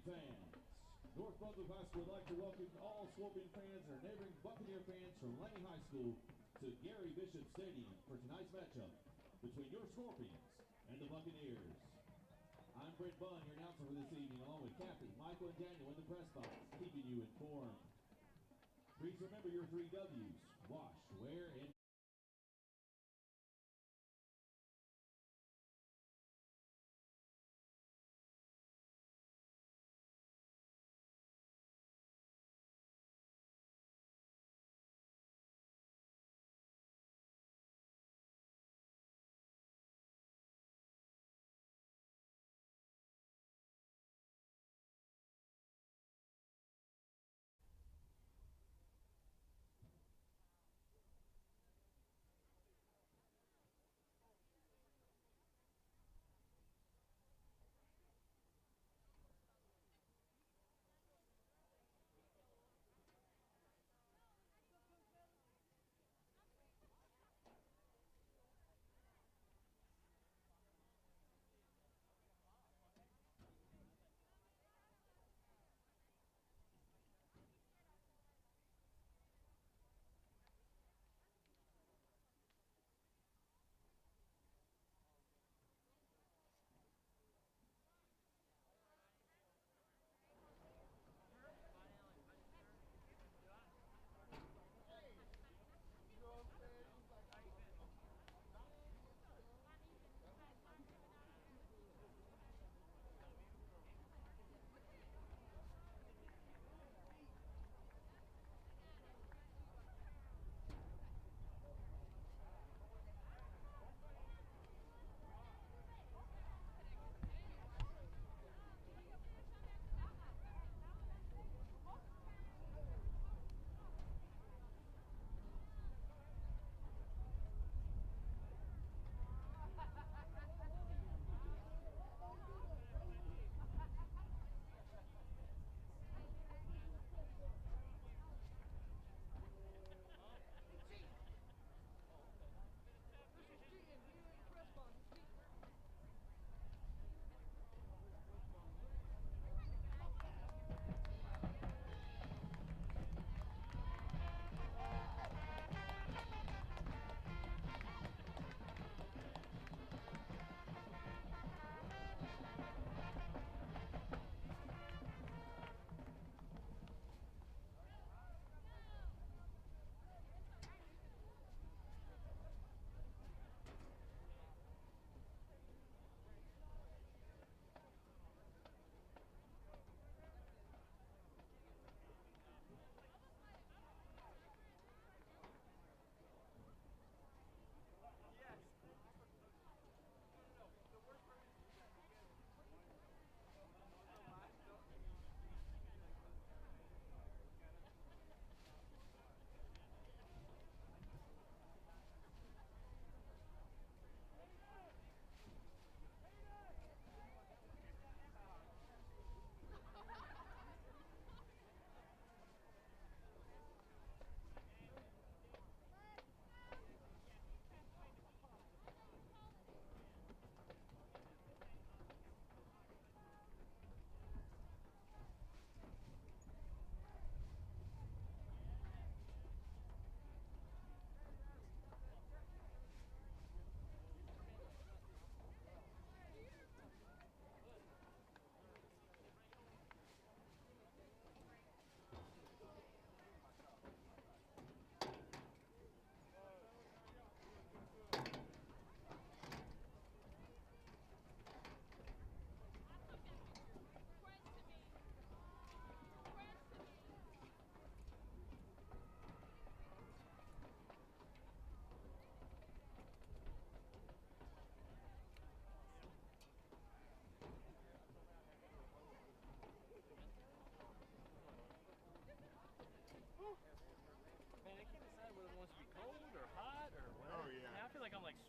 fans. North Brunswick High School would like to welcome all Scorpion fans and neighboring Buccaneer fans from Laney High School to Gary Bishop Stadium for tonight's matchup between your Scorpions and the Buccaneers. I'm Brent Bunn, your announcer for this evening, along with Kathy, Michael, and Daniel in the press box, keeping you informed. Please remember your 3 W's: wash, wear, and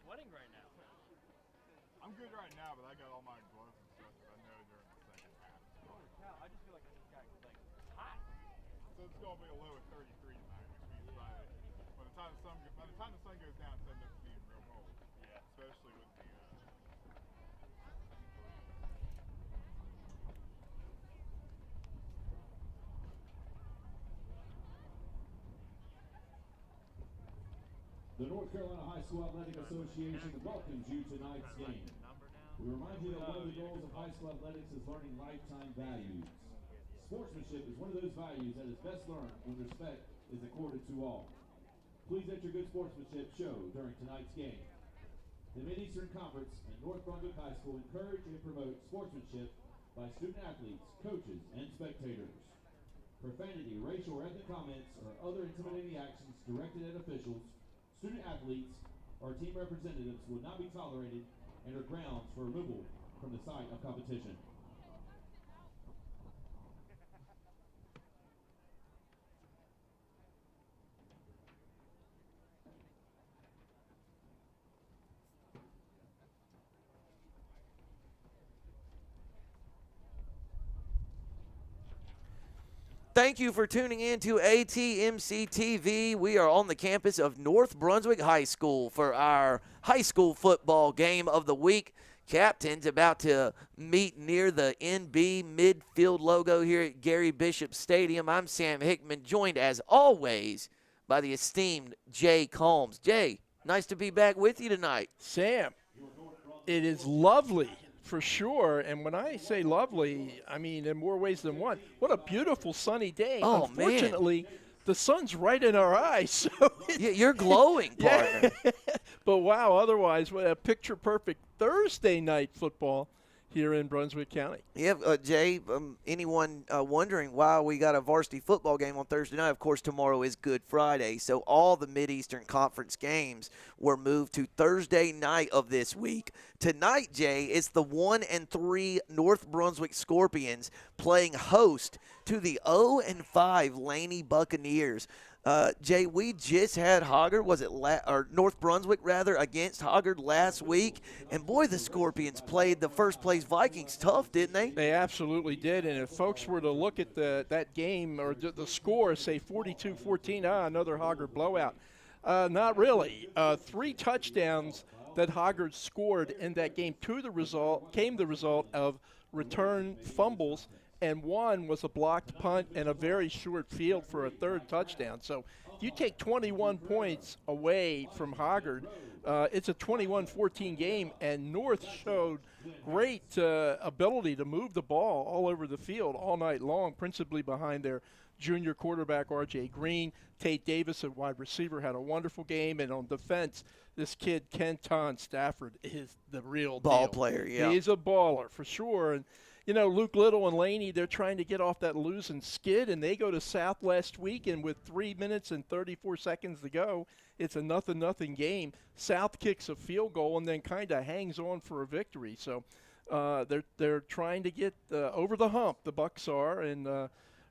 sweating right now. I'm good right now, but I got all my gloves and stuff that I know during the second half. Holy cow, I just feel like I just got hot. So it's going to be a low of 33 tonight, which means by the time the sun goes down, it's ended up being real cold. Yeah. Especially with the The North Carolina High School Athletic Association welcomes you to tonight's game. We remind you that one of the goals of high school athletics is learning lifetime values. Sportsmanship is one of those values that is best learned when respect is accorded to all. Please let your good sportsmanship show during tonight's game. The Mid-Eastern Conference and North Brunswick High School encourage and promote sportsmanship by student athletes, coaches, and spectators. Profanity, racial or ethnic comments, or other intimidating actions directed at officials, student athletes, or team representatives will not be tolerated and are grounds for removal from the site of competition. Thank you for tuning in to ATMC TV. We are on the campus of North Brunswick High School for our high school football game of the week. Captains about to meet near the NB midfield logo here at Gary Bishop Stadium. I'm Sam Hickman, joined as always by the esteemed Jay Combs. Jay, nice to be back with you tonight. Sam, it is lovely. For sure, and when I say lovely, I mean in more ways than one. What a beautiful sunny day. Oh, unfortunately, man, the sun's right in our eyes. So yeah, you're glowing, partner. Yeah. But wow, otherwise, what a picture-perfect Thursday night football here in Brunswick County. Yeah, Jay, anyone wondering why we got a varsity football game on Thursday night? Of course, tomorrow is Good Friday, so all the Mid-Eastern Conference games were moved to Thursday night of this week. Tonight, Jay, it's the 1-3 North Brunswick Scorpions playing host to the 0-5 Laney Buccaneers. Jay, we just had North Brunswick against Hoggard last week, and boy, the Scorpions played the first-place Vikings tough, didn't they? They absolutely did, and if folks were to look at that game or the score, say 42-14, another Hoggard blowout. Not really. 3 touchdowns that Hoggard scored in that game came the result of return fumbles, and one was a blocked punt and a very short field for a third touchdown. So you take 21 points away from Hoggard, it's a 21-14 game, and North showed great ability to move the ball all over the field all night long, principally behind their junior quarterback R.J. Green. Tate Davis at wide receiver had a wonderful game, and on defense, this kid Kenton Stafford is the real ball player. Yeah, he's a baller for sure. And you know, Luke Little and Laney, they're trying to get off that losing skid, and they go to South last week, and with 3 minutes and 34 seconds to go, it's a 0-0 game. South kicks a field goal and then kind of hangs on for a victory. So they're trying to get over the hump, the Bucks are, and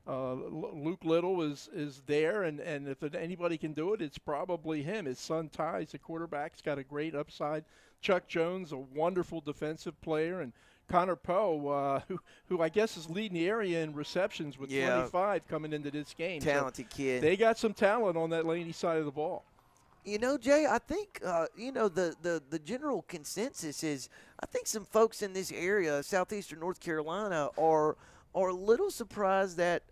Luke Little is there, and if anybody can do it, it's probably him. His son Ty's the quarterback. He's got a great upside. Chuck Jones, a wonderful defensive player, and Connor Poe, who I guess is leading the area in receptions with 25 coming into this game. Talented kid. They got some talent on that Laney side of the ball. You know, Jay, I think, the general consensus is I think some folks in this area, southeastern North Carolina, are a little surprised that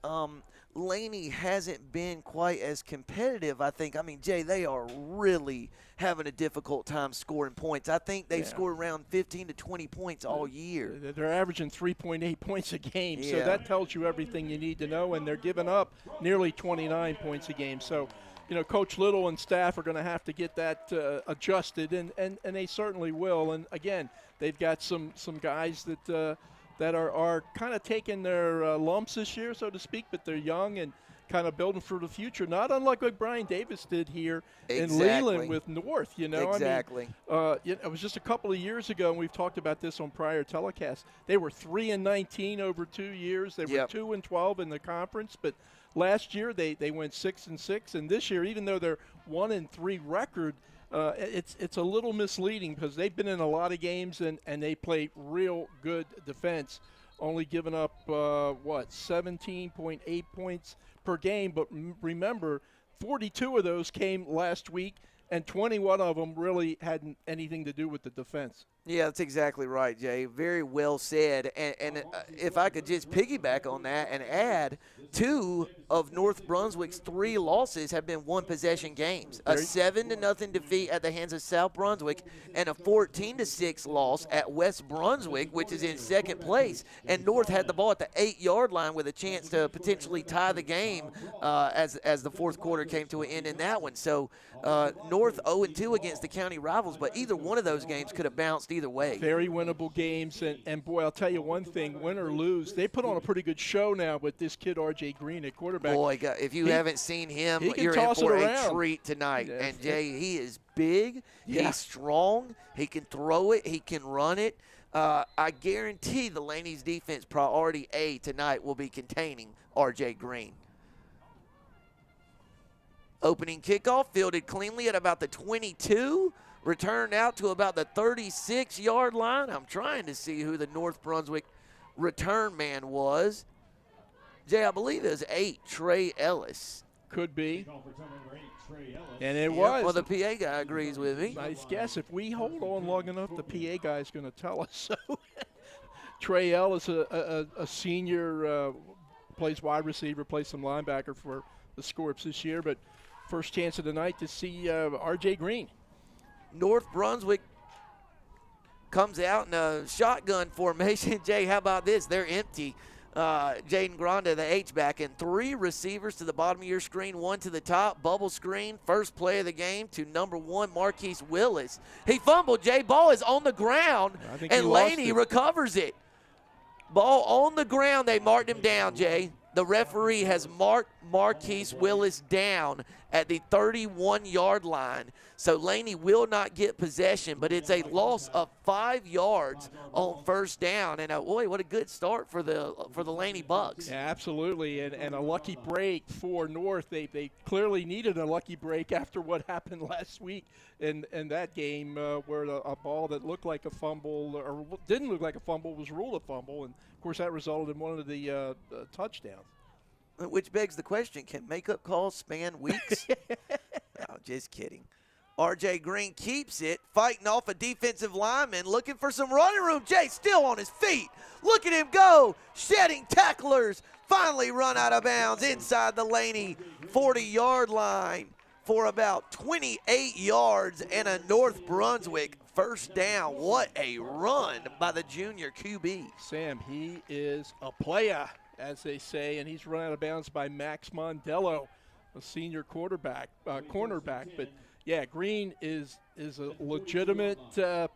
Laney hasn't been quite as competitive, I think. I mean, Jay, they are really having a difficult time scoring points. I think they've scored around 15 to 20 points all year. They're averaging 3.8 points a game, so that tells you everything you need to know, and they're giving up nearly 29 points a game. So, you know, Coach Little and staff are going to have to get that adjusted, and they certainly will. And, again, they've got some guys that are kind of taking their lumps this year, so to speak, but they're young and kind of building for the future, not unlike what Brian Davis did here in Leland with North, you know. Exactly. I mean, it was just a couple of years ago, and we've talked about this on prior telecasts. They were 3-19 over 2 years. They were 2-12 in the conference, but last year they went 6-6, and this year, even though they're 1-3 record, it's a little misleading because they've been in a lot of games and they play real good defense, only giving up, 17.8 points per game. But remember, 42 of those came last week and 21 of them really hadn't anything to do with the defense. Yeah, that's exactly right, Jay. Very well said. And if I could just piggyback on that and add, 2 of North Brunswick's 3 losses have been one-possession games. A 7-0 defeat at the hands of South Brunswick and a 14-6 loss at West Brunswick, which is in second place. And North had the ball at the 8-yard line with a chance to potentially tie the game as the fourth quarter came to an end in that one. So North 0-2 against the county rivals, but either one of those games could have bounced either way. Very winnable games, and boy, I'll tell you one thing, win or lose, they put on a pretty good show now with this kid R.J. Green at quarterback. Boy, if you haven't seen him, you're in for a treat tonight. Yeah. And, Jay, he is big, he's strong, he can throw it, he can run it. I guarantee the Laney's defense priority A tonight will be containing R.J. Green. Opening kickoff fielded cleanly at about the 22. Returned out to about the 36-yard line. I'm trying to see who the North Brunswick return man was. Jay, I believe it was 8, Trey Ellis. Could be. Kickoff return number 8, Trey Ellis. And it was. Well, the PA guy agrees with me. Nice guess. If we hold on long enough, the PA guy is going to tell us. So, Trey Ellis, a senior, plays wide receiver, plays some linebacker for the Scorps this year, but first chance of the night to see R.J. Green. North Brunswick comes out in a shotgun formation. Jay, how about this? They're empty. Jaden Granda, the H-back, and 3 receivers to the bottom of your screen, 1 to the top, bubble screen, first play of the game to number 1, Marquise Willis. He fumbled, Jay. Ball is on the ground, and Laney recovers it. Ball on the ground. They marked him down, Jay. The referee has marked Marquise Willis down at the 31-yard line. So Laney will not get possession, but it's a loss of 5 yards on first down. And boy, what a good start for the Laney Bucks. Yeah, absolutely, and a lucky break for North. They clearly needed a lucky break after what happened last week in that game where a ball that looked like a fumble or didn't look like a fumble was ruled a fumble, and of course that resulted in one of the touchdowns. Which begs the question, can makeup calls span weeks? No, just kidding. R.J. Green keeps it, fighting off a defensive lineman, looking for some running room. Jay still on his feet. Look at him go, shedding tacklers. Finally run out of bounds inside the Laney 40-yard line for about 28 yards and a North Brunswick first down. What a run by the junior QB. Sam, he is a player, as they say, and he's run out of bounds by Max Mondello, a senior cornerback. But yeah, Green is a legitimate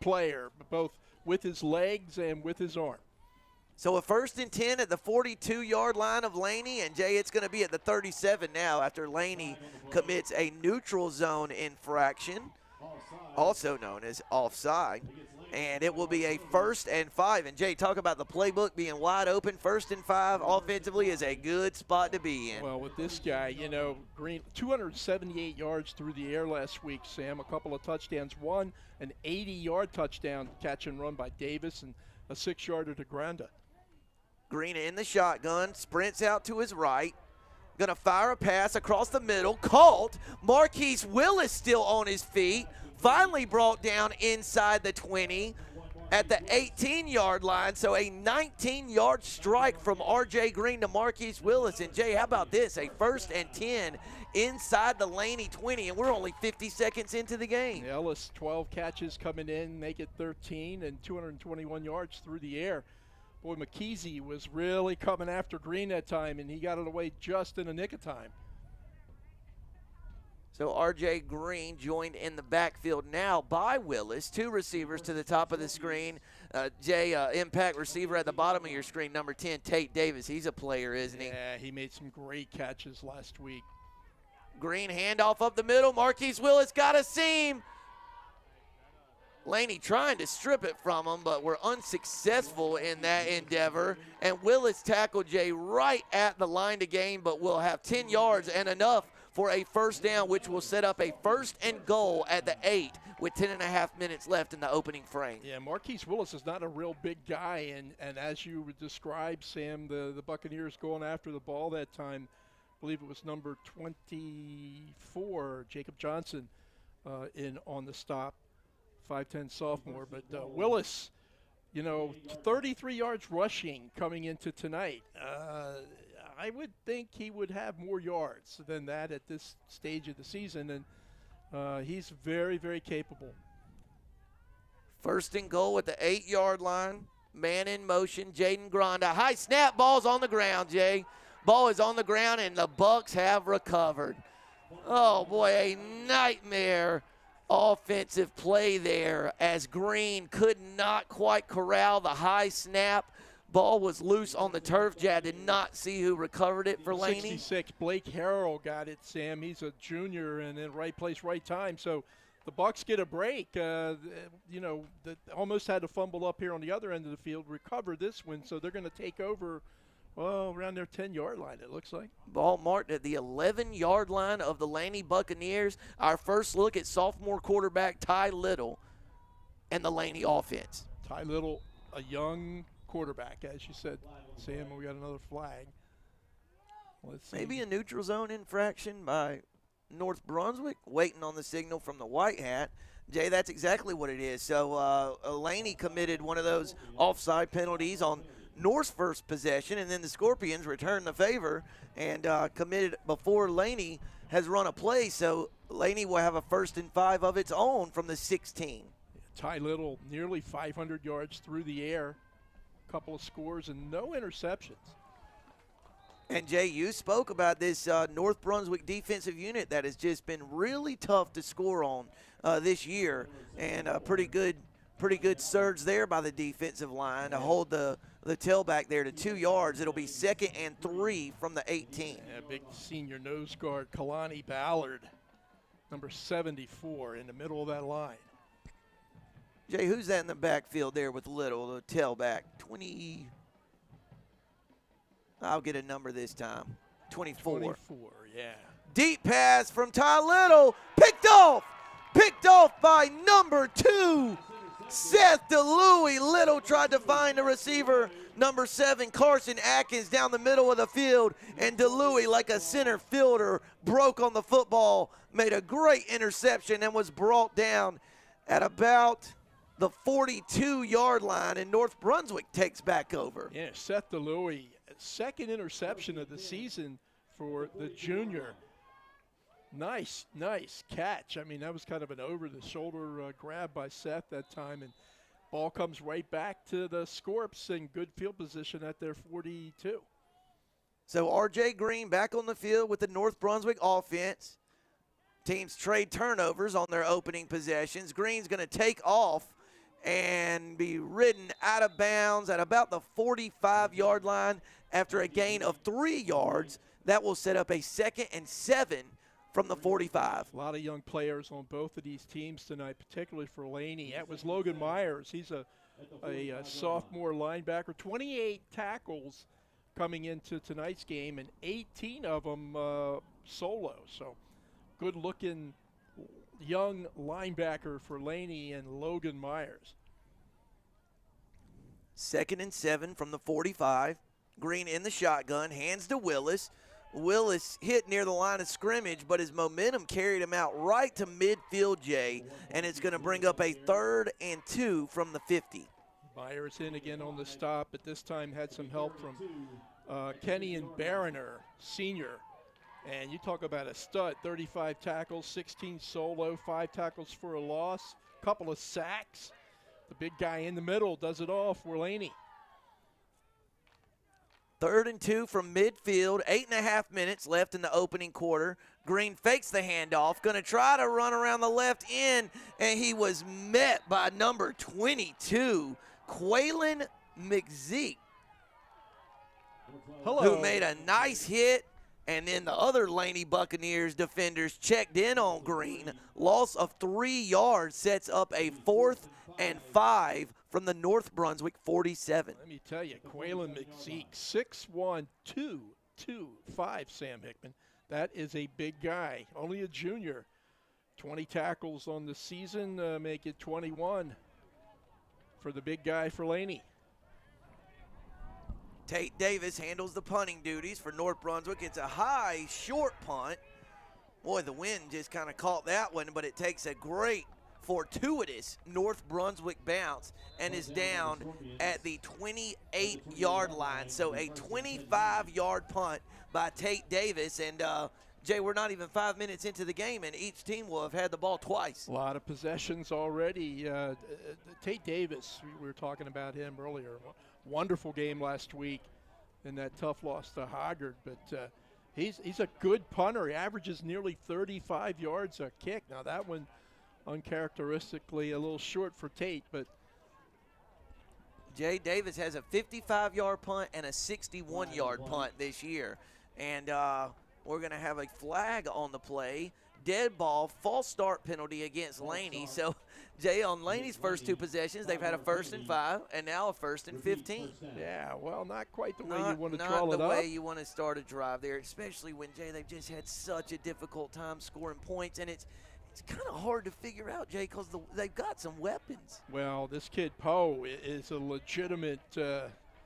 player, both with his legs and with his arm. So a 1st and 10 at the 42-yard line of Laney, and Jay, it's going to be at the 37 now after Laney commits a neutral zone infraction, also known as offside. And it will be a 1st and 5. And, Jay, talk about the playbook being wide open. 1st and 5 offensively is a good spot to be in. Well, with this guy, Green, 278 yards through the air last week, Sam. A couple of touchdowns. One, an 80-yard touchdown catch and run by Davis, and a 6-yarder to Granda. Green in the shotgun, sprints out to his right. Going to fire a pass across the middle. Caught. Marquise Willis still on his feet. Finally brought down inside the 20 at the 18-yard line. So a 19-yard strike from R.J. Green to Marquise Willis. And, Jay, how about this? A 1st and 10 inside the Laney 20, and we're only 50 seconds into the game. Ellis, 12 catches coming in, make it 13, and 221 yards through the air. Boy, McKeezy was really coming after Green that time, and he got it away just in the nick of time. So R.J. Green joined in the backfield now by Willis. 2 receivers to the top of the screen. Jay, impact receiver at the bottom of your screen, number 10, Tate Davis. He's a player, isn't he? Yeah, he made some great catches last week. Green handoff up the middle. Marquise Willis got a seam. Laney trying to strip it from him, but we're unsuccessful in that endeavor. And Willis tackled Jay right at the line to gain, but will have 10 yards and enough for a first down, which will set up a 1st and goal at the 8 with 10.5 minutes left in the opening frame. Yeah, Marquise Willis is not a real big guy, and as you described, Sam, the Buccaneers going after the ball that time, I believe it was number 24, Jacob Johnson, in on the stop, 5'10" sophomore. But Willis, 33 yards rushing coming into tonight. I would think he would have more yards than that at this stage of the season, and he's very, very capable. First and goal at the 8-yard line. Man in motion, Jaden Granda. High snap, ball's on the ground, Jay. Ball is on the ground, and the Bucks have recovered. Oh, boy, a nightmare offensive play there as Green could not quite corral the high snap. Ball was loose on the turf. Jad did not see who recovered it for Laney. 66, Blake Harrell got it, Sam. He's a junior and in right place, right time. So the Bucks get a break. Almost had to fumble up here on the other end of the field, recover this one. So they're going to take over, around their 10-yard line, it looks like. Ball marked at the 11-yard line of the Laney Buccaneers. Our first look at sophomore quarterback Ty Little and the Laney offense. Ty Little, a young quarterback, as you said, Sam. We got another flag. Let's see. Maybe a neutral zone infraction by North Brunswick, waiting on the signal from the white hat. Jay, that's exactly what it is. So Laney committed one of those offside penalties on North's first possession, and then the Scorpions returned the favor and committed before Laney has run a play. So Laney will have a 1st and 5 of its own from the 16. Ty Little, nearly 500 yards through the air. Couple of scores and no interceptions. And Jay, you spoke about this North Brunswick defensive unit that has just been really tough to score on this year, and a pretty good surge there by the defensive line to hold the tailback there to 2 yards. It'll be 2nd and 3 from the 18. Yeah, big senior nose guard Kalani Ballard, number 74, in the middle of that line. Jay, who's that in the backfield there with Little, the tailback? 20. I'll get a number this time. 24. 24, yeah. Deep pass from Ty Little. Picked off by number 2, Seth DeLuey. Little tried to find the receiver, number 7, Carson Atkins, down the middle of the field. And DeLuey, like a center fielder, broke on the football, made a great interception, and was brought down at about the 42-yard line, and North Brunswick takes back over. Yeah, Seth DeLuey, second interception of the season for the junior. Nice catch. I mean, that was kind of an over-the-shoulder grab by Seth that time, and ball comes right back to the Scorps in good field position at their 42. So R.J. Green back on the field with the North Brunswick offense. Teams trade turnovers on their opening possessions. Green's going to take off and be ridden out of bounds at about the 45-yard line after a gain of 3 yards. That will set up a 2nd and 7 from the 45. A lot of young players on both of these teams tonight, particularly for Laney. That was Logan Myers. He's a sophomore linebacker. 28 tackles coming into tonight's game, and 18 of them solo. So good-looking young linebacker for Laney and Logan Myers. 2nd and 7 from the 45. Green in the shotgun, hands to Willis. Willis hit near the line of scrimmage, but his momentum carried him out right to midfield, Jay, and it's going to bring up a 3rd and 2 from the 50. Myers in again on the stop, but this time had some help from Kenny and Barroner, senior. And you talk about a stud, 35 tackles, 16 solo, 5 tackles for a loss, couple of sacks. The big guy in the middle does it all for Laney. 3rd and 2 from midfield, 8.5 minutes left in the opening quarter. Green fakes the handoff, going to try to run around the left end, and he was met by number 22, Quaylen McZeek, who made a nice hit. And then the other Laney Buccaneers defenders checked in on Green. Loss of 3 yards sets up a 4th and 5 from the North Brunswick 47. Let me tell you, Quaylen McZeek, 6'1", 225, Sam Hickman. That is a big guy, only a junior. 20 tackles on the season, make it 21 for the big guy for Laney. Tate Davis handles the punting duties for North Brunswick. It's a high, short punt. Boy, the wind just kind of caught that one, but it takes a great fortuitous North Brunswick bounce and is down at the 28-yard line. So a 25-yard punt by Tate Davis. And, Jay, we're not even 5 minutes into the game, and each team will have had the ball twice. A lot of possessions already. Tate Davis, we were talking about him earlier. Wonderful game last week in that tough loss to Hoggard. But he's a good punter. He averages nearly 35 yards a kick. Now, that one uncharacteristically a little short for Tate, but Jay Davis has a 55-yard punt and a 61-yard punt this year. And we're going to have a flag on the play. Dead ball, false start penalty against Laney. So, Jay, on Laney's first two possessions, they've had a 1st and 5 and now a 1st and 15. Yeah, well, not quite the way you want to draw it up. Not the way you want to start a drive there, especially when, Jay, they've just had such a difficult time scoring points. And it's kind of hard to figure out, Jay, because they've got some weapons. Well, this kid Poe is a legitimate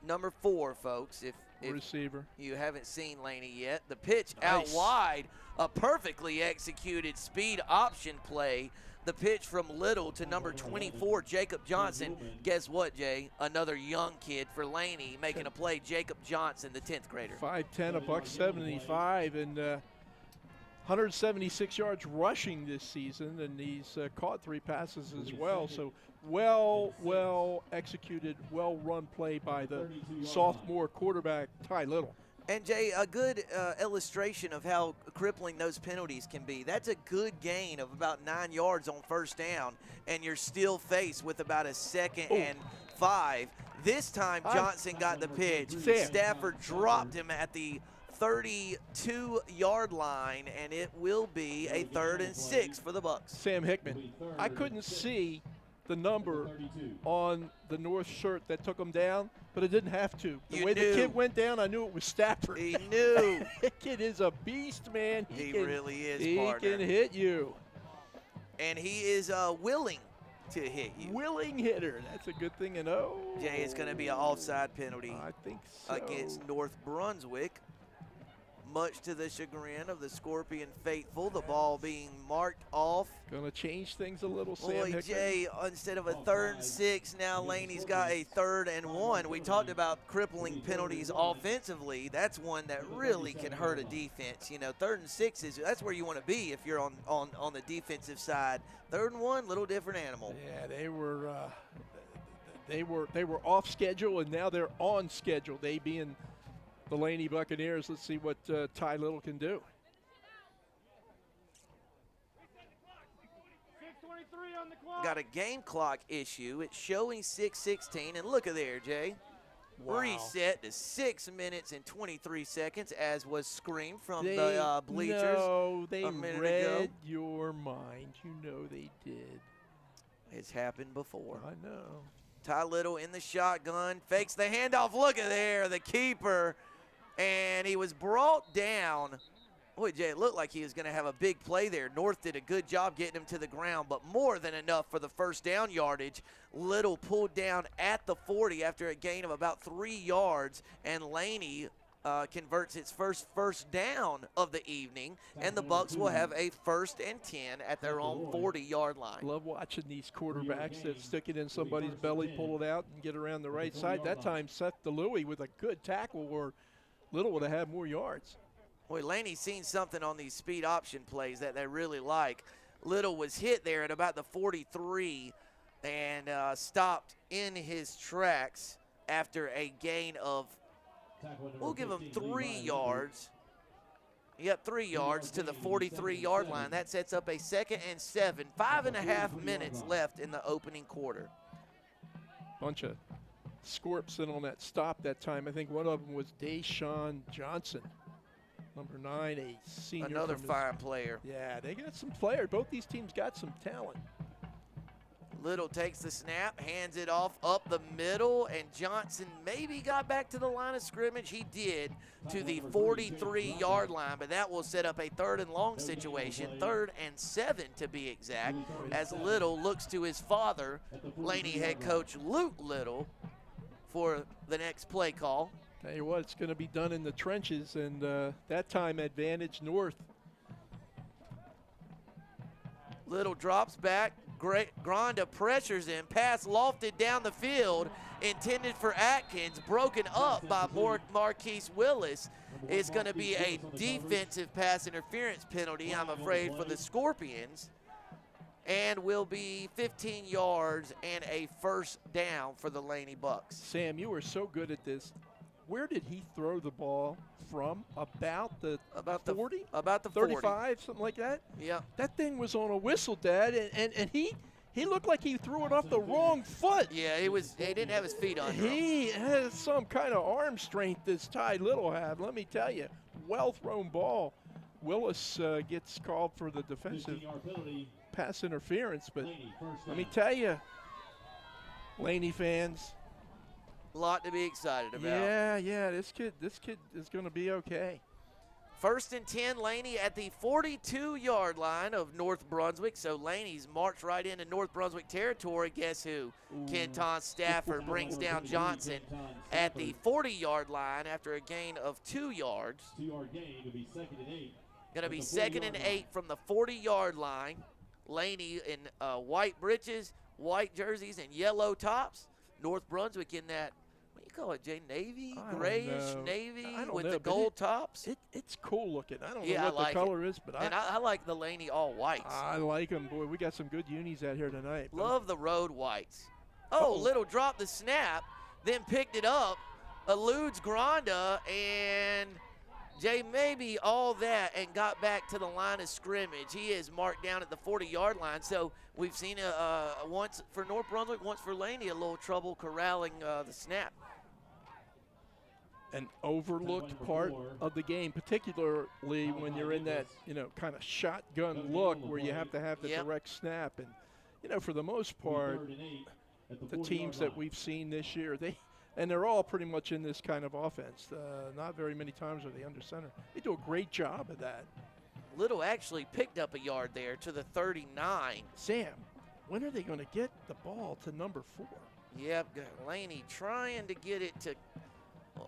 number 4, folks. If receiver. You haven't seen Laney yet. The pitch out wide, a perfectly executed speed option play. The pitch from Little to number 24, Jacob Johnson. Guess what, Jay? Another young kid for Laney making a play, Jacob Johnson, the 10th grader. 5'10", $175, and 176 yards rushing this season, and he's caught 3 passes as well. So well executed, well-run play by the sophomore quarterback, Ty Little. And, Jay, a good illustration of how crippling those penalties can be. That's a good gain of about 9 yards on first down, and you're still faced with about a 2nd and 5. This time, Johnson got the pitch. Stafford dropped him at the 32-yard line, and it will be a 3rd and 6 for the Bucks. Sam Hickman. I couldn't see the number on the North shirt that took him down, but it didn't have to. The way the kid went down, I knew it was Stafford. He knew. That kid is a beast, man. He really is, he partner. He can hit you. And he is willing to hit you. Willing hitter. That's a good thing to know. Jay, it's going to be an offside penalty I think so. Against North Brunswick. Much to the chagrin of the Scorpion faithful, the ball being marked off. Going to change things a little, Sam Boy, Hickman. Jay, instead of a 3rd and 6, now Laney's got a 3rd and 1. We talked about crippling penalties offensively. That's one that really can hurt a defense. You know, 3rd and 6 that's where you want to be if you're on the defensive side. 3rd and 1, little different animal. Yeah, they were off schedule, and now they're on schedule. They being the Laney Buccaneers. Let's see what Ty Little can do. 6:23 on the clock. Got a game clock issue. It's showing 6:16, and look at there, Jay. Wow. Reset to 6 minutes and 23 seconds, as was screamed from the bleachers. No, they a minute read ago. your mind. You know they did. It's happened before. I know. Ty Little in the shotgun, fakes the handoff. Look at there, the keeper. And he was brought down. Boy, Jay, it looked like he was going to have a big play there. North did a good job getting him to the ground, but more than enough for the first down yardage. Little pulled down at the 40 after a gain of about 3 yards, and Laney converts its first down of the evening, and the Bucks will have a 1st and 10 at their own 40-yard line. Love watching these quarterbacks that stick it in somebody's belly, pull it out, and get around the right side. That time, Seth DeLuey with a good tackle, or Little would have had more yards. Boy, Laney's seen something on these speed option plays that they really like. Little was hit there at about the 43 and stopped in his tracks after a gain of, we'll give him 3 yards. Yep, 3 yards to the 43-yard line. That sets up a 2nd and 7. 5.5 minutes left in the opening quarter. Bunch of Scorps in on that stop that time. I think one of them was Deshaun Johnson, number 9, a senior. Another fine player. Yeah, they got some players. Both these teams got some talent. Little takes the snap, hands it off up the middle, and Johnson maybe got back to the line of scrimmage. He did, to the 43-yard line, but that will set up a 3rd and long situation, 3rd and 7 to be exact, as Little looks to his father, Laney head coach Luke Little, for the next play call. Tell you what, it's going to be done in the trenches, and that time advantage North. Little drops back. Granda pressures him. Pass lofted down the field, intended for Atkins, broken up by Marquise Willis. It's going to be a defensive pass interference penalty, I'm afraid, for the Scorpions, and will be 15 yards and a first down for the Laney Bucks. Sam, you were so good at this. Where did he throw the ball from? About the 40? About the 40. 35, something like that? Yeah. That thing was on a whistle, Dad, and he looked like he threw it off the wrong foot. Yeah, he didn't have his feet under him. He has some kind of arm strength this Ty Little have, let me tell you. Well-thrown ball. Willis gets called for the defensive pass interference, but let me tell you, Laney fans, a lot to be excited about. Yeah, this kid is going to be okay. 1st and 10, Laney at the 42-yard line of North Brunswick. So Laney's marched right into North Brunswick territory. Guess who? Kenton Stafford brings down Johnson at the 40-yard line after a gain of 2 yards. 2-yard gain to be 2nd and 8. Going to be 2nd and 8 from the 40-yard line. Laney in white breeches, white jerseys, and yellow tops. North Brunswick in that, what do you call it, Jay? Navy? Grayish navy with the gold tops? It's cool looking. I don't know what the color is, but I like the Laney all whites. I like them, boy. We got some good unis out here tonight. Love the road whites. Oh, Little dropped the snap, then picked it up, eludes Granda, and Jay maybe all that and got back to the line of scrimmage. He is marked down at the 40-yard line. So we've seen once for North Brunswick, once for Laney, a little trouble corralling the snap. An overlooked part of the game, particularly when you're in that, kind of shotgun look where you have to have the direct snap. And, for the most part, the teams that we've seen this year, they're all pretty much in this kind of offense. Not very many times are they under center. They do a great job of that. Little actually picked up a yard there to the 39. Sam, when are they going to get the ball to number 4? Yep, Laney trying to get it to,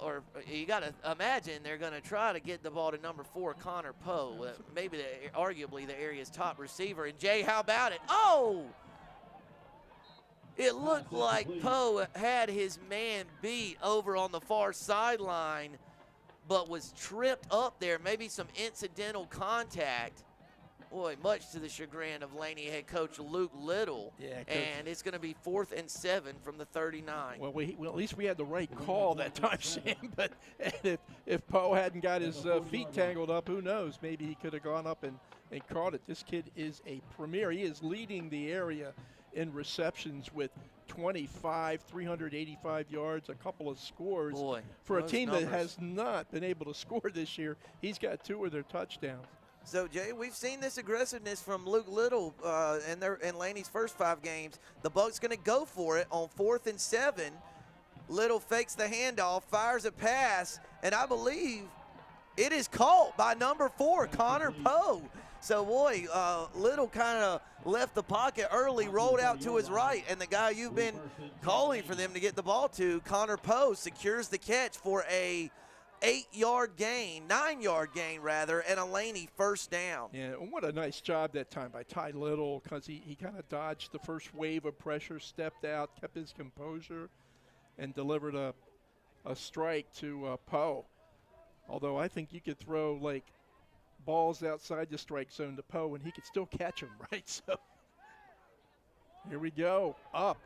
or you got to imagine they're going to try to get the ball to number 4, Connor Poe, maybe arguably the area's top receiver. And Jay, how about it? Oh! It looked like Poe had his man beat over on the far sideline, but was tripped up there, maybe some incidental contact. Boy, much to the chagrin of Laney head coach Luke Little. Yeah, and it's going to be 4th and 7 from the 39. Well, at least we had the right call that time, Sam. But if Poe hadn't got his feet tangled up, who knows? Maybe he could have gone up and caught it. This kid is a premier. He is leading the area in receptions with 25, 385 yards, a couple of scores. Boy, for a team that has not been able to score this year, he's got 2 of their touchdowns. So, Jay, we've seen this aggressiveness from Luke Little in Laney's first 5 games. The Bucks going to go for it on 4th and 7. Little fakes the handoff, fires a pass, and I believe it is caught by number 4, Connor Poe. So, boy, Little kind of left the pocket early, rolled out to his right, and the guy you've been calling for them to get the ball to, Connor Poe, secures the catch for a 9-yard gain, and a Laney first down. Yeah, and what a nice job that time by Ty Little, because he kind of dodged the first wave of pressure, stepped out, kept his composure, and delivered a strike to Poe. Although I think you could throw, like, balls outside the strike zone to Poe, and he could still catch them, right? So here we go. Up.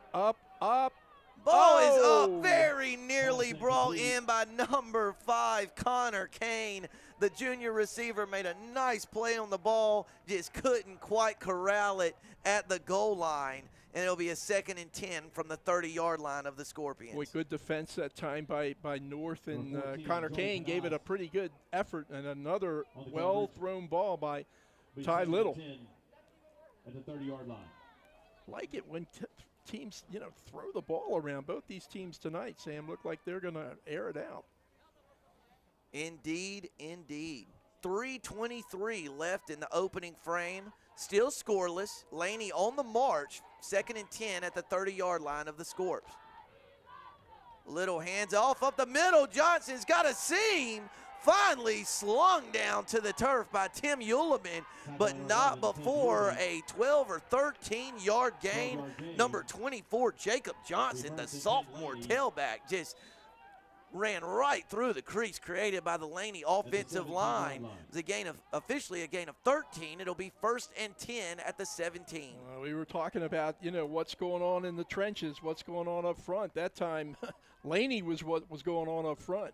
Ball is up, very nearly brought in by number 5, Connor Kane. The junior receiver made a nice play on the ball, just couldn't quite corral it at the goal line. And it'll be a 2nd and 10 from the 30-yard line of the Scorpions. Boy, good defense that time by North, and Connor Kane gave it a pretty good effort, and another well-thrown ball by Ty Little. At the 30-yard line. Like it when teams, throw the ball around. Both these teams tonight, Sam, look like they're going to air it out. Indeed. 3:23 left in the opening frame. Still scoreless. Laney on the march. 2nd and 10 at the 30-yard line of the Scorps. Little hands off up the middle. Johnson's got a seam. finally slung down to the turf by Tim Uleman, but not before a 12 or 13-yard gain. Number 24, Jacob Johnson, the sophomore tailback, just ran right through the crease created by the Laney offensive line. It was a gain of, officially a gain of 13. It'll be 1st and 10 at the 17. We were talking about, what's going on in the trenches, what's going on up front. That time, Laney was what was going on up front.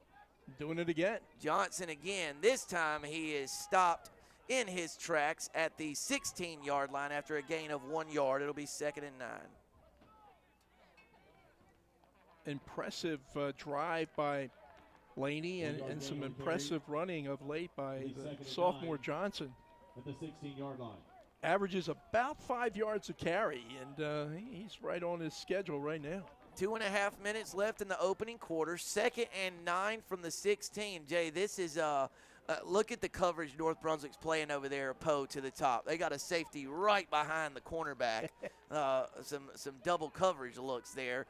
Doing it again. Johnson again. This time he is stopped in his tracks at the 16-yard line after a gain of 1 yard. It'll be 2nd and 9. Impressive drive by Laney and some impressive running of late by the sophomore Johnson. At the 16-yard line. Averages about 5 yards a carry, and he's right on his schedule right now. 2.5 minutes left in the opening quarter. 2nd and 9 from the 16. Jay, this is look at the coverage North Brunswick's playing over there. Poe to the top. They got a safety right behind the cornerback. Some double coverage looks there.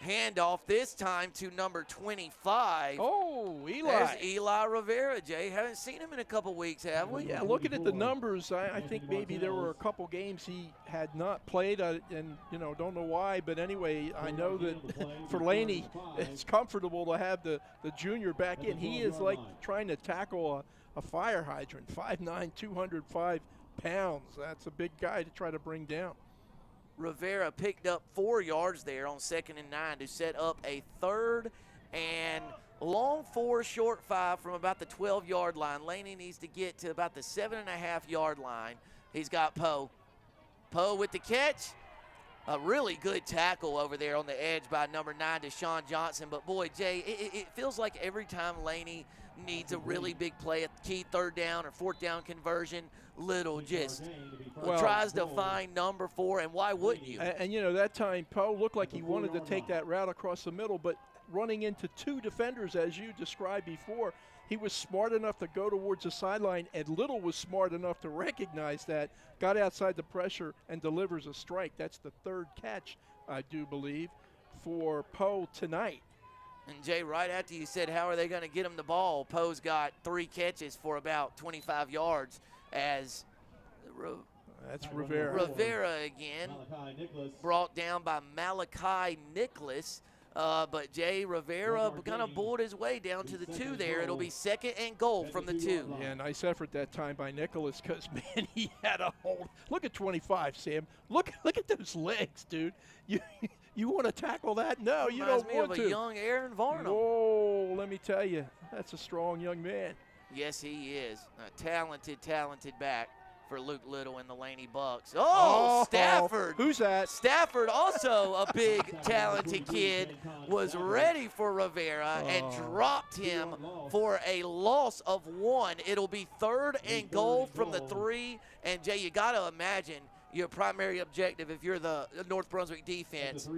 Handoff this time to number 25. Oh, Eli. There's Eli Rivera, Jay. Haven't seen him in a couple weeks, have we? Yeah, looking at the numbers, I think maybe there were a couple games he had not played, and, don't know why. But anyway, I know that for Laney, it's comfortable to have the junior back in. He is like trying to tackle a fire hydrant, 5'9", 205 pounds. That's a big guy to try to bring down. Rivera picked up 4 yards there on 2nd and 9 to set up a 3rd and long 4, short 5 from about the 12-yard line. Laney needs to get to about the 7.5-yard line. He's got Poe. Poe with the catch. A really good tackle over there on the edge by number 9, Deshaun Johnson. But, boy, Jay, it feels like every time Laney needs a really big play, a key 3rd down or 4th down conversion, Little just tries to find number 4, and why wouldn't you? And that time Poe looked like he wanted to take that route across the middle, but running into 2 defenders, as you described before, he was smart enough to go towards the sideline, and Little was smart enough to recognize that, got outside the pressure, and delivers a strike. That's the 3rd catch, I do believe, for Poe tonight. And, Jay, right after you said how are they going to get him the ball, Poe's got 3 catches for about 25 yards as that's Rivera. Rivera again, brought down by Malachi Nicholas. But Jay Rivera kind of bulled his way down to the 2 there. It'll be 2nd and goal from the 2. Yeah, nice effort that time by Nicholas because, man, he had a hold. Look at 25, Sam. Look at those legs, dude. You want to tackle that? No, you don't want to. Reminds me of a young Aaron Varnum. Whoa, let me tell you, that's a strong young man. Yes, he is. A talented back for Luke Little and the Laney Bucks. Oh, Stafford. Who's that? Stafford, also a big, talented kid, was ready for Rivera and dropped him for a loss of 1. It'll be 3rd and goal from the 3. And, Jay, you got to imagine your primary objective, if you're the North Brunswick defense,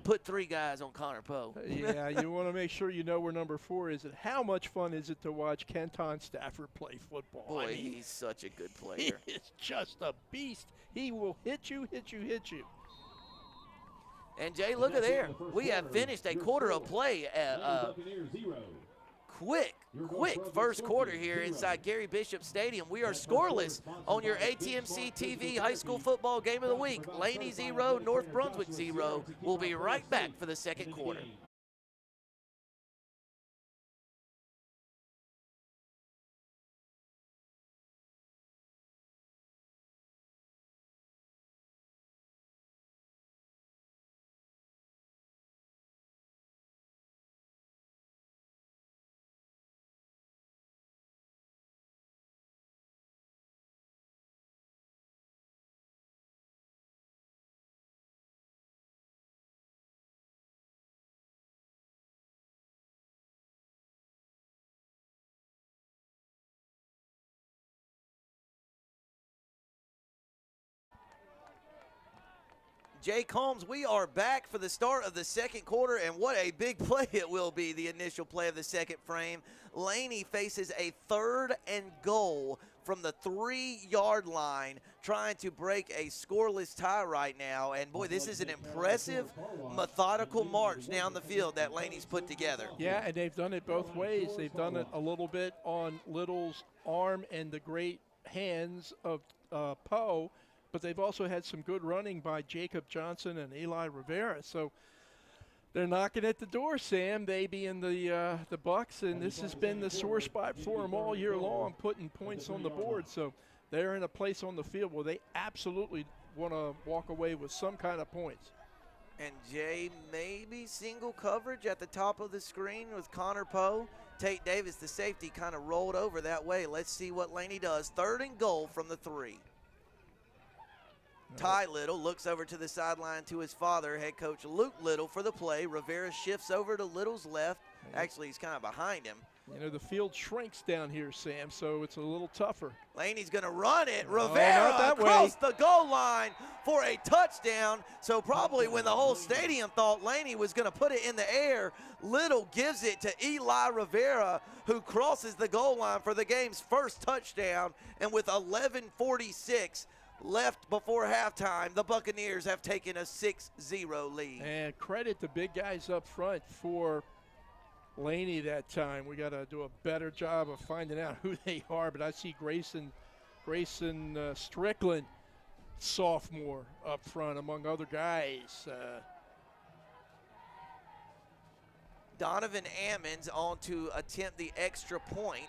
put 3 guys on Connor Poe. Yeah, you want to make sure you know where number 4 is. And how much fun is it to watch Kenton Stafford play football? Boy, I mean, he's such a good player. He is just a beast. He will hit you. And, Jay, look at there. We have finished a quarter of play. Quick first quarter here inside Gary Bishop Stadium. We are scoreless on your ATMC TV high school football game of the week. Laney 0, North Brunswick 0. We'll be right back for the 2nd quarter. Jay Combs, we are back for the start of the 2nd quarter, and what a big play it will be, the initial play of the 2nd frame. Laney faces a 3rd and goal from the 3-yard line, trying to break a scoreless tie right now. And, boy, this is an impressive, methodical march down the field that Laney's put together. Yeah, and they've done it both ways. They've done it a little bit on Little's arm and the great hands of Poe, but they've also had some good running by Jacob Johnson and Eli Rivera. So they're knocking at the door, Sam, they being the Bucks, and this has been the sore spot for them all year long, putting points on the board. So they're in a place on the field where they absolutely want to walk away with some kind of points. And Jay, maybe single coverage at the top of the screen with Connor Poe. Tate Davis, the safety, kind of rolled over that way. Let's see what Laney does. 3rd and goal from the 3. Ty Little looks over to the sideline to his father, head coach Luke Little, for the play. Rivera shifts over to Little's left. Actually, he's kind of behind him. You know, the field shrinks down here, Sam, so it's a little tougher. Laney's going to run it. Rivera across the goal line for a touchdown. So probably when the whole stadium thought Laney was going to put it in the air, Little gives it to Eli Rivera, who crosses the goal line for the game's first touchdown. And with 11:46 left before halftime, the Buccaneers have taken a 6-0 lead. And credit the big guys up front for Laney that time. We got to do a better job of finding out who they are, but I see Grayson Strickland, sophomore, up front among other guys. Donovan Ammons on to attempt the extra point.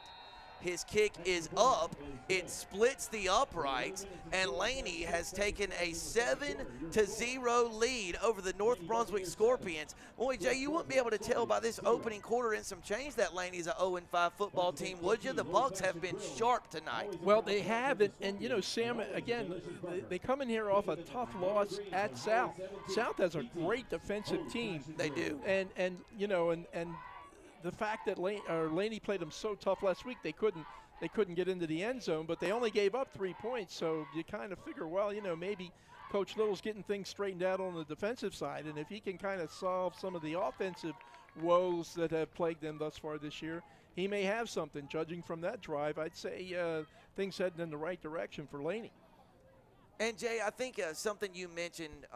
His kick is up. It splits the uprights, and Laney has taken a 7-0 lead over the North Brunswick Scorpions. Boy, Jay, you wouldn't be able to tell by this opening quarter and some change that Laney's a 0-5 football team, would you? The Bucks have been sharp tonight. Well, they have, and you know, Sam, again, they come in here off a tough loss at South. South has a great defensive team. They do. And you know, and the fact that Laney played them so tough last week, they couldn't get into the end zone, but they only gave up 3 points. So you kind of figure, well, you know, maybe Coach Little's getting things straightened out on the defensive side, and if he can kind of solve some of the offensive woes that have plagued them thus far this year, he may have something. Judging from that drive, I'd say things heading in the right direction for Laney. And, Jay, I think something you mentioned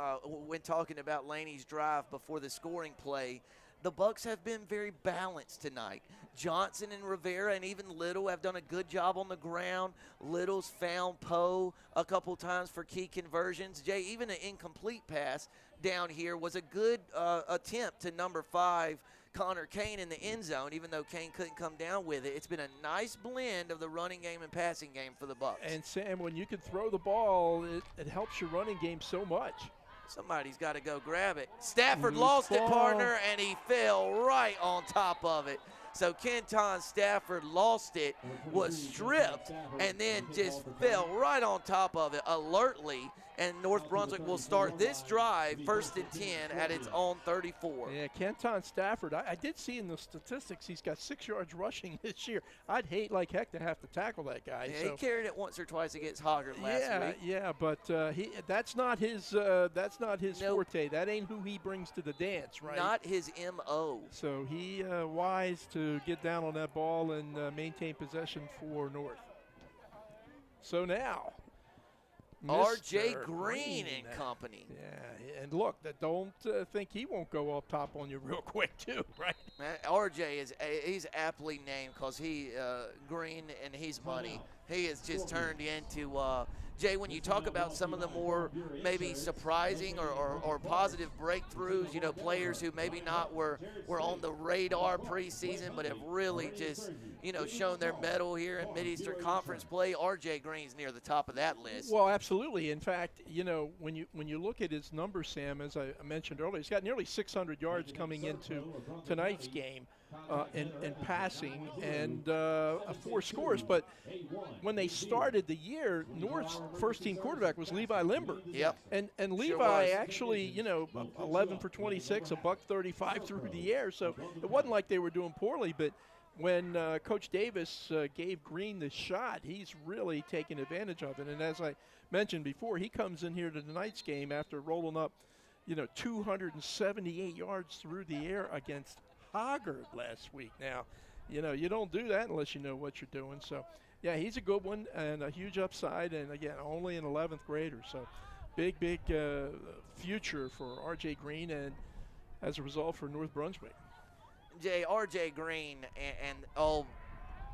when talking about Laney's drive before the scoring play, the Bucks have been very balanced tonight. Johnson and Rivera and even Little have done a good job on the ground. Little's found Poe a couple times for key conversions. Jay, even an incomplete pass down here was a good attempt to number 5, Connor Kane, in the end zone, even though Kane couldn't come down with it. It's been a nice blend of the running game and passing game for the Bucks. And, Sam, when you can throw the ball, it helps your running game so much. Somebody's got to go grab it. Stafford lost it, partner, and he fell right on top of it. So Kenton Stafford lost it, was stripped, and then just fell right on top of it alertly. And North Brunswick will start this drive 1st and 10 at its own 34. Yeah, Kenton Stafford, I did see in the statistics he's got 6 yards rushing this year. I'd hate like heck to have to tackle that guy. Yeah, so he carried it once or twice against Hoggard last week. Yeah, but that's not his forte. That ain't who he brings to the dance, right? Not his M.O. So he wise to get down on that ball and maintain possession for North. So now, R.J. Green and company. Yeah, and look, don't think he won't go up top on you real quick too, right? R.J. he's aptly named because he Green and he's money. He has just turned into Jay, when you talk about some of the more maybe surprising or positive breakthroughs, you know, players who maybe not were on the radar preseason but have really just, you know, shown their mettle here in Mid-Eastern Conference play, R.J. Green's near the top of that list. Well, absolutely. In fact, you know, when you look at his numbers, Sam, as I mentioned earlier, he's got nearly 600 yards coming into tonight's game in passing and 4 scores. But when they started the year, North's first-team quarterback was Levi Limber. Yep. And Levi actually, you know, 11 for 26, $135 through the air. So it wasn't like they were doing poorly, but when Coach Davis gave Green the shot, he's really taken advantage of it. And as I mentioned before, he comes in here to tonight's game after rolling up, you know, 278 yards through the air against Hoggard last week. Now, you know, you don't do that unless you know what you're doing. So, Yeah, he's a good one and a huge upside, and again, only an 11th grader. So big future for R.J. Green, and as a result for North Brunswick. R.J. Green and old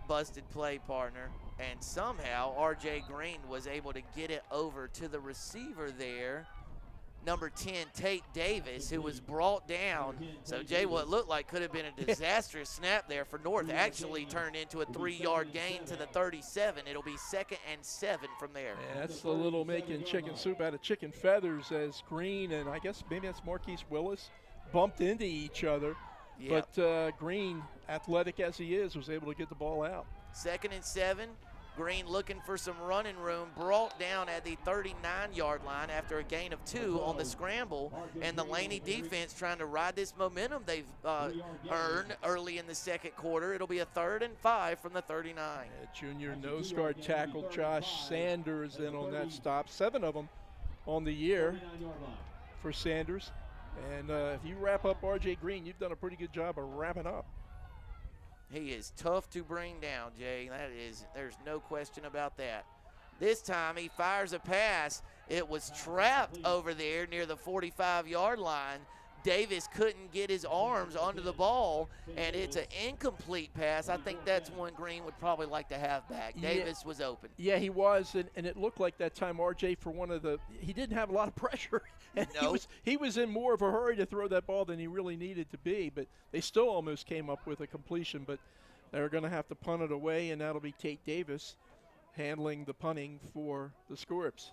busted play partner, and somehow R.J. Green was able to get it over to the receiver there, number 10, Tate Davis, who was brought down. So, Jay, what looked like could have been a disastrous snap there for North actually turned into a 3-yard gain to the 37. It'll be 2nd and 7 from there. Yeah, that's a little making chicken soup out of chicken feathers as Green and I guess maybe that's Marquise Willis bumped into each other. Yep. But Green, athletic as he is, was able to get the ball out. 2nd and 7. Green looking for some running room, brought down at the 39-yard line after a gain of 2 on the scramble, and the Laney defense trying to ride this momentum they've earned early in the second quarter. It'll be a 3rd and 5 from the 39. Junior nose guard tackle Josh Sanders in on that stop. 7 of them on the year for Sanders. And if you wrap up R.J. Green, you've done a pretty good job of wrapping up. He is tough to bring down, Jay. There's no question about that. This time he fires a pass. It was trapped over there near the 45-yard line. Davis couldn't get his arms onto the ball, and it's an incomplete pass. I think that's one Green would probably like to have back. Davis was open. Yeah, he was, and it looked like that time R.J. for he didn't have a lot of pressure. And he was in more of a hurry to throw that ball than he really needed to be, but they still almost came up with a completion, but they're going to have to punt it away, and that'll be Tate Davis handling the punting for the Scorps.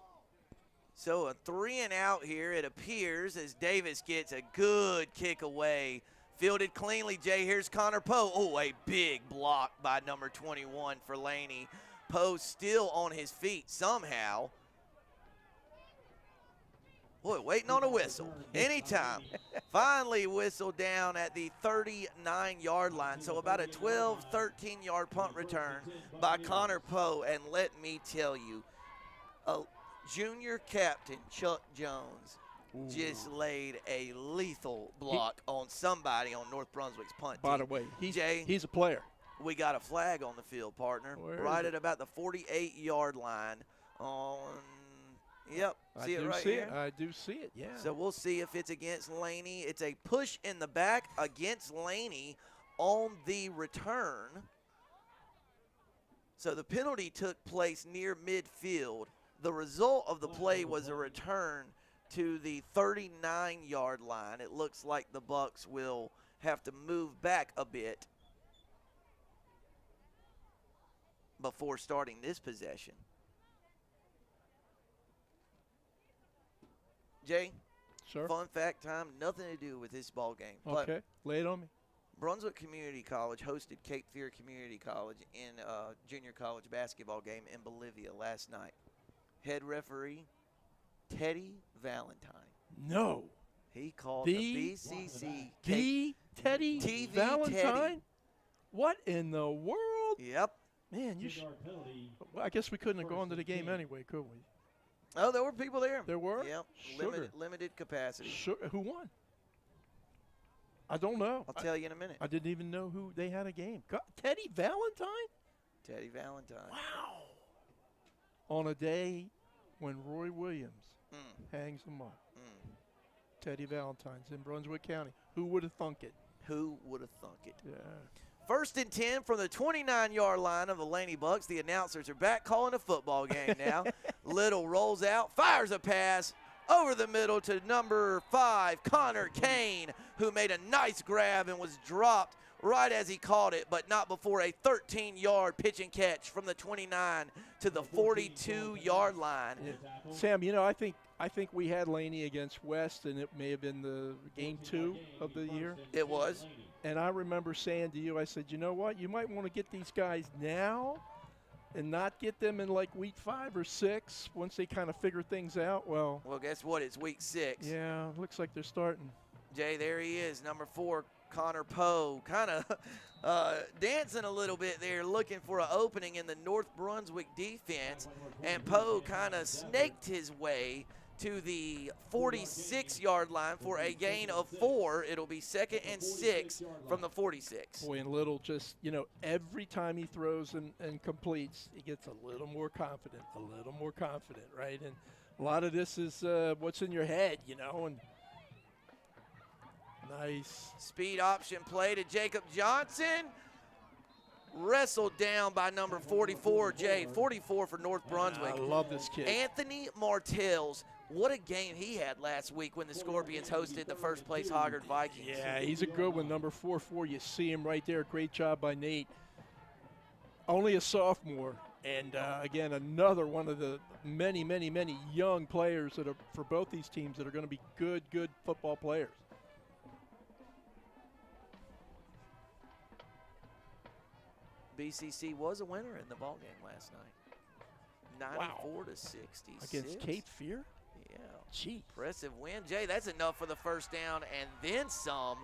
So a 3 and out here, it appears, as Davis gets a good kick away. Fielded cleanly, Jay. Here's Connor Poe. Oh, a big block by number 21 for Laney. Poe still on his feet somehow. Boy, waiting on a whistle. Anytime. Finally whistled down at the 39-yard line. So about a 12, 13-yard punt return by Connor Poe. And let me tell you, junior captain Chuck Jones just laid a lethal block on somebody on North Brunswick's punt team. By the way, he's a player. We got a flag on the field, partner. Right at about the 48-yard line on – yep, see it right here? I do see it, yeah. So we'll see if it's against Laney. It's a push in the back against Laney on the return. So the penalty took place near midfield. The result of the play was a return to the 39-yard line. It looks like the Bucks will have to move back a bit before starting this possession. Jay, sure. Fun fact time, nothing to do with this ball game. Okay, lay it on me. Brunswick Community College hosted Cape Fear Community College in a junior college basketball game in Bolivia last night. Head referee, Teddy Valentine. No. He called the BCC. Teddy TV Valentine? Teddy. What in the world? Yep. Man, well, I guess we couldn't have gone to the game anyway, could we? Oh, there were people there. There were? Yep. Limited capacity. Who won? I don't know. I'll tell you in a minute. I didn't even know who they had a game. Teddy Valentine? Teddy Valentine. Wow. On a day when Roy Williams hangs them up. Teddy Valentine's in Brunswick County. Who would have thunk it? Who would have thunk it? Yeah. 1st and 10 from the 29-yard line of the Laney Bucks. The announcers are back calling a football game now. Little rolls out, fires a pass over the middle to number 5, Connor Kane, who made a nice grab and was dropped right as he caught it, but not before a 13-yard pitch and catch from the 29 to the 42-yard line. Yeah. Sam, you know, I think we had Laney against West, and it may have been the game 2 of the year. It was. And I remember saying to you, I said, you know what, you might want to get these guys now and not get them in like week 5 or 6 once they kind of figure things out. Well, guess what? It's week 6. Yeah, looks like they're starting. Jay, there he is, number 4, Connor Poe, kind of dancing a little bit there, looking for an opening in the North Brunswick defense. And Poe kind of snaked his way to the 46-yard line for a gain of 4. It'll be 2nd and 6 from the 46. Boy, and Little just, every time he throws and completes, he gets a little more confident, right? And a lot of this is what's in your head, and nice. Speed option play to Jacob Johnson. Wrestled down by number 44, Jay. 44 for North Brunswick. I love this kid. Anthony Martels. What a game he had last week when the Scorpions hosted the first-place Hoggard Vikings. Yeah, he's a good one, number 44. You see him right there. Great job by Nate. Only a sophomore. And, again, another one of the many, many, many young players that are for both these teams that are going to be good football players. BCC was a winner in the ballgame last night. 94 to 66. Against Cape Fear? Yeah. Gee. Impressive win. Jay, that's enough for the first down and then some.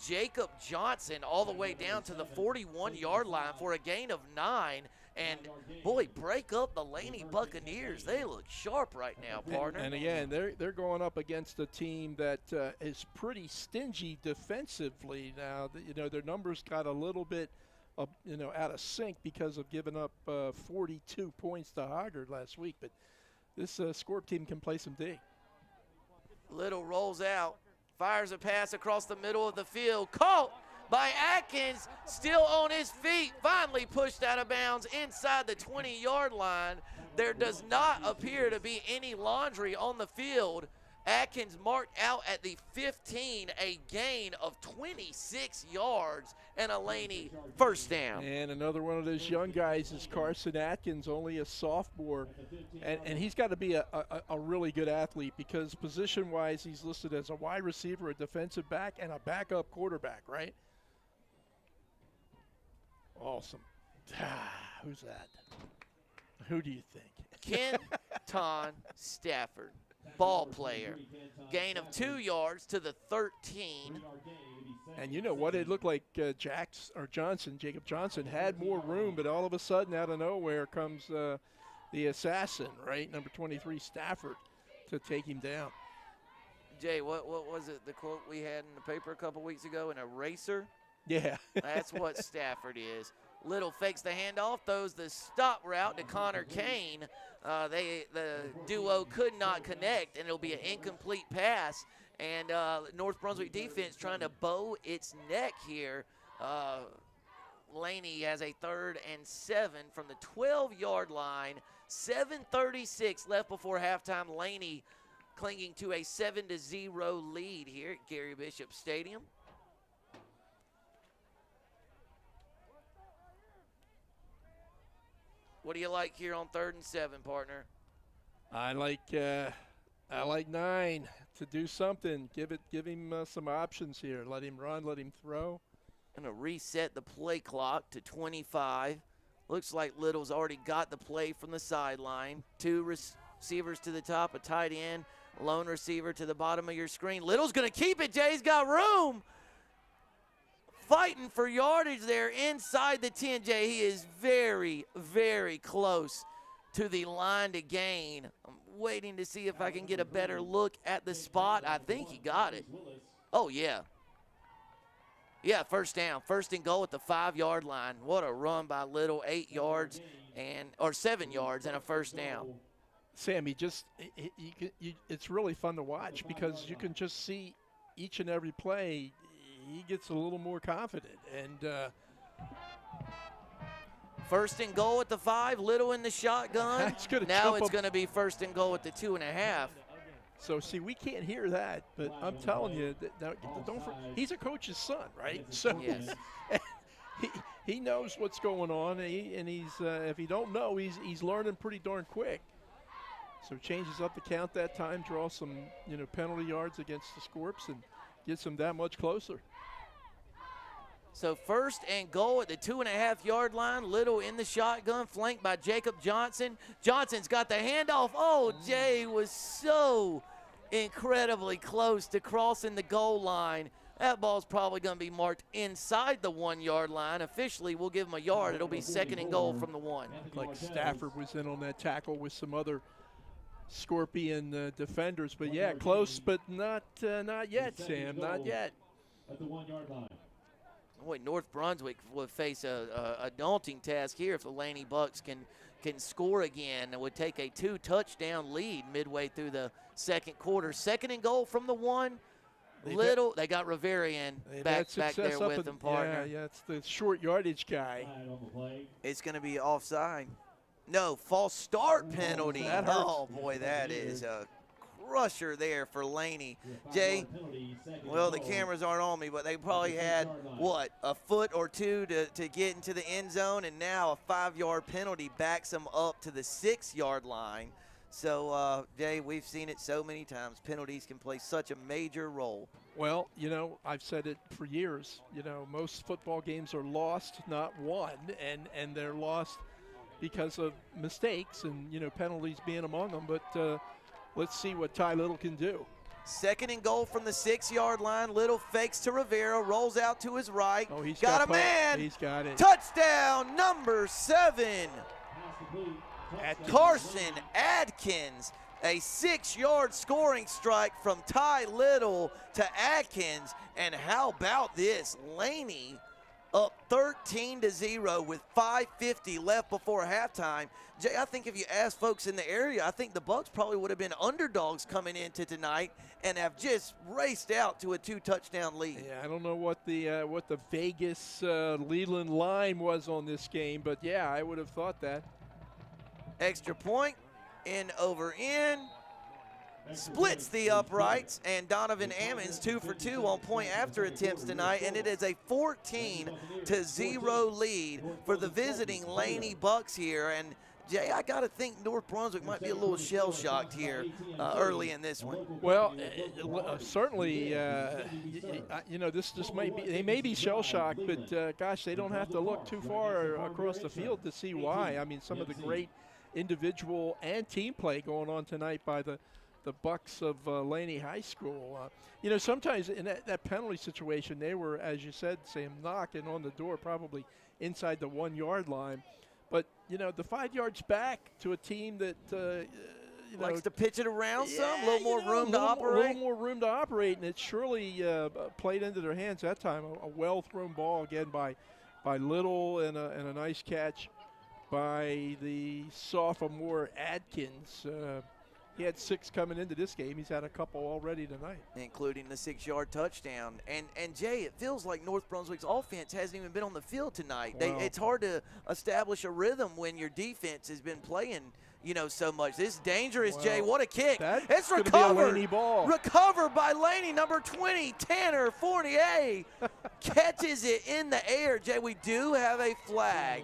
Jacob Johnson all the way down to the 41-yard line for a gain of 9. And, boy, break up the Laney Buccaneers. They look sharp right now, partner. And again, they're going up against a team that is pretty stingy defensively now. Their numbers got a little bit out of sync because of giving up 42 points to Hoggard last week. But this Scorp team can play some D. Little rolls out, fires a pass across the middle of the field. Caught by Atkins, still on his feet, finally pushed out of bounds inside the 20-yard line. There does not appear to be any laundry on the field. Atkins marked out at the 15, a gain of 26 yards and a Laney first down. And another one of those young guys is Carson Atkins, only a sophomore. And he's got to be a really good athlete because position-wise he's listed as a wide receiver, a defensive back, and a backup quarterback, right? Awesome. Who's that? Who do you think? Kenton Stafford. Ball player. Gain of 2 yards to the 13. And you know what? It looked like Jacob Johnson had more room, but all of a sudden, out of nowhere comes the assassin, right? Number 23, Stafford, to take him down. Jay, what was it, the quote we had in the paper a couple weeks ago? An eraser? Yeah. That's what Stafford is. Little fakes the handoff, throws the stop route to Connor Kane. The duo could not connect, and it'll be an incomplete pass. And North Brunswick defense trying to bow its neck here. Laney has a 3rd and 7 from the 12-yard line. 7:36 left before halftime. Laney clinging to a 7-0 lead here at Gary Bishop Stadium. What do you like here on 3rd and 7, partner? I like 9 to do something. Give him some options here. Let him run. Let him throw. Going to reset the play clock to 25. Looks like Little's already got the play from the sideline. 2 receivers to the top, a tight end, lone receiver to the bottom of your screen. Little's going to keep it. Jay's got room. Fighting for yardage there inside the 10, Jay. He is very, very close to the line to gain. I'm waiting to see if I can get a better look at the spot. I think he got it. Oh, yeah. Yeah, first down. 1st and goal at the 5-yard line. What a run by Little. 8 yards or 7 yards and a first down. Sammy, it's really fun to watch because you can just see each and every play. He gets a little more confident. And 1st and goal at the 5, Little in the shotgun. Now it's going to be 1st and goal at the 2.5. So, see, we can't hear that, but I'm telling you, he's a coach's son, right? So yes. he knows what's going on, and he's if he don't know, he's learning pretty darn quick. So changes up the count that time, draws some penalty yards against the Scorps, and gets them that much closer. So 1st and goal at the 2.5-yard line. Little in the shotgun, flanked by Jacob Johnson. Johnson's got the handoff. Oh, Jay was so incredibly close to crossing the goal line. That ball's probably going to be marked inside the 1-yard line. Officially, we'll give him a yard. It'll be 2nd and goal from the 1. Like Stafford was in on that tackle with some other Scorpion defenders. But yeah, close, but not yet, Sam, not yet. At the 1 yard line. Boy, North Brunswick will face a daunting task here if the Laney Bucks can score again. It would take a 2-touchdown lead midway through the second quarter. 2nd and goal from the 1. They got Rivera in back there with them, partner. Yeah, it's the short yardage guy. It's going to be offside. No, false start penalty. Oh, boy, that is a crusher there for Laney. Jay, well, the cameras aren't on me, but they probably had, what, a foot or two to get into the end zone, and now a 5-yard penalty backs them up to the 6-yard line. So, Jay, we've seen it so many times. Penalties can play such a major role. Well, you know, I've said it for years. You know, most football games are lost, not won, and they're lost because of mistakes and, you know, penalties being among them. But let's see what Ty Little can do. 2nd and goal from the 6-yard line. Little fakes to Rivera, rolls out to his right. Oh, he's got a man. He's got it. Touchdown, number 7. Carson Adkins, a 6-yard scoring strike from Ty Little to Adkins. And how about this? Laney up 13-0 with 5:50 left before halftime. Jay, I think if you ask folks in the area, I think the Bucks probably would have been underdogs coming into tonight and have just raced out to a 2-touchdown lead. Yeah, I don't know what the Vegas Leland line was on this game, but yeah, I would have thought that. Extra point, in over in, splits the uprights, and Donovan Ammons 2 for 2 on point after attempts tonight, and it is a 14-0 lead for the visiting Laney Bucks here. And Jay, I got to think North Brunswick might be a little shell-shocked here early in this one. Well, certainly, you know, this just might be, they may be shell-shocked, but gosh, they don't have to look too far across the field to see why. I mean, some of the great individual and team play going on tonight by the Bucks of Laney High School. You know, sometimes in that penalty situation, they were, as you said, Sam, knocking on the door, probably inside the 1-yard line. But, you know, the 5 yards back to a team that, you know, likes to pitch it around some, a little more room to operate. A little more room to operate, and it surely played into their hands that time. A well-thrown ball again by Little, and a nice catch by the sophomore Adkins. He had 6 coming into this game. He's had a couple already tonight, including the 6-yard touchdown. And Jay, it feels like North Brunswick's offense hasn't even been on the field tonight. Wow. It's hard to establish a rhythm when your defense has been playing, you know, so much. This is dangerous, Jay. What a kick! It's recovered. Recovered by Laney, number 20, Tanner Fournier, catches it in the air. Jay, we do have a flag.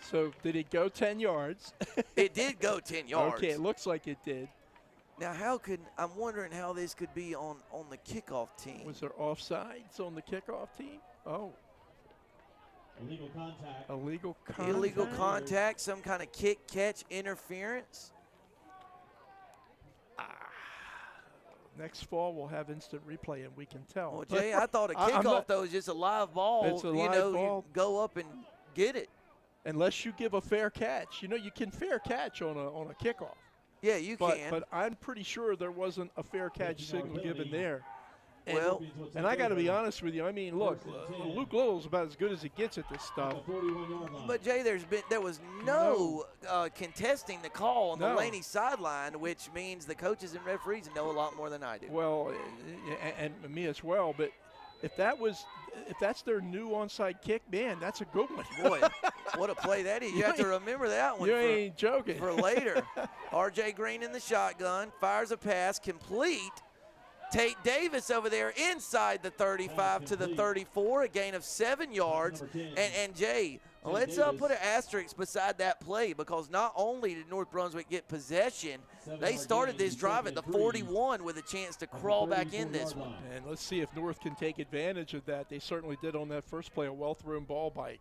So did it go 10 yards? It did go 10 yards. Okay, it looks like it did. Now, I'm wondering how this could be on the kickoff team. Was there offsides on the kickoff team? Oh. Illegal contact. Illegal contact. Illegal contact, some kind of kick, catch, interference. Next fall we'll have instant replay and we can tell. Well, Jay, I thought a kickoff, though, is just a live ball. It's a live ball. You go up and get it. Unless you give a fair catch. You know, you can fair catch on a kickoff. Yeah, you can. But I'm pretty sure there wasn't a fair catch signal given there. And I got to be honest with you. I mean, look, Luke Little's about as good as it gets at this stuff. But Jay, there was no contesting the call on the Laney sideline, which means the coaches and referees know a lot more than I do. Well, and me as well. But if that's their new onside kick, man, that's a good one. Boy, what a play that is. You have to remember that one. You ain't joking. For later. R.J. Green in the shotgun, fires a pass, complete. Tate Davis over there inside the 35 to the 34, a gain of 7 yards. And Jay, let's put an asterisk beside that play, because not only did North Brunswick get possession, they started this drive at the 41 with a chance to crawl back in this one. And let's see if North can take advantage of that. They certainly did on that first play, a well-thrown ball by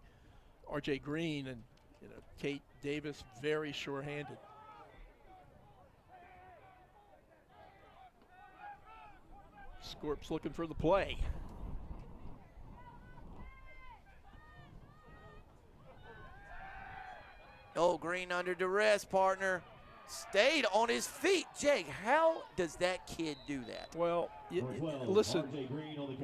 R.J. Green, and Tate Davis very sure-handed. Scorp's looking for the play. Oh, Green under duress, partner. Stayed on his feet. Jake, how does that kid do that? Well, listen,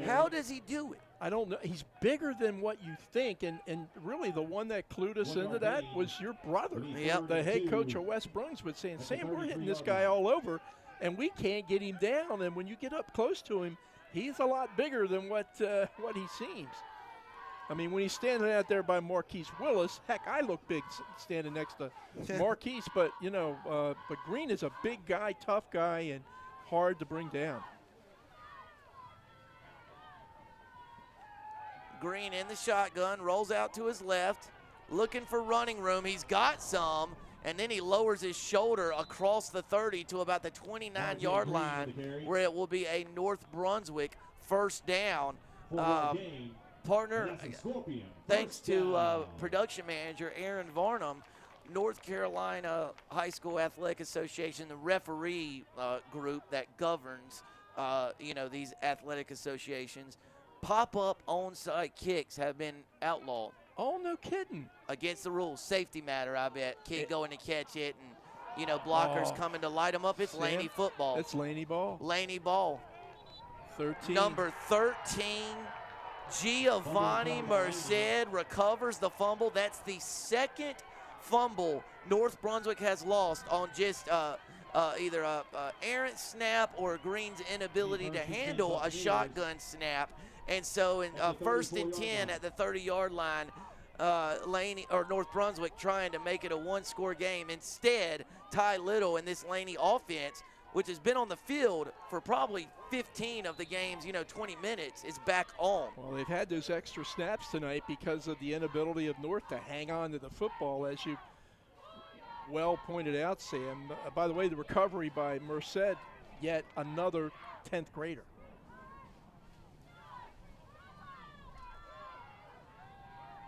how does he do it? I don't know. He's bigger than what you think, and really the one that clued us into that was your brother, the head coach of West Brunswick, saying, Sam, we're hitting this guy all over, and we can't get him down. And when you get up close to him, he's a lot bigger than what he seems. I mean, when he's standing out there by Marquise Willis, heck, I look big standing next to Marquise, but, but Green is a big guy, tough guy, and hard to bring down. Green in the shotgun, rolls out to his left, looking for running room. He's got some, and then he lowers his shoulder across the 30 to about the 29-yard line, where it will be a North Brunswick first down. Partner, thanks to production manager Aaron Varnum, North Carolina High School Athletic Association, the referee group that governs, these athletic associations, pop-up onside kicks have been outlawed. Oh, no kidding. Against the rules. Safety matter, I bet. Kid going to catch it and, blockers coming to light them up. It's Laney football. It's Laney ball. Laney ball. 13. Number 13, Giovanni Merced recovers the fumble. That's the second fumble North Brunswick has lost on just either a errant snap or Green's inability to handle a shotgun snap. And so in first and 10 at the 30-yard line, North Brunswick trying to make it a one-score game. Instead, Ty Little and this Laney offense, which has been on the field for probably 15 of the game's 20 minutes, is back on. Well, they've had those extra snaps tonight because of the inability of North to hang on to the football, as you well pointed out, Sam. By the way, the recovery by Merced, yet another 10th grader.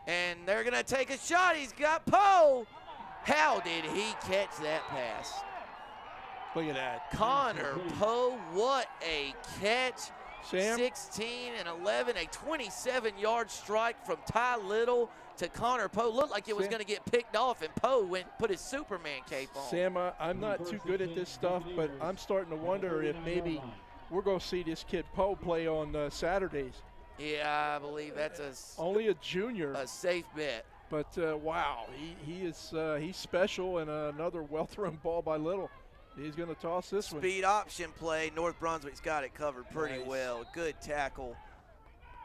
And they're going to take a shot. He's got Poe. How did he catch that pass? Look at that. Connor Poe, what a catch. Sam? 16 and 11, a 27-yard strike from Ty Little to Connor Poe. Looked like it was going to get picked off, and Poe put his Superman cape on. Sam, I'm not too good at this stuff, but I'm starting to wonder if maybe we're going to see this kid Poe play on Saturdays. Yeah, I believe that's only a junior. A safe bet. But wow, he's special, and another well-thrown ball by Little. He's going to toss this one. Speed option play. North Brunswick's got it covered pretty well. Good tackle.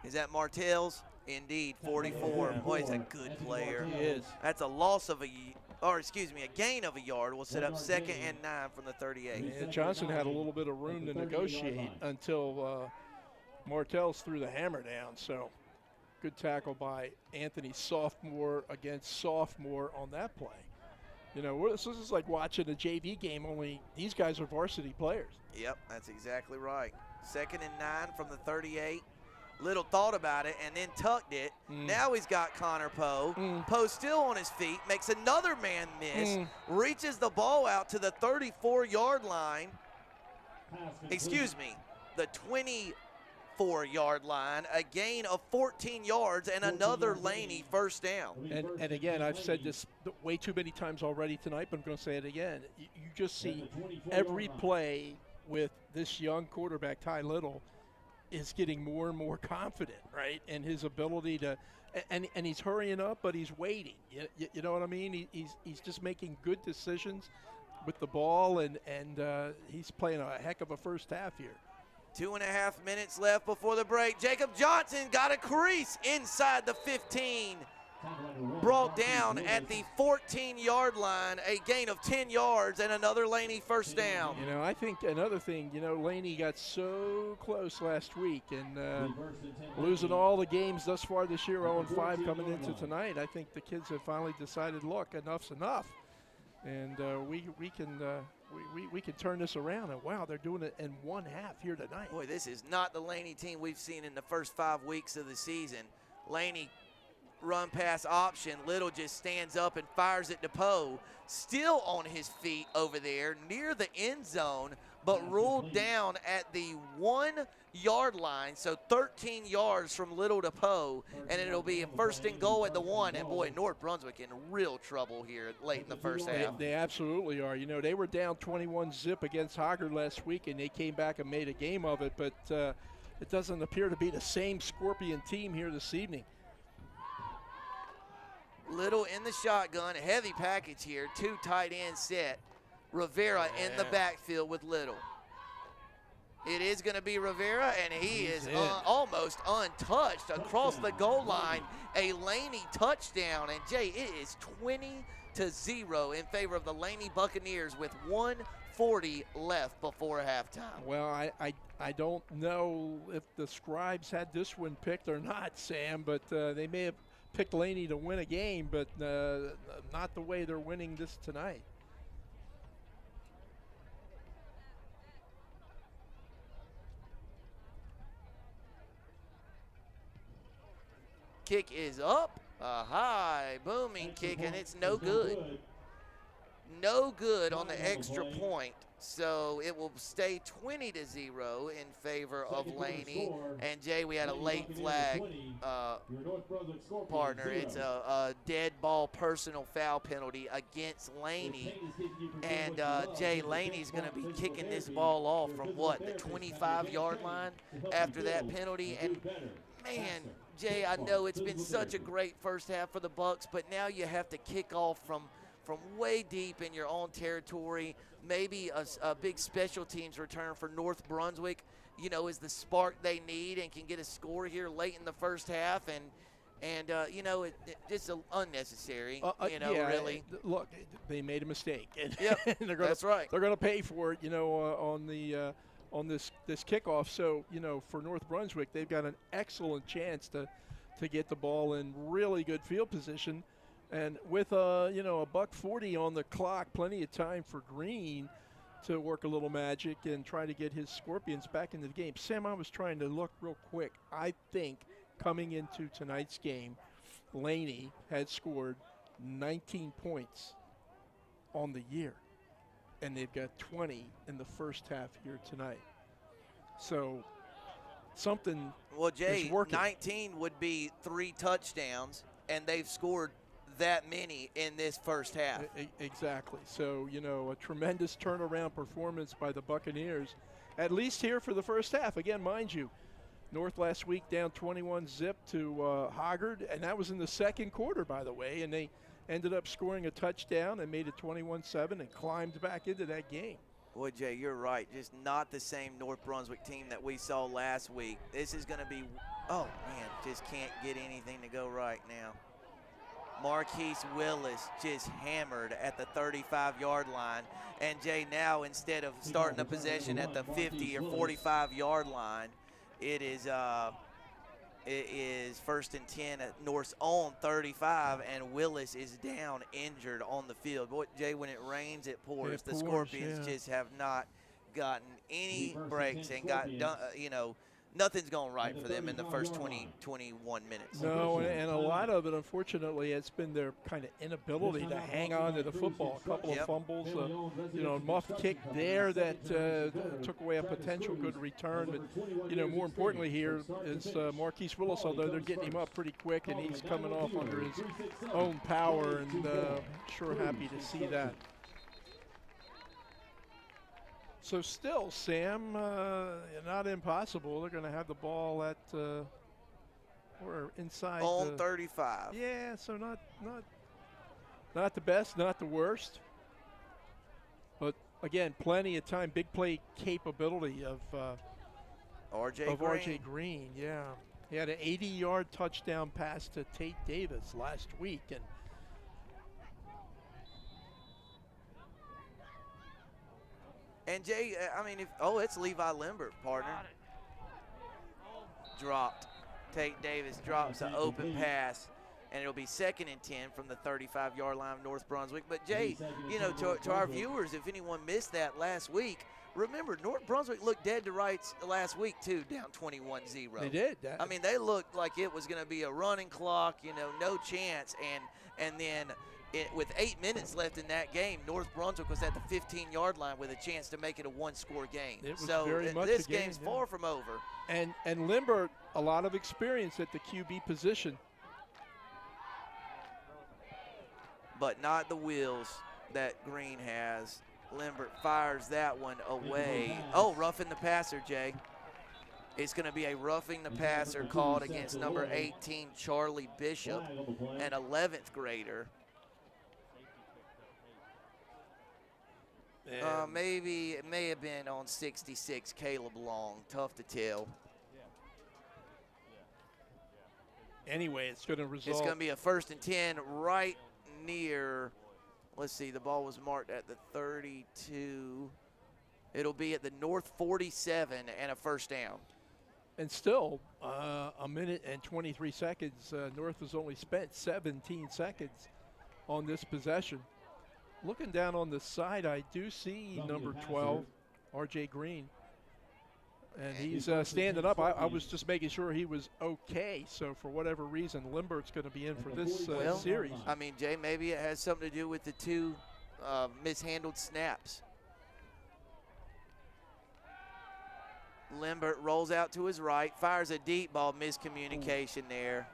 Is that Martell's? Indeed, 44. Boy, he's a good player. He is. That's a gain of a yard. We'll set up 2nd and 9 from the 38. Yeah, Johnson had a little bit of room to negotiate until Martell's threw the hammer down. So good tackle by Anthony Sophomore against Sophomore on that play. This is like watching a JV game, only these guys are varsity players. Yep, that's exactly right. 2nd and 9 from the 38. Little thought about it and then tucked it. Now he's got Connor Poe. Poe still on his feet, makes another man miss, reaches the ball out to the 34-yard line. Excuse me, the 24-yard line, a gain of 14 yards and another Laney first down. And again, I've said this way too many times already tonight, but I'm going to say it again. You just see every play with this young quarterback, Ty Little, is getting more and more confident, right? And his ability to, and he's hurrying up, but he's waiting. You know what I mean? He's just making good decisions with the ball, and he's playing a heck of a first half here. 2.5 minutes left before the break. Jacob Johnson got a crease inside the 15. Brought down at the 14-yard line, a gain of 10 yards and another Laney first down. I think another thing, Laney got so close last week, and losing all the games thus far this year, 0-5 coming into tonight. I think the kids have finally decided, look, enough's enough, and we can turn this around. And wow, they're doing it in one half here tonight. Boy, this is not the Laney team we've seen in the first 5 weeks of the season. Laney run pass option. Little just stands up and fires it to Poe. Still on his feet over there near the end zone, but ruled down at the 1 yard line, so 13 yards from Little to Poe, and it'll be a first and goal at the 1. And boy, North Brunswick in real trouble here late in the first half. They absolutely are. You know, they were down 21-0 against Hoggard last week, and they came back and made a game of it, but it doesn't appear to be the same Scorpion team here this evening. Little in the shotgun, a heavy package here, 2 tight end set. Rivera in the backfield with Little. It is going to be Rivera, and he is almost untouched across the goal line. A Laney touchdown, and Jay, it is 20-0 in favor of the Laney Buccaneers with 1:40 left before halftime. Well, I don't know if the Scribes had this one picked or not, Sam, but they may have picked Laney to win a game, but not the way they're winning this tonight. Kick is up, a high booming kick, and it's no good. No good on the extra point, so it will stay 20-0 in favor of Laney. And Jay, we had a late flag partner. It's a dead ball personal foul penalty against Laney. And Jay, Laney's going to be kicking this ball off from what, the 25-yard line after that penalty. And man, Jay, I know it's been such a great first half for the Bucks, but now you have to kick off from way deep in your own territory. Maybe a big special teams return for North Brunswick, you know, is the spark they need and can get a score here late in the first half. And you know, it's unnecessary, you know, yeah, really. Look, they made a mistake. And Yep, that's right. They're going to pay for it, you know, on this kickoff. So, you know, for North Brunswick, they've got an excellent chance to get the ball in really good field position. And with, you know, $1:40 on the clock, plenty of time for Green to work a little magic and try to get his Scorpions back into the game. Sam, I was trying to look real quick. I think coming into tonight's game, Laney had scored 19 points on the year, and they've got 20 in the first half here tonight. So something is working. 19 would be 3 touchdowns, and they've scored that many in this first half. Exactly. So, you know, a tremendous turnaround performance by the Buccaneers, at least here for the first half. Again, mind you, North last week down 21-0 to Hoggard, and that was in the second quarter, by the way, and they ended up scoring a touchdown and made it 21-7 and climbed back into that game. Boy, Jay, you're right. Just not the same North Brunswick team that we saw last week. This is going to be, oh, man, just can't get anything to go right now. Marquise Willis just hammered at the 35-yard line. And, Jay, now instead of starting a possession at the 50 or 45-yard line, it is first and 10 at North's own 35, and Willis is down injured on the field. Boy, Jay, when it rains, it pours. The Scorpions just have not gotten any breaks and you know, nothing's going right for them in the first 21 minutes. No, and a lot of it, unfortunately, it's been their kind of inability to hang on to the football. A couple of fumbles, you know, muffed kick there that took away a potential good return. But, you know, more importantly here is Marquise Willis, although they're getting him up pretty quick, and he's coming off under his own power, and sure happy to see that. So still, Sam, not impossible. They're going to have the ball at or inside on 35. Yeah, so not the best, not the worst. But again, plenty of time, big play capability of RJ Green. Yeah, he had an 80-yard touchdown pass to Tate Davis last week, And Jay, I mean, it's Levi Limbert, partner. Dropped. Tate Davis drops an open pass, and it'll be 2nd and 10 from the 35-yard line of North Brunswick. But Jay, you know, to our viewers, if anyone missed that last week, remember North Brunswick looked dead to rights last week too, down 21-0. They did. I mean, they looked like it was going to be a running clock, you know, no chance, and then. With 8 minutes left in that game, North Brunswick was at the 15-yard line with a chance to make it a one-score game. It was so very much this a game, game's far from over. And Limbert, a lot of experience at the QB position. But not the wheels that Green has. Limbert fires that one away. Oh, roughing the passer, Jay. It's going to be a roughing the passer called against number 18, Charlie Bishop, an 11th grader. Maybe it may have been on 66, Caleb Long. Tough to tell. Anyway, it's going to result. It's going to be a 1st and 10 right near, let's see, the ball was marked at the 32. It'll be at the North 47 and a 1st down. And still, a minute and 23 seconds. North has only spent 17 seconds on this possession. Looking down on the side, I do see number 12, R.J. Green. And he's standing up. I was just making sure he was okay. So for whatever reason, Limbert's going to be in for this series. I mean, Jay, maybe it has something to do with the 2 mishandled snaps. Limbert rolls out to his right, fires a deep ball, miscommunication there.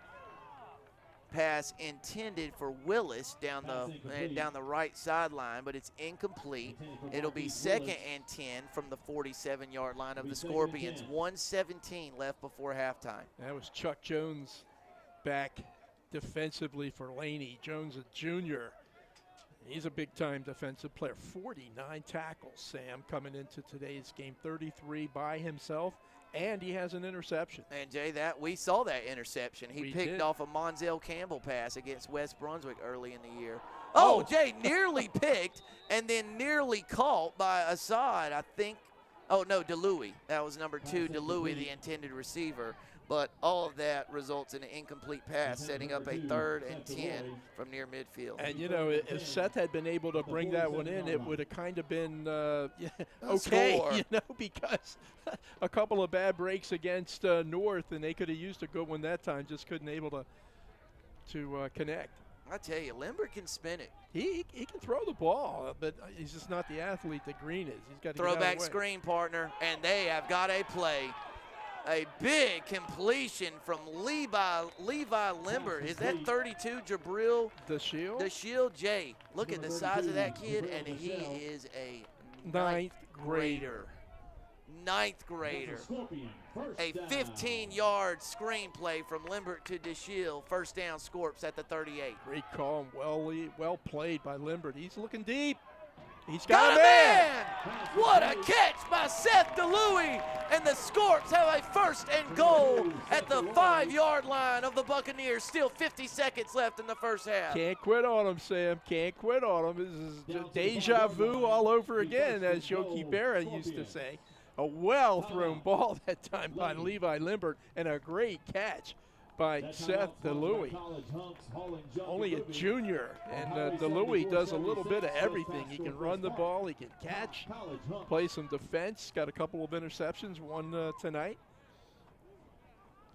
Pass intended for Willis down the right sideline, but it's incomplete. It'll be 2nd and 10 from the 47-yard line of the Scorpions. 1:17 left before halftime. That was Chuck Jones back defensively for Laney. Jones, a junior. He's a big-time defensive player. 49 tackles, Sam, coming into today's game. 33 by himself, and he has an interception. And, Jay, we saw that interception. He picked off a Monzel Campbell pass against West Brunswick early in the year. Oh, Jay, nearly picked and then nearly caught by Assad, I think. Oh, no, DeLuey. That was number 2, DeLuey, the intended receiver. But all of that results in an incomplete pass, setting up a 3rd and 10 from near midfield. And, you know, if Seth had been able to bring that one in, it would have kind of been okay, you know, because a couple of bad breaks against North, and they could have used a good one that time, just couldn't able to connect. I tell you, Limbert can spin it. He can throw the ball, but he's just not the athlete that Green is. He's got to throwback screen, partner, and they have got a play. A big completion from Levi Limbert. Is that 32, Jabril? The Shield? The Shield, Jay. Look at the size of that kid, and he is a ninth grader. Ninth grader. A 15-yard screenplay from Limbert to DeShield. 1st down, Scorps at the 38. Great call and well played by Limbert. He's looking deep. He's got a man! What a catch by Seth DeLuey! And the Scorps have a 1st and goal at the 5-yard line of the Buccaneers. Still 50 seconds left in the first half. Can't quit on him, Sam. Can't quit on him. This is deja vu all over again, as Yogi Berra used to say. A well-thrown ball that time by Levi Limbert, and a great catch by Seth DeLuey. Only a junior, and DeLuey does a little bit of everything. He can run the ball, he can catch, play some defense, got a couple of interceptions, one tonight.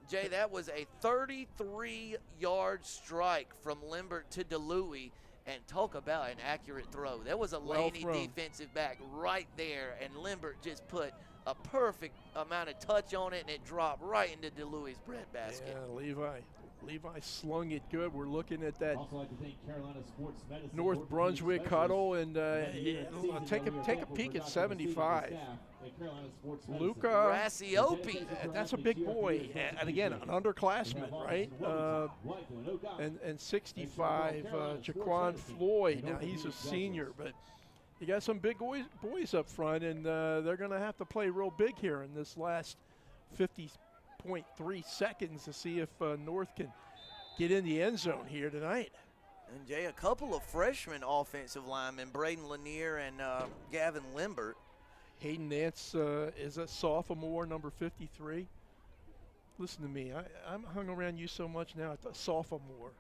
Jay, that was a 33-yard strike from Limbert to DeLuey, and talk about an accurate throw. There was a Laney defensive back right there, and Limbert just put a perfect amount of touch on it, and it dropped right into DeLuey's breadbasket. Yeah, Levi slung it good. We're looking at that North Brunswick huddle, and take a peek at 75. Luca Rassiopi. That's a big boy, and again, an underclassman, right? And 65, Jaquan Floyd. Now he's a senior, but you got some big boys up front, and they're going to have to play real big here in this last 50.3 seconds to see if North can get in the end zone here tonight. And, Jay, a couple of freshman offensive linemen, Braden Lanier and Gavin Limbert. Hayden Nance is a sophomore, number 53. Listen to me. I'm hung around you so much now. It's a sophomore.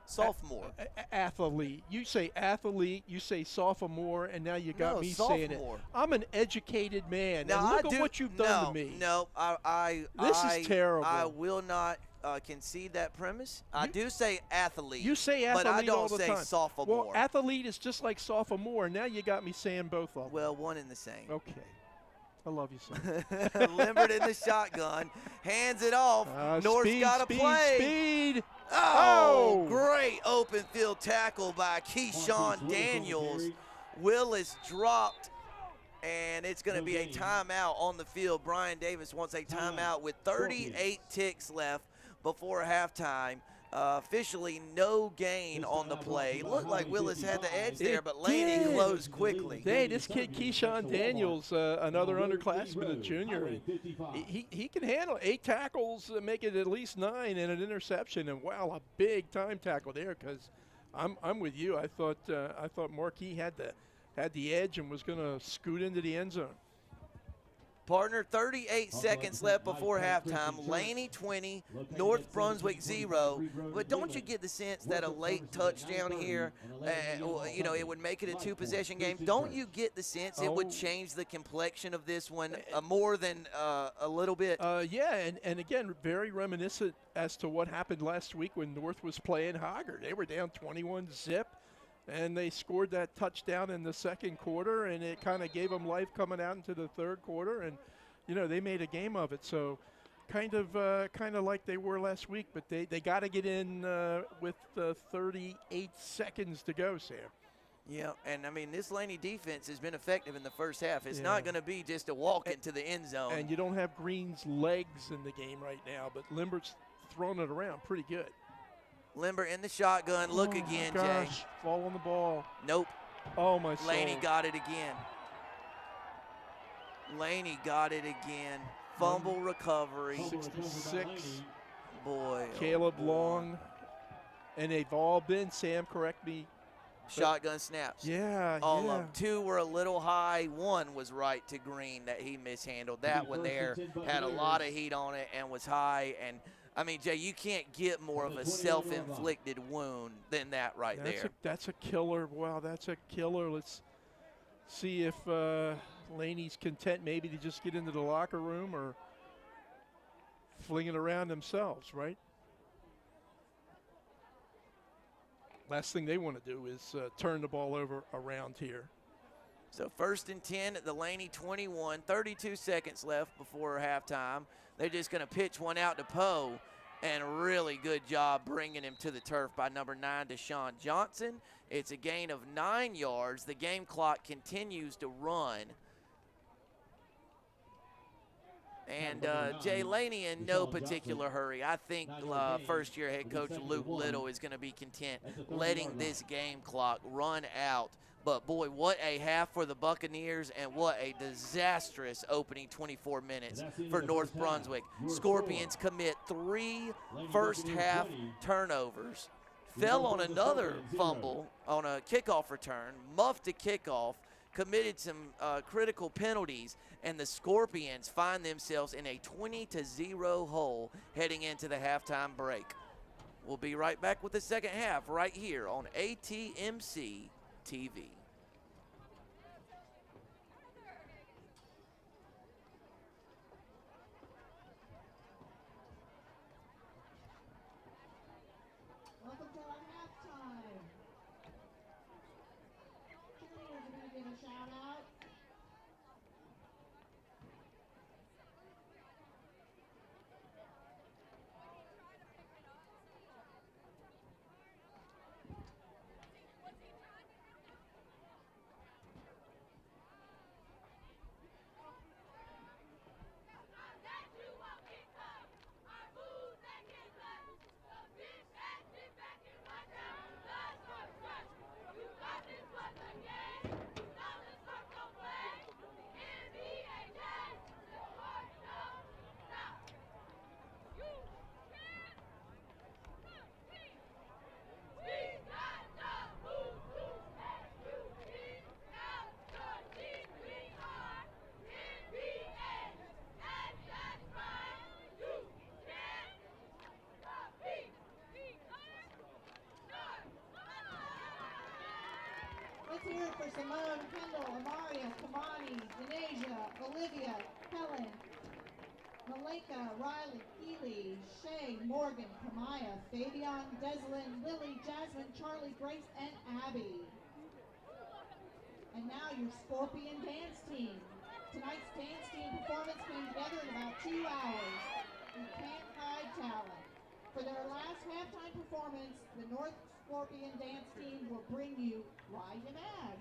Sophomore. Athlete. You say athlete, you say sophomore, and now you got me sophomore. saying it. I'm an educated man. Now, and look at what you've done to me. No, this is terrible. I will not concede that premise. I do say athlete. You say athlete but I don't all the say time. sophomore. Well, athlete is just like sophomore, and now you got me saying both of them. Well, one and the same. Okay. I love you, son. Limbert in the shotgun. Hands it off. North's got to play. Speed. Oh, great open field tackle by Keyshawn Daniels. Willis dropped, and it's going to be a timeout on the field. Brian Davis wants a timeout with 38 ticks left before halftime. Officially no gain on the play. Looked like Willis had the edge there, but Laney closed quickly. Hey, this kid Keyshawn Daniels, another underclassman, a junior, he can handle 8 tackles, make it at least 9 and an interception, and wow, a big time tackle there. Because I'm with you. I thought Marquis had the edge and was going to scoot into the end zone. Partner, 38 seconds left before halftime. Laney 20, North Brunswick 0. But don't you get the sense that a late touchdown here, it would make it a 2-possession game? Don't you get the sense it would change the complexion of this one more than a little bit? Yeah, and again, very reminiscent as to what happened last week when North was playing Hoggard. They were down 21-0. And they scored that touchdown in the second quarter, and it kind of gave them life coming out into the third quarter. And, they made a game of it. So kind of like they were last week, but they got to get in with 38 seconds to go, Sam. Yeah, and, this Laney defense has been effective in the first half. It's not going to be just a walk into the end zone. And you don't have Green's legs in the game right now, but Limbert's throwing it around pretty good. Limbert in the shotgun. Look again, gosh. Jay. Fall on the ball. Nope. Oh, my soul. Laney got it again. Laney got it again. Fumble recovery. 66. Boy. Caleb Long. And they've all been, Sam, correct me. Shotgun snaps. Yeah, all of them. 2 were a little high. 1 was right to Green that he mishandled. That one there had a lot of heat on it and was high. And Jay, you can't get more of a self-inflicted wound than that there. That's a killer. Wow, that's a killer. Let's see if Laney's content maybe to just get into the locker room or fling it around themselves, right? Last thing they want to do is turn the ball over around here. So 1st and 10 at the Laney 21, 32 seconds left before halftime. They're just going to pitch one out to Poe, and really good job bringing him to the turf by number 9, Deshaun Johnson. It's a gain of 9 yards. The game clock continues to run. And Jay, Laney in no particular hurry. I think first-year head coach Luke Little is going to be content letting this game clock run out. But, boy, what a half for the Buccaneers, and what a disastrous opening 24 minutes for North Brunswick. Scorpions commit 3 first-half turnovers, fell on another fumble on a kickoff return, muffed a kickoff, committed some critical penalties, and the Scorpions find themselves in a 20-0 hole heading into the halftime break. We'll be right back with the second half right here on ATMC TV. Welcome to our halftime. Cheerleaders are going to give a shout out. Let's hear it for Simone, Kendall, Amaria, Kamani, Denasia, Olivia, Helen, Malika, Riley, Keeley, Shay, Morgan, Kamaya, Fabian, Deslin, Lily, Jasmine, Charlie, Grace, and Abby. And now your Scorpion dance team. Tonight's dance team performance came together in about 2 hours. You can't hide talent. For their last halftime performance, the North Scorpion dance team will bring you Why You Mad?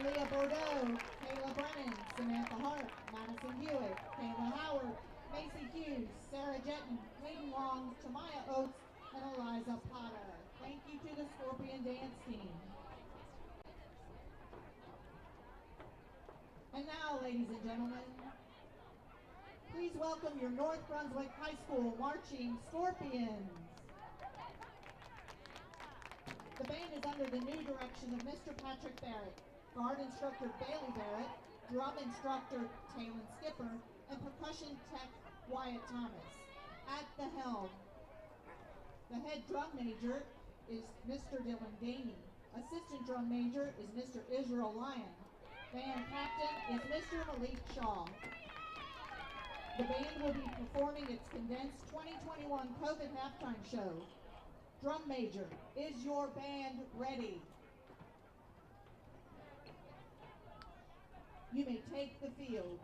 Leah Bordeaux, Kayla Brennan, Samantha Hart, Madison Hewitt, Kayla Howard, Macy Hughes, Sarah Jetton, Hayden Long, Tamaya Oates, and Eliza Potter. Thank you to the Scorpion dance team. And now, ladies and gentlemen, please welcome your North Brunswick High School marching Scorpions. The band is under the new direction of Mr. Patrick Barrett, guard instructor Bailey Barrett, drum instructor Talon Skipper, and percussion tech Wyatt Thomas. At the helm, the head drum major is Mr. Dylan Gainey. Assistant drum major is Mr. Israel Lyon. Band captain is Mr. Malik Shaw. The band will be performing its condensed 2021 COVID halftime show. Drum major, is your band ready? You may take the field.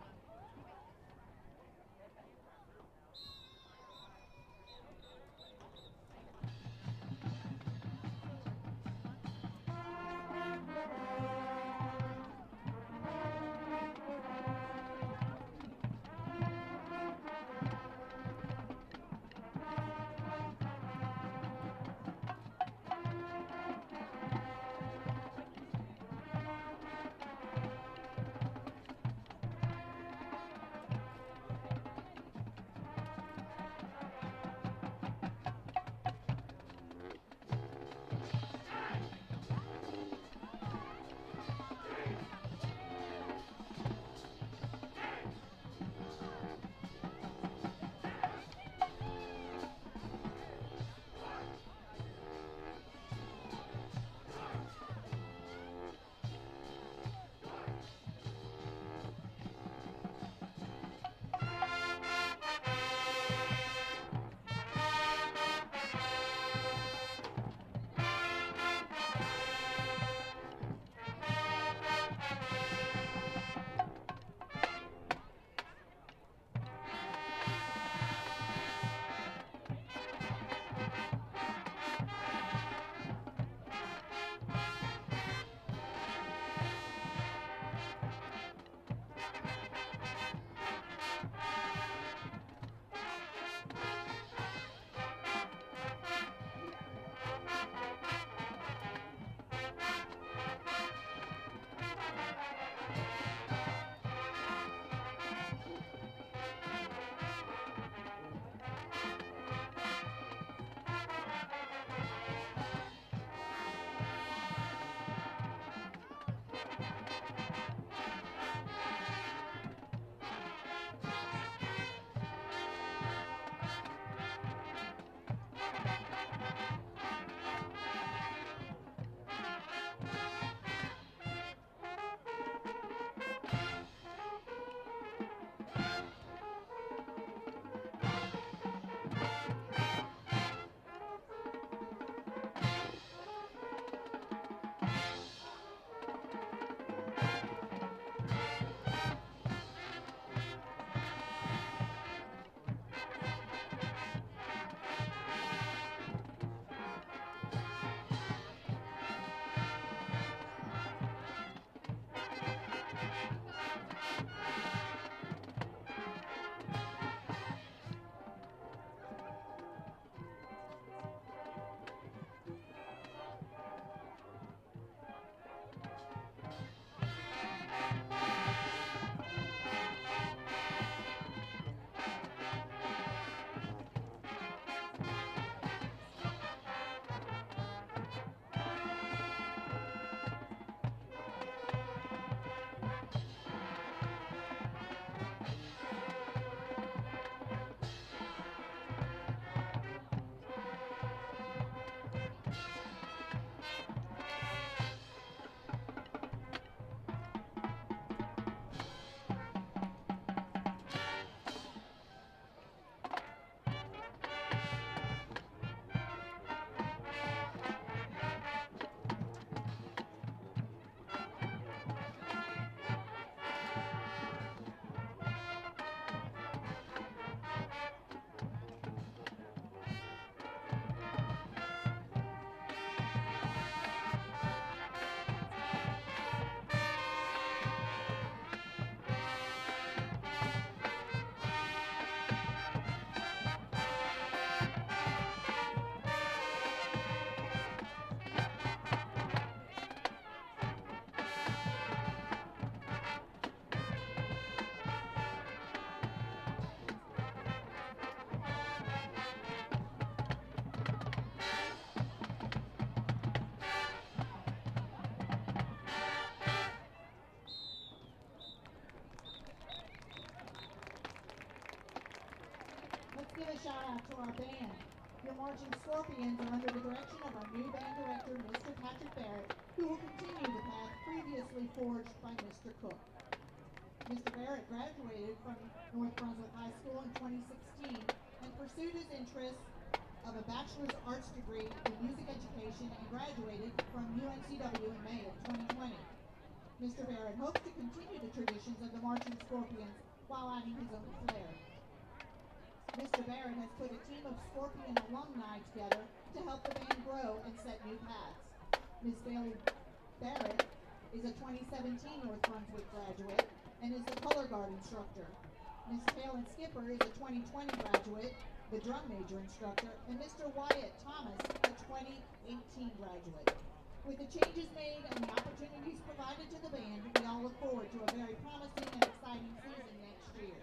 our band. Your marching Scorpions are under the direction of our new band director, Mr. Patrick Barrett, who will continue the path previously forged by Mr. Cook. Mr. Barrett graduated from North Brunswick High School in 2016 and pursued his interests of a bachelor's arts degree in music education and graduated from UNCW in May of 2020. Mr. Barrett hopes to continue the traditions of the marching Scorpions while adding his own flair. Mr. Barrett has put a team of Scorpion alumni together to help the band grow and set new paths. Ms. Bailey Barrett is a 2017 North Brunswick graduate and is the color guard instructor. Ms. Kaylin Skipper is a 2020 graduate, the drum major instructor, and Mr. Wyatt Thomas, a 2018 graduate. With the changes made and the opportunities provided to the band, we all look forward to a very promising and exciting season next year.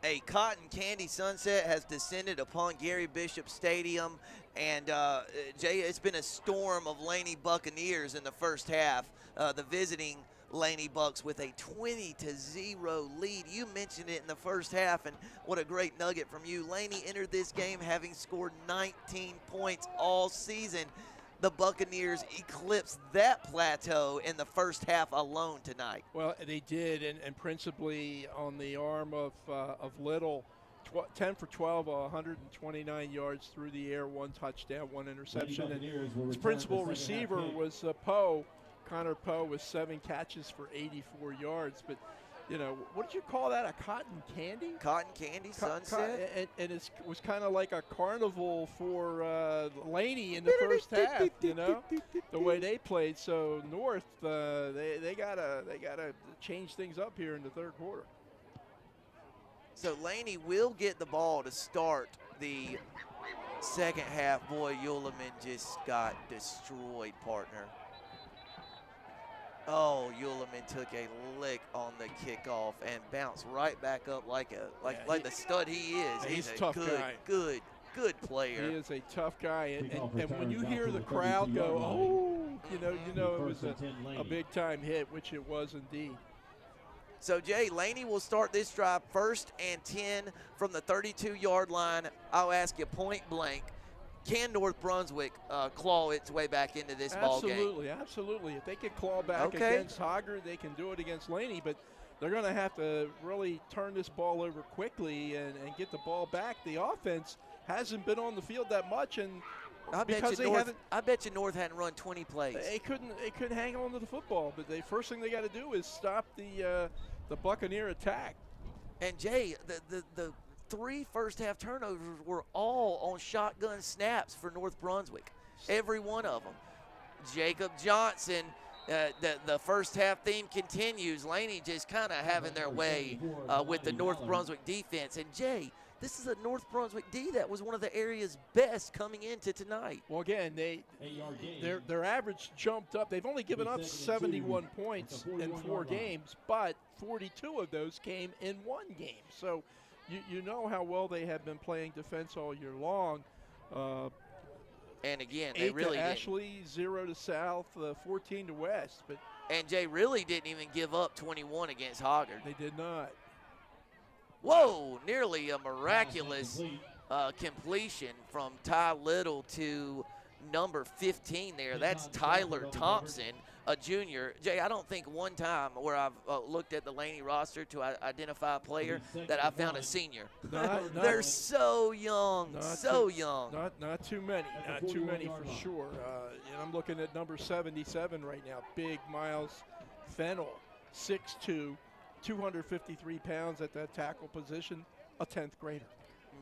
A cotton candy sunset has descended upon Gary Bishop Stadium, and Jay, it's been a storm of Laney Buccaneers in the first half. The visiting Laney Bucks with a 20-0 lead. You mentioned it in the first half, and what a great nugget from you. Laney entered this game having scored 19 points all season. The Buccaneers eclipsed that plateau in the first half alone tonight. Well, they did, and principally on the arm of Little, 10 for 12, 129 yards through the air, 1 touchdown, 1 interception. And his principal receiver was Poe, Connor Poe, with 7 catches for 84 yards. But, you know, what did you call that, a cotton candy? Cotton candy sunset? And it was kind of like a carnival for Laney in the first half, you know, the way they played. So North, they gotta change things up here in the third quarter. So Laney will get the ball to start the second half. Boy, Uleman just got destroyed, partner. Oh, Uleman took a lick on the kickoff and bounced right back up like the stud he is. He's a tough guy. Good player. He is a tough guy, and when you hear the crowd go, oh, you know it was a big-time hit, which it was indeed. So, Jay, Laney will start this drive 1st and 10 from the 32-yard line. I'll ask you point blank, can North Brunswick claw its way back into this ball game? Absolutely. If they can claw back against Hogger, they can do it against Laney, but they're going to have to really turn this ball over quickly and get the ball back. The offense hasn't been on the field that much, and I bet you North hadn't run 20 plays. They couldn't hang on to the football, but the first thing they got to do is stop the Buccaneer attack. And Jay, the 3 first-half turnovers were all on shotgun snaps for North Brunswick. Every one of them. Jacob Johnson, the first-half theme continues. Laney just kind of having their way with the North Brunswick defense. And, Jay, this is a North Brunswick D that was one of the area's best coming into tonight. Well, again, their average jumped up. They've only given up 71 points in 4 games, but 42 of those came in 1 game. So you know how well they have been playing defense all year long. And again, they really to Ashley, 0 to South, 14 to West. And Jay really didn't even give up 21 against Hoggard. They did not. Whoa, nearly a miraculous completion from Ty Little to number 15 there. That's Tyler Thompson, a junior. Jay, I don't think one time where I've looked at the Laney roster to identify a player that I found a senior. They're so young, young. Not too many, for sure. And I'm looking at number 77 right now, big Miles Fennell, 6'2", 253 pounds at that tackle position, a 10th grader.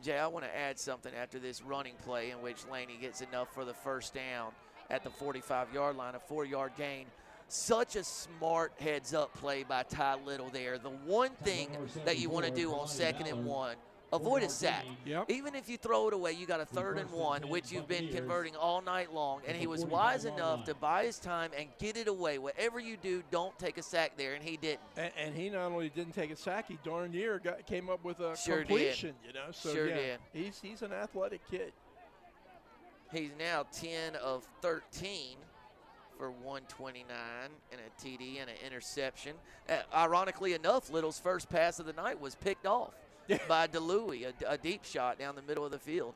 Jay, I want to add something after this running play in which Laney gets enough for the first down at the 45-yard line, a 4-yard gain. Such a smart heads-up play by Ty Little there. The one thing that you want to do on 2nd and 1, avoid a sack. Yep. Even if you throw it away, you got a 3rd and 1, which you've been converting all night long, and he was wise enough to buy his time and get it away. Whatever you do, don't take a sack there, and he didn't. And he not only didn't take a sack, he darn near came up with a completion, you know. So did. He's an athletic kid. He's now 10 of 13 for 129 and a TD and an interception. Ironically enough, Little's first pass of the night was picked off by DeLuey, a deep shot down the middle of the field.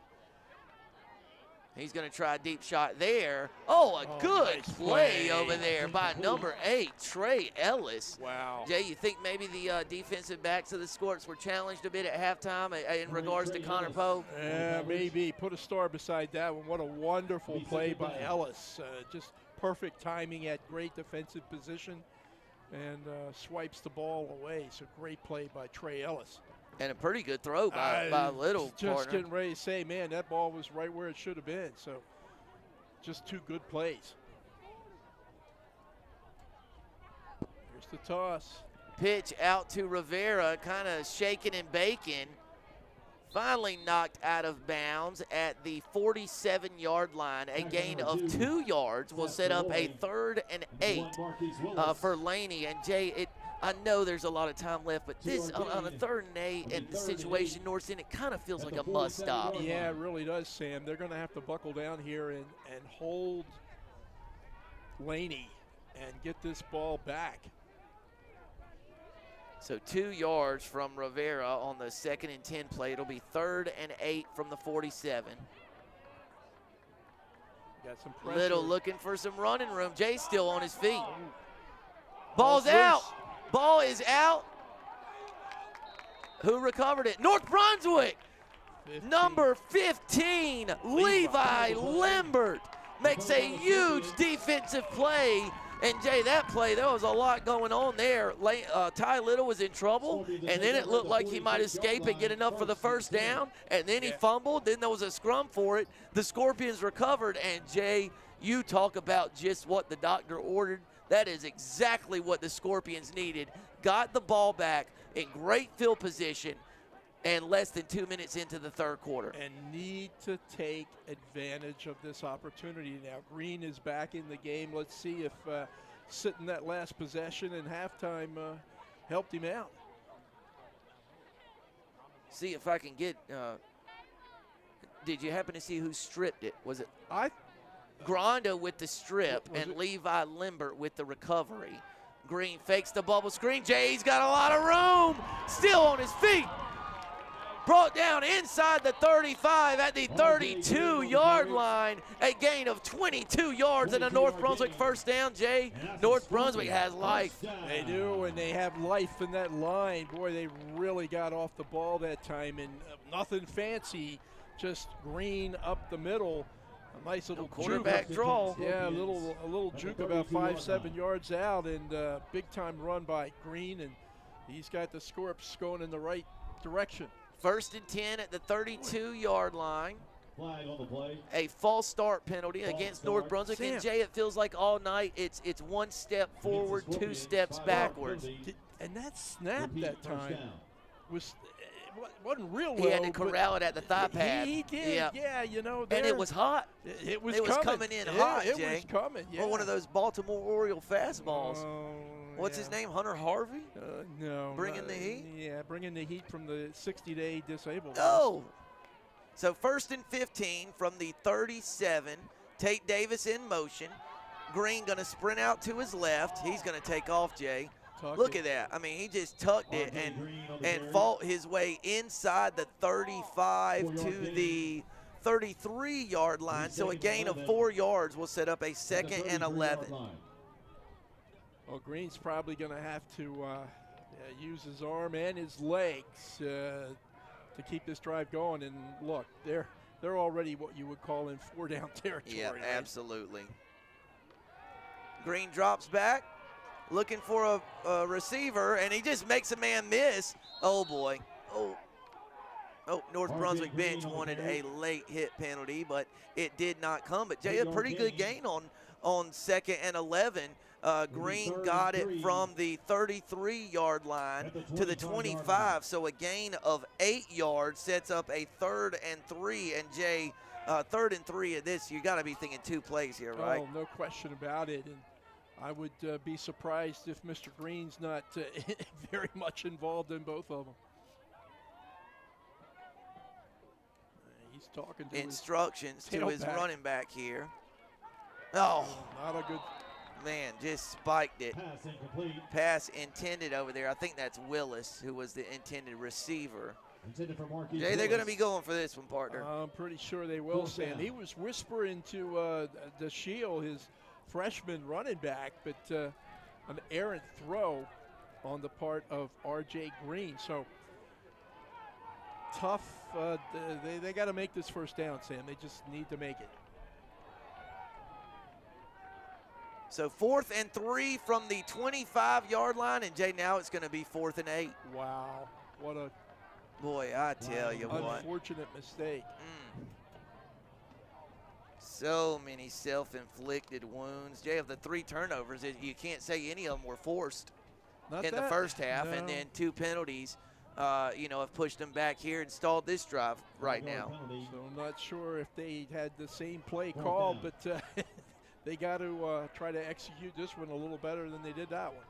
He's going to try a deep shot there. Oh, a good nice play over there by number 8, Trey Ellis. Wow. Jay, you think maybe the defensive backs of the Scorps were challenged a bit at halftime in regards to Connor Poe? Yeah, maybe. Put a star beside that one. What a wonderful play by Ellis. Just perfect timing at great defensive position and swipes the ball away. So great play by Trey Ellis. And a pretty good throw by Little. Just getting ready to say, man, that ball was right where it should have been. So just 2 good plays. Here's the toss. Pitch out to Rivera, kind of shaking and baking. Finally knocked out of bounds at the 47-yard line. A gain of 2 yards will set up a 3rd and 8 for Laney. And Jay, I know there's a lot of time left, but this on a 3rd and 8 and the situation North's in, it kind of feels like a must stop. Yeah, it really does, Sam. They're going to have to buckle down here and hold Laney and get this ball back. So 2 yards from Rivera on the 2nd and 10 play. It'll be 3rd and 8 from the 47. Got some pressure. Little looking for some running room. Jay's still on his feet. Ball's out. Ball is out. Who recovered it? North Brunswick. 15. Number 15, Levi Limbert makes a huge defensive play. And Jay, that play, there was a lot going on there. Ty Little was in trouble, and then it looked like he might escape and get enough for the 1st down, and then he fumbled. Then there was a scrum for it. The Scorpions recovered, and Jay, you talk about just what the doctor ordered. That is exactly what the Scorpions needed. Got the ball back in great field position, and less than 2 minutes into the 3rd quarter. And need to take advantage of this opportunity now. Green is back in the game. Let's see if sitting that last possession in halftime helped him out. See if I can get did you happen to see who stripped it? Was it Granda with the strip and Levi Limbert with the recovery? Green fakes the bubble screen. Jay's got a lot of room. Still on his feet. Brought down inside the 35 at the 32-yard line. A gain of 22 yards and a North Brunswick 1st down, Jay. North Brunswick has life. They do, and they have life in that line. Boy, they really got off the ball that time, and nothing fancy, just Green up the middle. A nice little quarterback draw. Yeah, a little juke about 5-7 yards out, and big time run by Green, and he's got the Scorps going in the right direction. 1st and 10 at the 32-yard line. Flag on the play. A false start penalty against North Brunswick. And Jay, it feels like all night it's 1 step forward, 2 steps backwards. And that snap that time wasn't real well. He had to corral it at the thigh pad. He did, yeah, you know. And it was hot. It was coming in hot, Jay. It was coming, yeah. Or one of those Baltimore Oriole fastballs. What's his name, Hunter Harvey? No. Bringing the heat? Yeah, bringing the heat from the 60-day disabled. Oh. So 1st and 15 from the 37. Tate Davis in motion. Green going to sprint out to his left. He's going to take off, Jay. Look at that. I mean, he just tucked it and fought his way inside the 35 to the 33-yard line. So a gain of 4 yards will set up a 2nd and 11. Well, Green's probably going to have to use his arm and his legs to keep this drive going. And look, they're already what you would call in 4-down territory. Yeah, absolutely. Green drops back, looking for a receiver, and he just makes a man miss. Oh, boy. Oh, North Brunswick bench wanted a late hit penalty, but it did not come. But, Jay, a pretty good gain on 2nd and 11. Green got it from the 33-yard line to the 25, so a gain of 8 yards sets up a 3rd and 3. And Jay, 3rd and 3 of this, you got to be thinking 2 plays here, right? Oh, no question about it. And I would be surprised if Mr. Green's not very much involved in both of them. He's talking to instructions to his running back here. Oh, not a good. Man, just spiked it. Pass intended over there. I think that's Willis, who was the intended receiver. Jay, they're going to be going for this one, partner. I'm pretty sure they will, Sam. He was whispering to the Shield, his freshman running back, but an errant throw on the part of R.J. Green. So tough. They got to make this 1st down, Sam. They just need to make it. So 4th and 3 from the 25-yard line, and Jay, now it's going to be 4th and 8. Wow, what a boy! I tell you what, unfortunate mistake. So many self-inflicted wounds. Jay, of the 3 turnovers, you can't say any of them were forced in the first half, and then 2 penalties. Have pushed them back here and stalled this drive right now. So I'm not sure if they had the same play call, but they got to try to execute this one a little better than they did that one.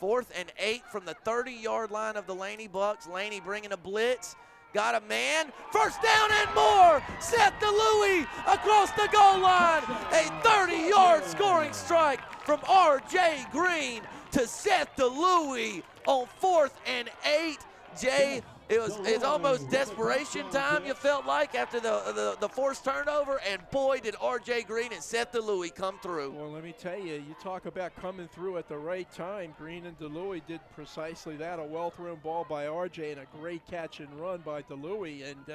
4th and 8 from the 30-yard line of the Laney Bucks. Laney bringing a blitz. Got a man. First down and more. Seth DeLuey across the goal line. A 30-yard scoring strike from R.J. Green to Seth DeLuey on 4th and 8. Jay, it's almost desperation time, you felt like, after the forced turnover, and boy, did R.J. Green and Seth DeLuey come through. Well, let me tell you, you talk about coming through at the right time. Green and DeLuey did precisely that. A well-thrown ball by R.J. and a great catch and run by DeLuey. And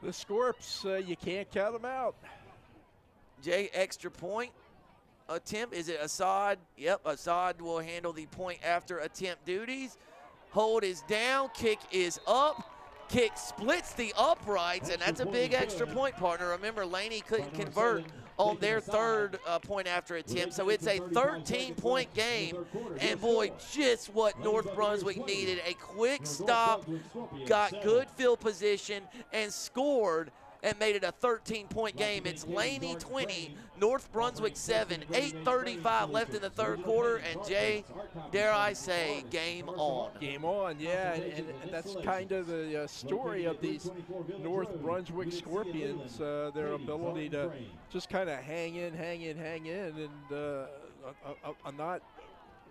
the Scorps, you can't count them out. Jay, extra point attempt. Is it Assad? Yep, Assad will handle the point after attempt duties. Hold is down, kick is up. Kick splits the uprights, and that's a big extra point, partner. Remember, Laney couldn't convert on their third point after attempt, so it's a 13-point game. And boy, just what North Brunswick needed. A quick stop, got good field position, and scored, and made it a 13-point game. It's Laney 20, North Brunswick 7, 8:35 left in the third quarter, and Jay, dare I say, game on. Game on, yeah, and that's kind of the story of these North Brunswick Scorpions, their ability to just kind of hang in, and a not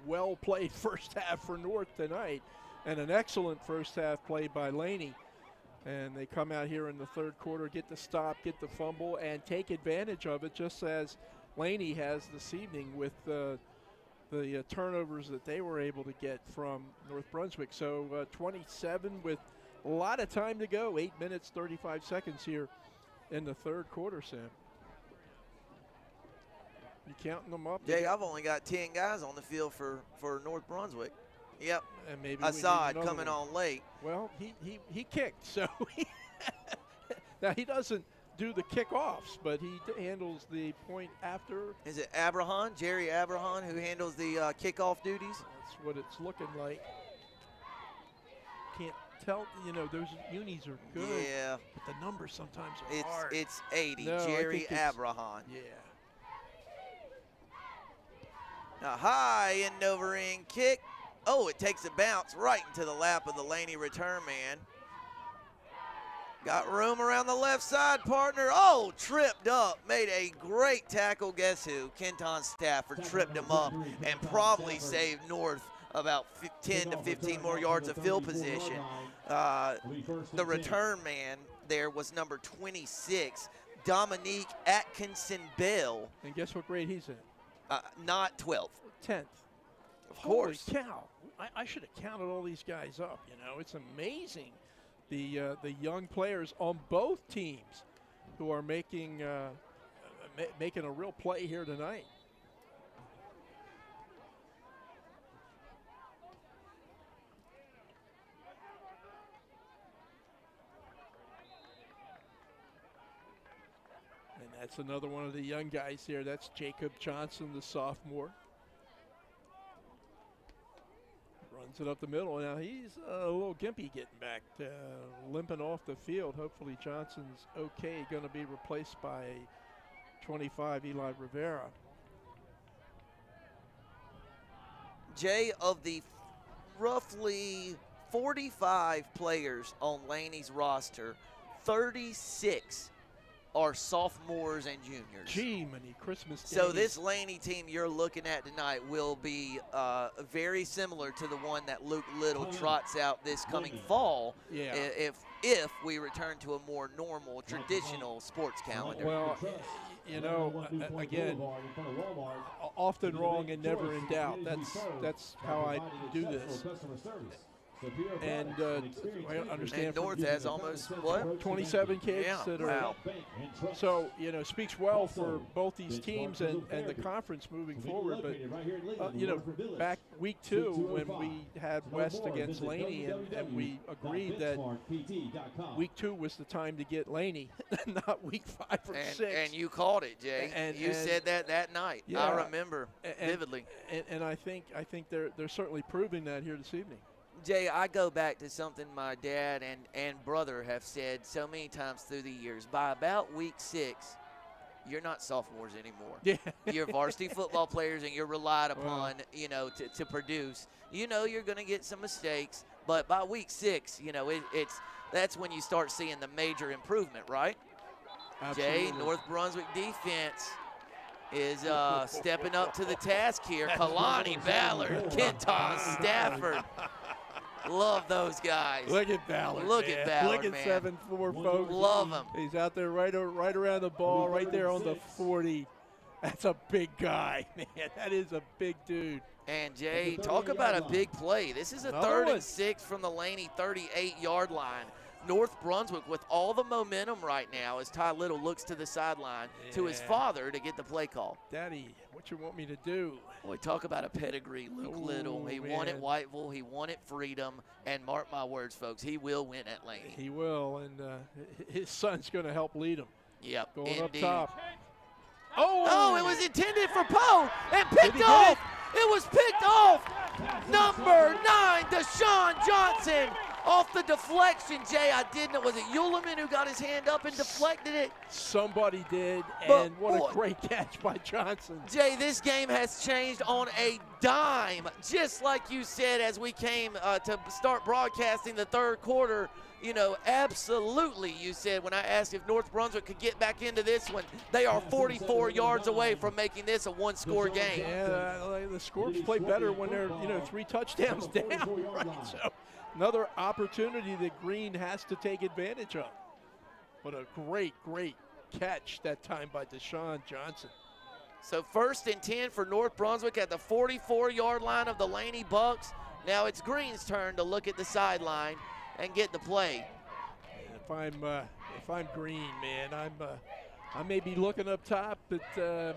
well-played first half for North tonight, and an excellent first half played by Laney. And they come out here in the third quarter, get the stop, get the fumble, and take advantage of it, just as Laney has this evening with the turnovers that they were able to get from North Brunswick. So 27 with a lot of time to go, 8 minutes, 35 seconds here in the third quarter, Sam. You counting them up? Jay, I've only got 10 guys on the field for North Brunswick. Yep. And maybe Assad coming on late. Well, he kicked, so now he doesn't do the kickoffs, but he handles the point after. Is it Abrahan, Jerry Abrahan, who handles the kickoff duties? That's what it's looking like. Can't tell, those unis are good. Yeah. But the numbers sometimes are hard. It's 80, No, Jerry Abrahan. Yeah. A high and over in kick. Oh, it takes a bounce right into the lap of the Laney return man. Got room around the left side, partner. Oh, tripped up. Made a great tackle. Guess who? Kenton Stafford tripped him up and probably saved North about 10 to 15 more yards of field position. The return man there was number 26, Dominique Atkinson Bell. And guess what grade he's in? Not 12th. 10th. Of course. Holy cow. I should have counted all these guys up. It's amazing the young players on both teams who are making a real play here tonight. And that's another one of the young guys here. That's Jacob Johnson, the sophomore. Runs it up the middle. Now he's a little gimpy getting back, limping off the field. Hopefully Johnson's okay. Going to be replaced by 25, Eli Rivera. Jay, of the roughly 45 players on Laney's roster, 36 are sophomores and juniors. Gee, many Christmas days. So this Laney team you're looking at tonight will be very similar to the one that Luke Little trots out this coming fall. Yeah. If we return to a more normal, traditional sports calendar. Well, again, often wrong and never in doubt. That's how I do this. And I understand. And North has almost, what? 27 kids that are. Wow. So, speaks well for both these teams and the conference moving forward. But, back week 2 when we had West against Laney and we agreed that week 2 was the time to get Laney, not week 5 or 6. And you called it, Jay. And you said that night. Yeah, I remember vividly. And I think they're certainly proving that here this evening. Jay, I go back to something my dad and brother have said so many times through the years. By about week 6, you're not sophomores anymore. Yeah. You're varsity football players, and you're relied upon, to produce. You know you're going to get some mistakes, but by week 6, that's when you start seeing the major improvement, right? Absolutely. Jay, North Brunswick defense is stepping up to the task here. Kalani, Ballard, Kenton, Stafford. Love those guys. Look at Ballard. Look at Ballard, Look at man. 7'4", folks. Love him. He's out there right around the ball, right there on the 40. That's a big guy, man. That is a big dude. And, Jay, talk about a big play. This is a Another 3rd and 6 from the Laney 38-yard line. North Brunswick with all the momentum right now as Ty Little looks to the sideline to his father to get the play call. Daddy, what you want me to do? Boy, talk about a pedigree, Luke Little. He won at Whiteville. He won at Freedom. And mark my words, folks, he will win at Laney. He will, and his son's going to help lead him. Yep, Going indeed. up top. Oh, it was intended for Poe and picked off. It was picked off. Number 9, Deshaun Johnson. Off the deflection, Jay. I didn't know. Was it Uleman who got his hand up and deflected it? Somebody did, But and what boy, a great catch by Johnson. Jay, this game has changed on a dime. Just like you said as we came to start broadcasting the 3rd quarter, absolutely, you said when I asked if North Brunswick could get back into this one, they are 44 yards away from making this a one-score game. Yeah, the Scorps play better when they're, 3 touchdowns down, right? So another opportunity that Green has to take advantage of. But a great, great catch that time by Deshaun Johnson. So 1st and 10 for North Brunswick at the 44-yard line of the Laney Bucks. Now it's Green's turn to look at the sideline and get the play. If I'm Green, man, I may be looking up top, but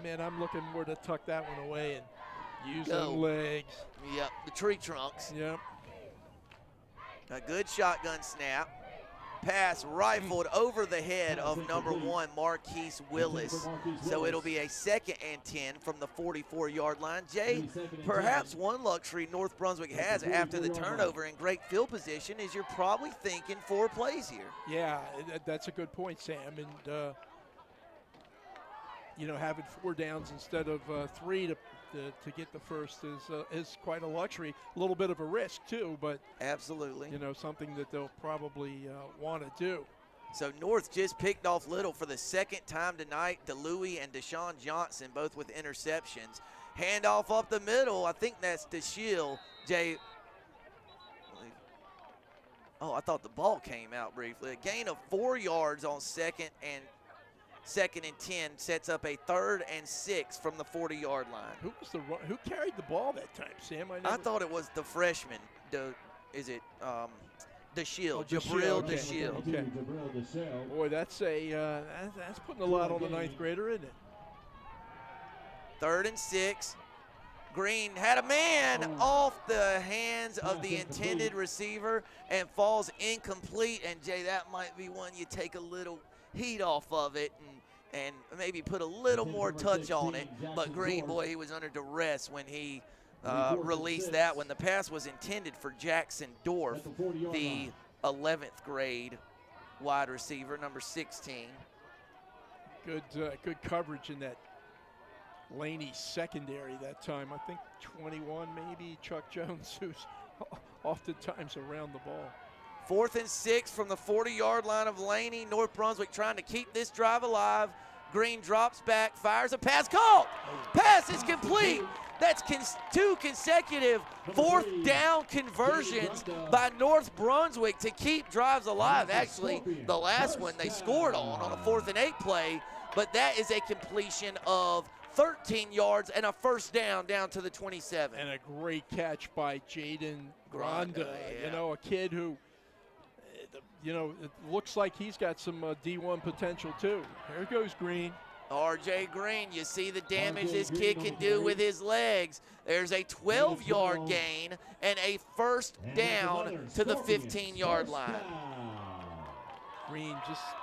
man, I'm looking more to tuck that one away and use the legs. Yep, the tree trunks. Yep. A good shotgun snap. Pass rifled over the head of number 1, Marquise Willis. So it'll be a 2nd and 10 from the 44-yard line. Jay, perhaps one luxury North Brunswick has after the turnover in great field position is you're probably thinking 4 plays here. Yeah, that's a good point, Sam. And, having 4 downs instead of 3 to get the first is quite a luxury. A little bit of a risk too, but absolutely, something that they'll probably want to do. So North just picked off Little for the 2nd time tonight. DeLuey and Deshaun Johnson both with interceptions. Handoff up the middle. I think that's DeShiel. Jay. Oh, I thought the ball came out briefly. A gain of 4 yards on 2nd and 10 sets up a 3rd and 6 from the 40-yard line. Who carried the ball that time, Sam? I thought it was the freshman. DeShiel, Jabril Jabril DeShiel. Okay. Boy, that's putting a lot on the 9th grader, isn't it? 3rd and 6. Green had a man off the hands of the intended receiver and falls incomplete. And Jay, that might be one you take a little heat off of it and maybe put a little more touch on it. But Green, boy, he was under duress when he released that one. The pass was intended for Jackson Dorff, the 11th grade wide receiver, number 16. Good coverage in that Laney secondary that time. I think 21 maybe, Chuck Jones, who's oftentimes around the ball. 4th and 6 from the 40-yard line of Laney. North Brunswick trying to keep this drive alive. Green drops back, fires a pass, caught. Pass is complete. That's 2 consecutive 4th down conversions by North Brunswick to keep drives alive. Actually, the last one they scored on a 4th and 8 play, but that is a completion of 13 yards and a 1st down to the 27. And a great catch by Jaden Granda, yeah. A kid who, it looks like he's got some D1 potential too. There goes Green. R.J. Green, you see the damage this kid can do with his legs. There's a 12-yard gain and a 1st down to the 15-yard line. Green,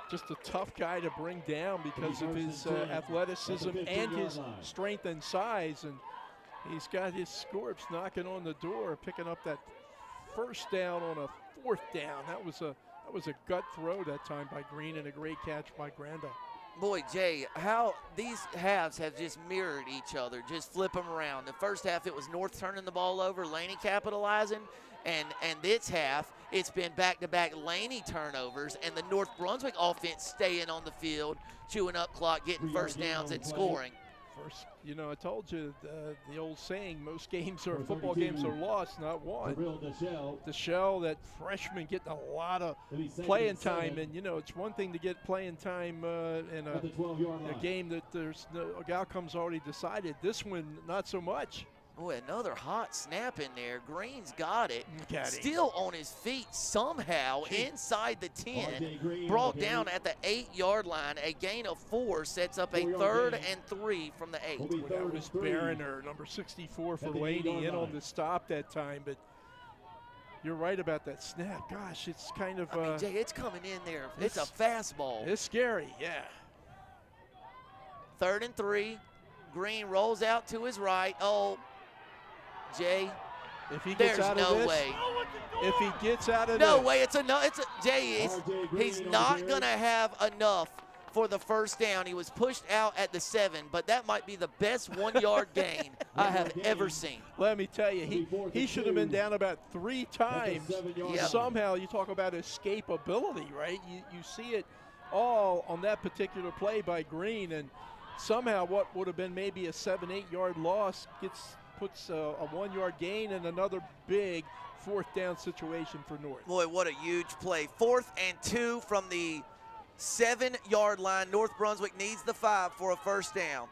just a tough guy to bring down because of his athleticism and his strength and size. And he's got his Scorps knocking on the door, picking up that 1st down on a 4th down. That was a gut throw that time by Green and a great catch by Granda. Boy, Jay, how these halves have just mirrored each other. Just flip them around. The first half, it was North turning the ball over, Laney capitalizing. And this half, it's been back-to-back Laney turnovers, and the North Brunswick offense staying on the field, chewing up clock, getting first downs and scoring. First, you know, I told you the old saying, most games are football games are lost, not won. Deshelle, that freshman, getting a lot of playing time, and you know, it's one thing to get playing time in a game that there's no outcome's already decided. This one, not so much. Boy, another hot snap in there. Green's got it. Still on his feet somehow inside the 10. Brought down at the 8-yard line. A gain of 4 sets up a 3rd and 3 from the 8. Well, that was Barroner, number 64 for Laney, in on the stop that time. But you're right about that snap. Gosh, it's kind of. I mean, Jay, it's coming in there. It's a fastball. It's scary, yeah. 3rd and 3. Green rolls out to his right. Oh. Jay, if he gets out of no this, way. If he gets out of no this. way. Jay, he's not going to have enough for the first down. He was pushed out at the 7, but that might be the best 1-yard gain I have ever seen. Let me tell you, he should have been down about 3 times. Yep. Somehow, you talk about escapability, right? You see it all on that particular play by Green, and somehow what would have been maybe a 7-8-yard loss puts a 1-yard gain and another big 4th down situation for North. Boy, what a huge play. 4th and 2 from the 7-yard line. North Brunswick needs the 5 for a first down.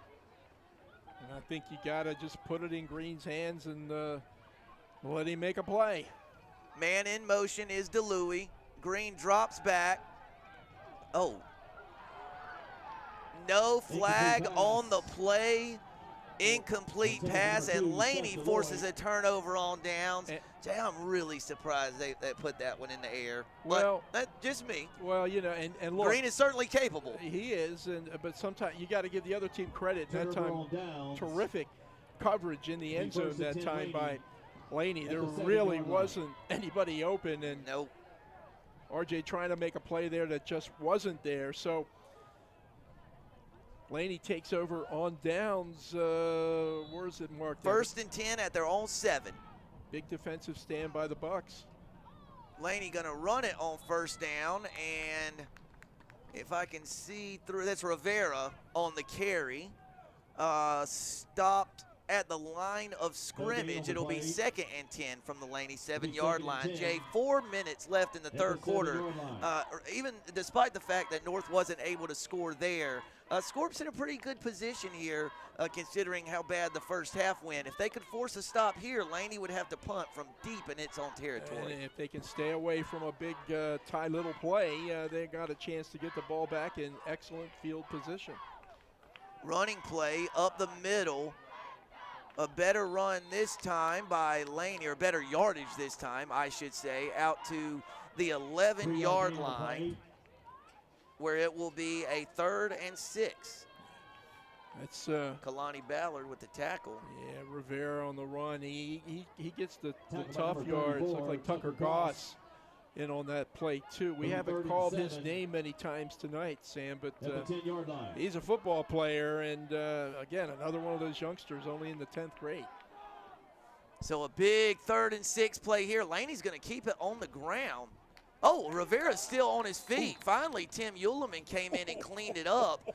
And I think you got to just put it in Green's hands and let him make a play. Man in motion is DeLuey. Green drops back. Oh. No flag on the play. Incomplete pass, and Laney forces a turnover on downs. Jay, I'm really surprised they put that one in the air. Well, that's just me. Well, you know, and look, Green is certainly capable. He is, but sometimes you got to give the other team credit. That time, terrific coverage in the end zone that time by Laney. There really wasn't anybody open, and nope. RJ trying to make a play there that just wasn't there. So Laney takes over on downs. Where's it marked? 1st and 10 at their own 7. Big defensive stand by the Bucks. Laney going to run it on 1st down, and if I can see through, that's Rivera on the carry. Stopped at the line of scrimmage. It'll be 2nd and 10 from the Laney 7-yard line. Jay, 4 minutes left in the 3rd quarter. Even despite the fact that North wasn't able to score there, Scorp's in a pretty good position here, considering how bad the first half went. If they could force a stop here, Laney would have to punt from deep in its own territory. And if they can stay away from a big Ty Little play, they got a chance to get the ball back in excellent field position. Running play up the middle. A better run this time by Laney, or better yardage this time, I should say, out to the 11-yard line, where it will be a 3rd and 6. That's Kalani Ballard with the tackle. Yeah, Rivera on the run. He gets the tough yards. Look like Tucker Goss in on that play too. We haven't called his name many times tonight, Sam, but he's a football player, and again, another one of those youngsters only in the 10th grade. So a big 3rd and 6 play here. Laney's going to keep it on the ground. Oh, Rivera's still on his feet. Finally, Tim Uleman came in and cleaned it up.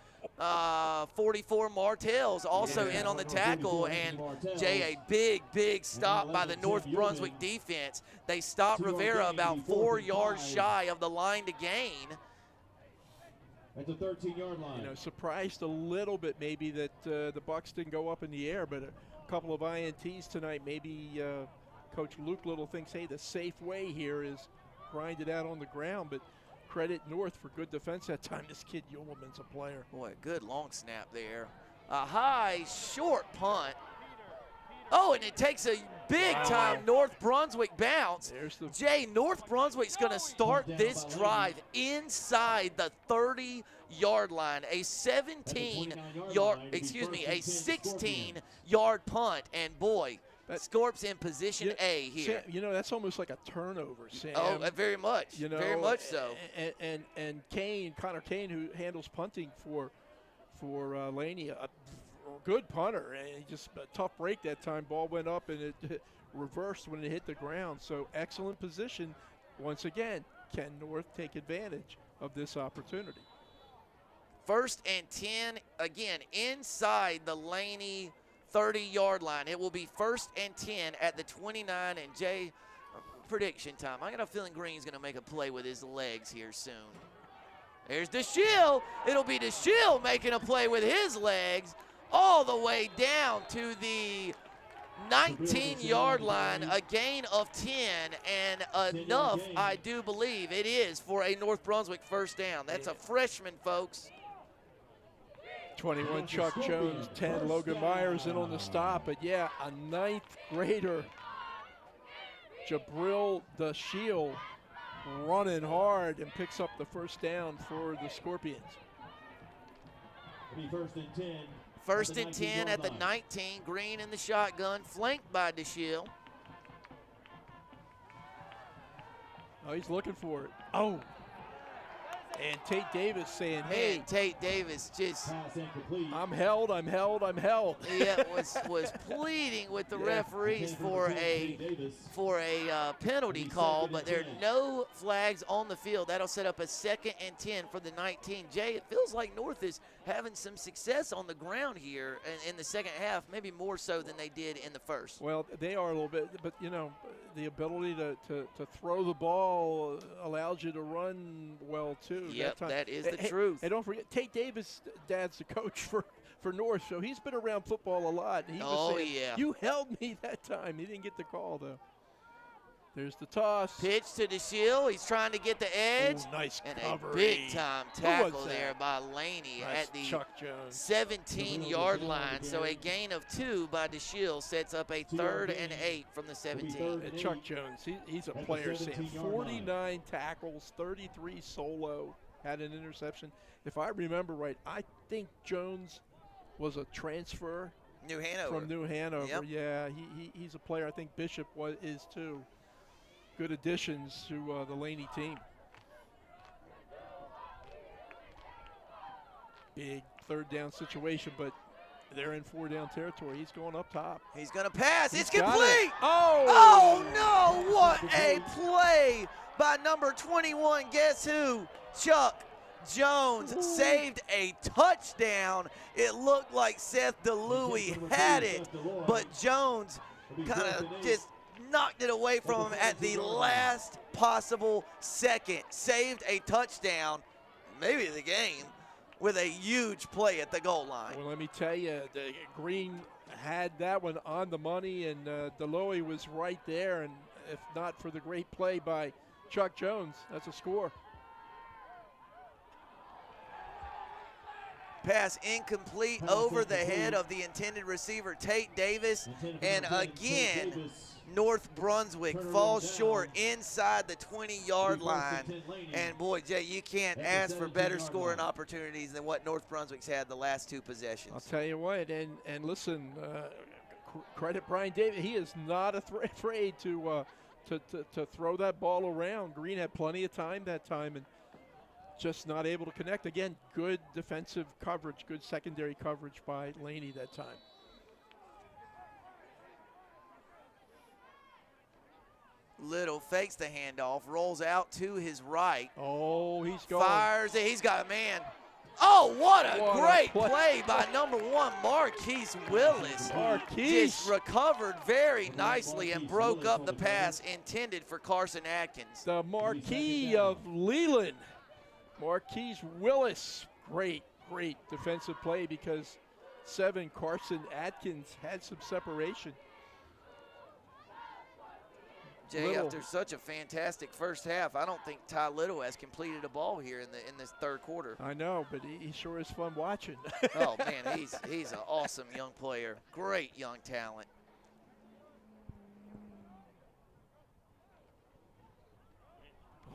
44 Martell's also in on the tackle, and Jay, a big stop by the North Brunswick defense. They stopped Rivera about 4 yards shy of the line to gain. At the 13-yard line. You know, surprised a little bit maybe that the Bucks didn't go up in the air, but a couple of INTs tonight. Maybe Coach Luke Little thinks, hey, the safe way here is grind it out on the ground, but credit North for good defense that time. This kid Uleman's a player. Boy, good long snap there. A high, short punt. Oh, and it takes a big-time North Brunswick bounce. Jay, North Brunswick's going to start this drive inside the 30-yard line. A 16-yard punt, and boy, Scorps in position A here. Sam, you know, that's almost like a turnover, Sam. Oh, very much. You know, very much so. And Connor Kane, who handles punting for Laney, a good punter, and he just a tough break that time. Ball went up and it reversed when it hit the ground. So excellent position. Once again, can North take advantage of this opportunity? 1st and 10, again, inside the Laney 30-yard line. It will be 1st and 10 at the 29. And Jay, prediction time. I got a feeling Green's going to make a play with his legs here soon. There's DeShiel. It'll be DeShiel making a play with his legs all the way down to the 19-yard line, a gain of 10, and enough, I do believe it is, for a North Brunswick first down. That's a freshman, folks. 21 Chuck Jones, 10 Logan Myers in on the stop, but yeah, a 9th grader, Jabril DeShiel, running hard and picks up the first down for the Scorpions. 1st and 10. 1st and 10 at the 19. Green in the shotgun, flanked by DeShiel. Oh, he's looking for it. Oh. And Tate Davis saying, hey. Man, Tate Davis just, I'm held. yeah, was pleading with the referees for a penalty call, but there are no flags on the field. That'll set up a 2nd and 10 for the 19. Jay, it feels like North is having some success on the ground here in the second half, maybe more so than they did in the first. Well, they are a little bit, but you know, the ability to throw the ball allows you to run well too. Yep, that is the truth. And don't forget, Tate Davis, Dad's the coach for North, so he's been around football a lot. He was saying, yeah. You held me that time. He didn't get the call, though. There's the toss. Pitch to DeShiel. He's trying to get the edge. Ooh, nice and cover. A big-time tackle there by Laney nice at the Chuck Jones. 17-yard line. So a gain of 2 by DeShiel sets up a 3rd and 8 from the 17. And Chuck Jones, he's a player, Sam. 49 tackles, 33 solo, had an interception. If I remember right, I think Jones was a transfer New Hanover. From New Hanover. Yep. Yeah, he's a player. I think Bishop is too. Good additions to the Laney team. Big 3rd down situation, but they're in 4-down territory. He's going up top. He's going to pass. It's got complete. It. Oh! Oh, no. What a play by number 21. Guess who? Chuck Jones saved a touchdown. It looked like Seth DeLuey had it, but Jones kind of just knocked it away from him at the last possible second. Saved a touchdown, maybe the game, with a huge play at the goal line. Well, let me tell you, the Green had that one on the money, and DeLuey was right there, and if not for the great play by Chuck Jones, that's a score. Pass incomplete over the head of the intended receiver, Tate Davis. And again, North Brunswick falls short inside the 20-yard line. And boy, Jay, you can't ask for better scoring opportunities than what North Brunswick's had the last 2 possessions. I'll tell you what, and listen, credit Brian Davis. He is not afraid to throw that ball around. Green had plenty of time that time, and just not able to connect. Again, good defensive coverage, good secondary coverage by Laney that time. Little fakes the handoff, rolls out to his right. Oh, he's going. Fires it. He's got a man. Oh, what a great play by number 1, Marquise Willis. Just recovered very nicely and broke up the pass intended for Carson Atkins. The Marquis of Leland. Marquise Willis, great defensive play because 7, Carson Atkins had some separation. Jay, after such a fantastic first half, I don't think Ty Little has completed a ball here in this 3rd quarter. I know, but he sure is fun watching. Oh, man, he's an awesome young player. Great young talent.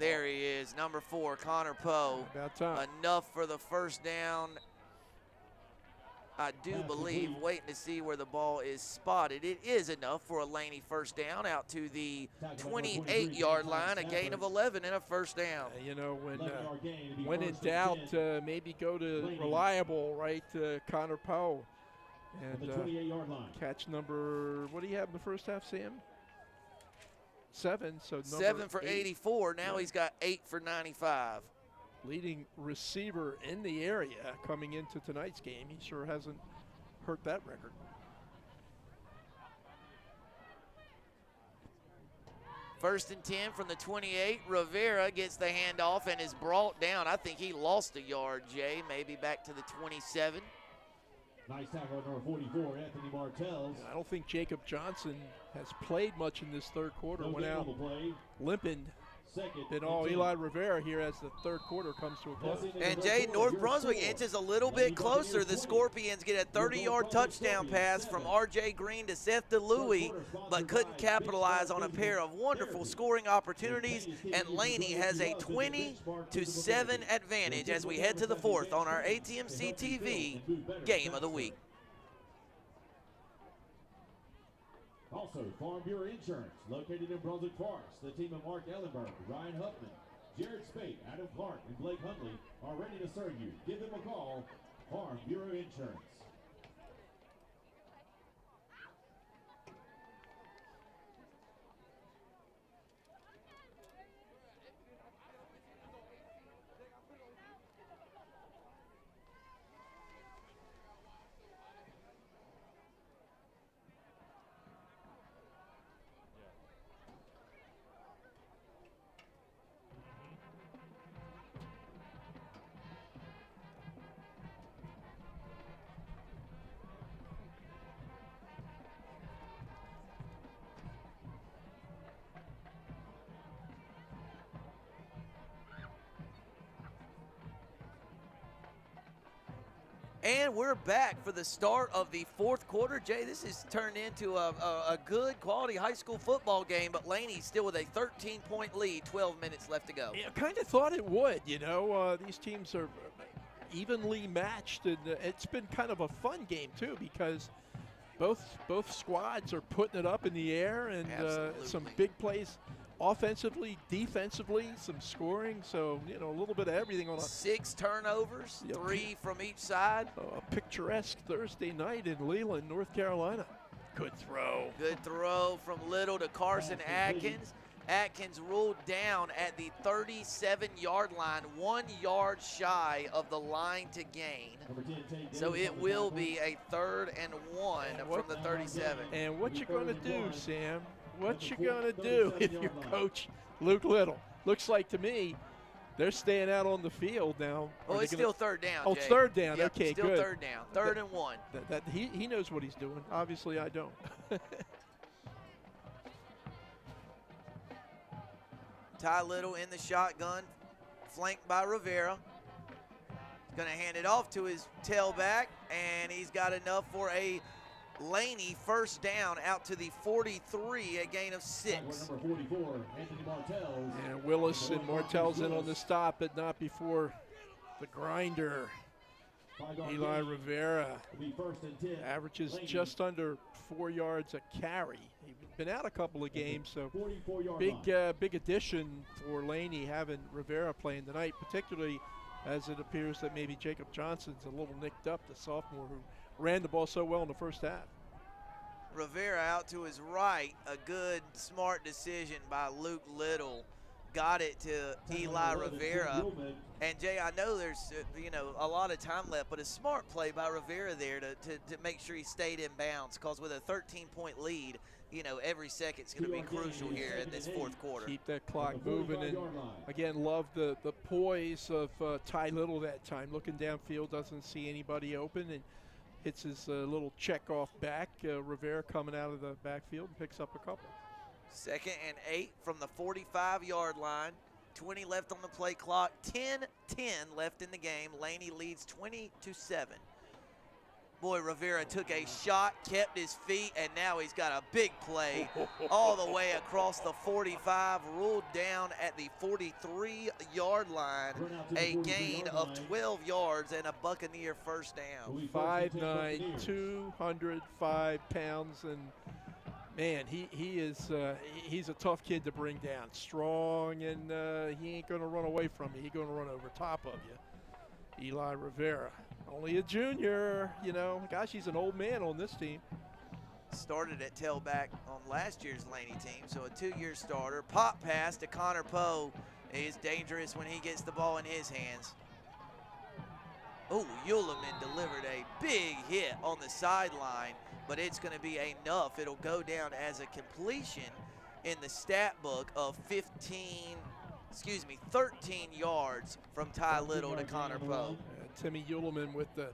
There he is, number 4, Connor Poe. About time. Enough for the first down. I do believe, waiting to see where the ball is spotted. It is enough for a Laney first down out to the 28-yard line, a gain of 11 and a first down. You know, when in doubt, maybe go to reliable, right, Connor Poe. And catch number, what do you have in the first half, Sam? 7. So 7 for 84. Now he's got 8 for 95. Leading receiver in the area coming into tonight's game. He sure hasn't hurt that record. First and 10 from the 28. Rivera gets the handoff and is brought down. I think he lost a yard, Jay, maybe back to the 27. Nice tackle on number 44, Anthony Martels. I don't think Jacob Johnson has played much in this third quarter. Went out limping. Been all Eli Rivera here as the third quarter comes to a close. And Jay, North Brunswick inches a little bit closer. The Scorpions get a 30-yard touchdown pass from R.J. Green to Seth DeLuey, but couldn't capitalize on a pair of wonderful scoring opportunities, and Laney has a 20-7 advantage as we head to the fourth on our ATMC TV Game of the Week. Also, Farm Bureau Insurance, located in Brunswick Forest. The team of Mark Ellenberg, Ryan Huffman, Jared Spate, Adam Clark, and Blake Huntley are ready to serve you. Give them a call, Farm Bureau Insurance. And we're back for the start of the fourth quarter. Jay, this has turned into a good quality high school football game, but Laney's still with a 13-point lead, 12 minutes left to go. Yeah, kind of thought it would, you know. These teams are evenly matched, and it's been kind of a fun game, too, because both squads are putting it up in the air, and some big plays offensively, defensively, some scoring. So, you know, a little bit of everything on a 6 turnovers, 3 from each side. A picturesque Thursday night in Leland, North Carolina. Good throw. Good throw from Little to Carson Atkins. Atkins ruled down at the 37-yard line, 1 yard shy of the line to gain. So it will be a 3rd and 1 from the 37. And what you going to do, Sam? What you gonna do if you're Coach Luke Little? Looks like to me they're staying out on the field now. Oh, it's still 3rd down. Oh, Jay. it's 3rd down. Yep, okay, still good. 3rd down. 3rd and 1. He knows what he's doing. Obviously, I don't. Ty Little in the shotgun, flanked by Rivera. He's gonna hand it off to his tailback, and he's got enough for a Laney first down out to the 43, a gain of 6. Number 44, Anthony Martels. And Willis and Martels in on the stop, but not before the grinder. Eli Rivera averages just under 4 yards a carry. He's been out a couple of games, so big addition for Laney having Rivera playing tonight, particularly as it appears that maybe Jacob Johnson's a little nicked up, the sophomore who ran the ball so well in the first half. Rivera out to his right, a good, smart decision by Luke Little. Got it to Eli Rivera. And Jay, I know there's a lot of time left, but a smart play by Rivera there to make sure he stayed in bounds, because with a 13-point lead, every second's going to be crucial here in this fourth quarter. Keep that clock moving, and again, love the poise of Ty Little that time. Looking downfield, doesn't see anybody open, and hits his little check off back. Rivera coming out of the backfield and picks up a couple. 2nd and 8 from the 45-yard line. 20 left on the play clock. 10-10 left in the game. Laney leads 20-7. Boy, Rivera took a shot, kept his feet, and now he's got a big play all the way across the 45, ruled down at the 43-yard line, a gain of 12 yards and a Buccaneer first down. 5'9", 205 pounds, and man, he's a tough kid to bring down. Strong, and he ain't going to run away from you. He's going to run over top of you. Eli Rivera. Only a junior, you know. Gosh, he's an old man on this team. Started at tailback on last year's Laney team, so a 2-year starter. Pop pass to Connor Poe is dangerous when he gets the ball in his hands. Oh, Uleman delivered a big hit on the sideline, but it's going to be enough. It'll go down as a completion in the stat book of 13 yards from Ty Little to Connor Poe. Timmy Uleman with the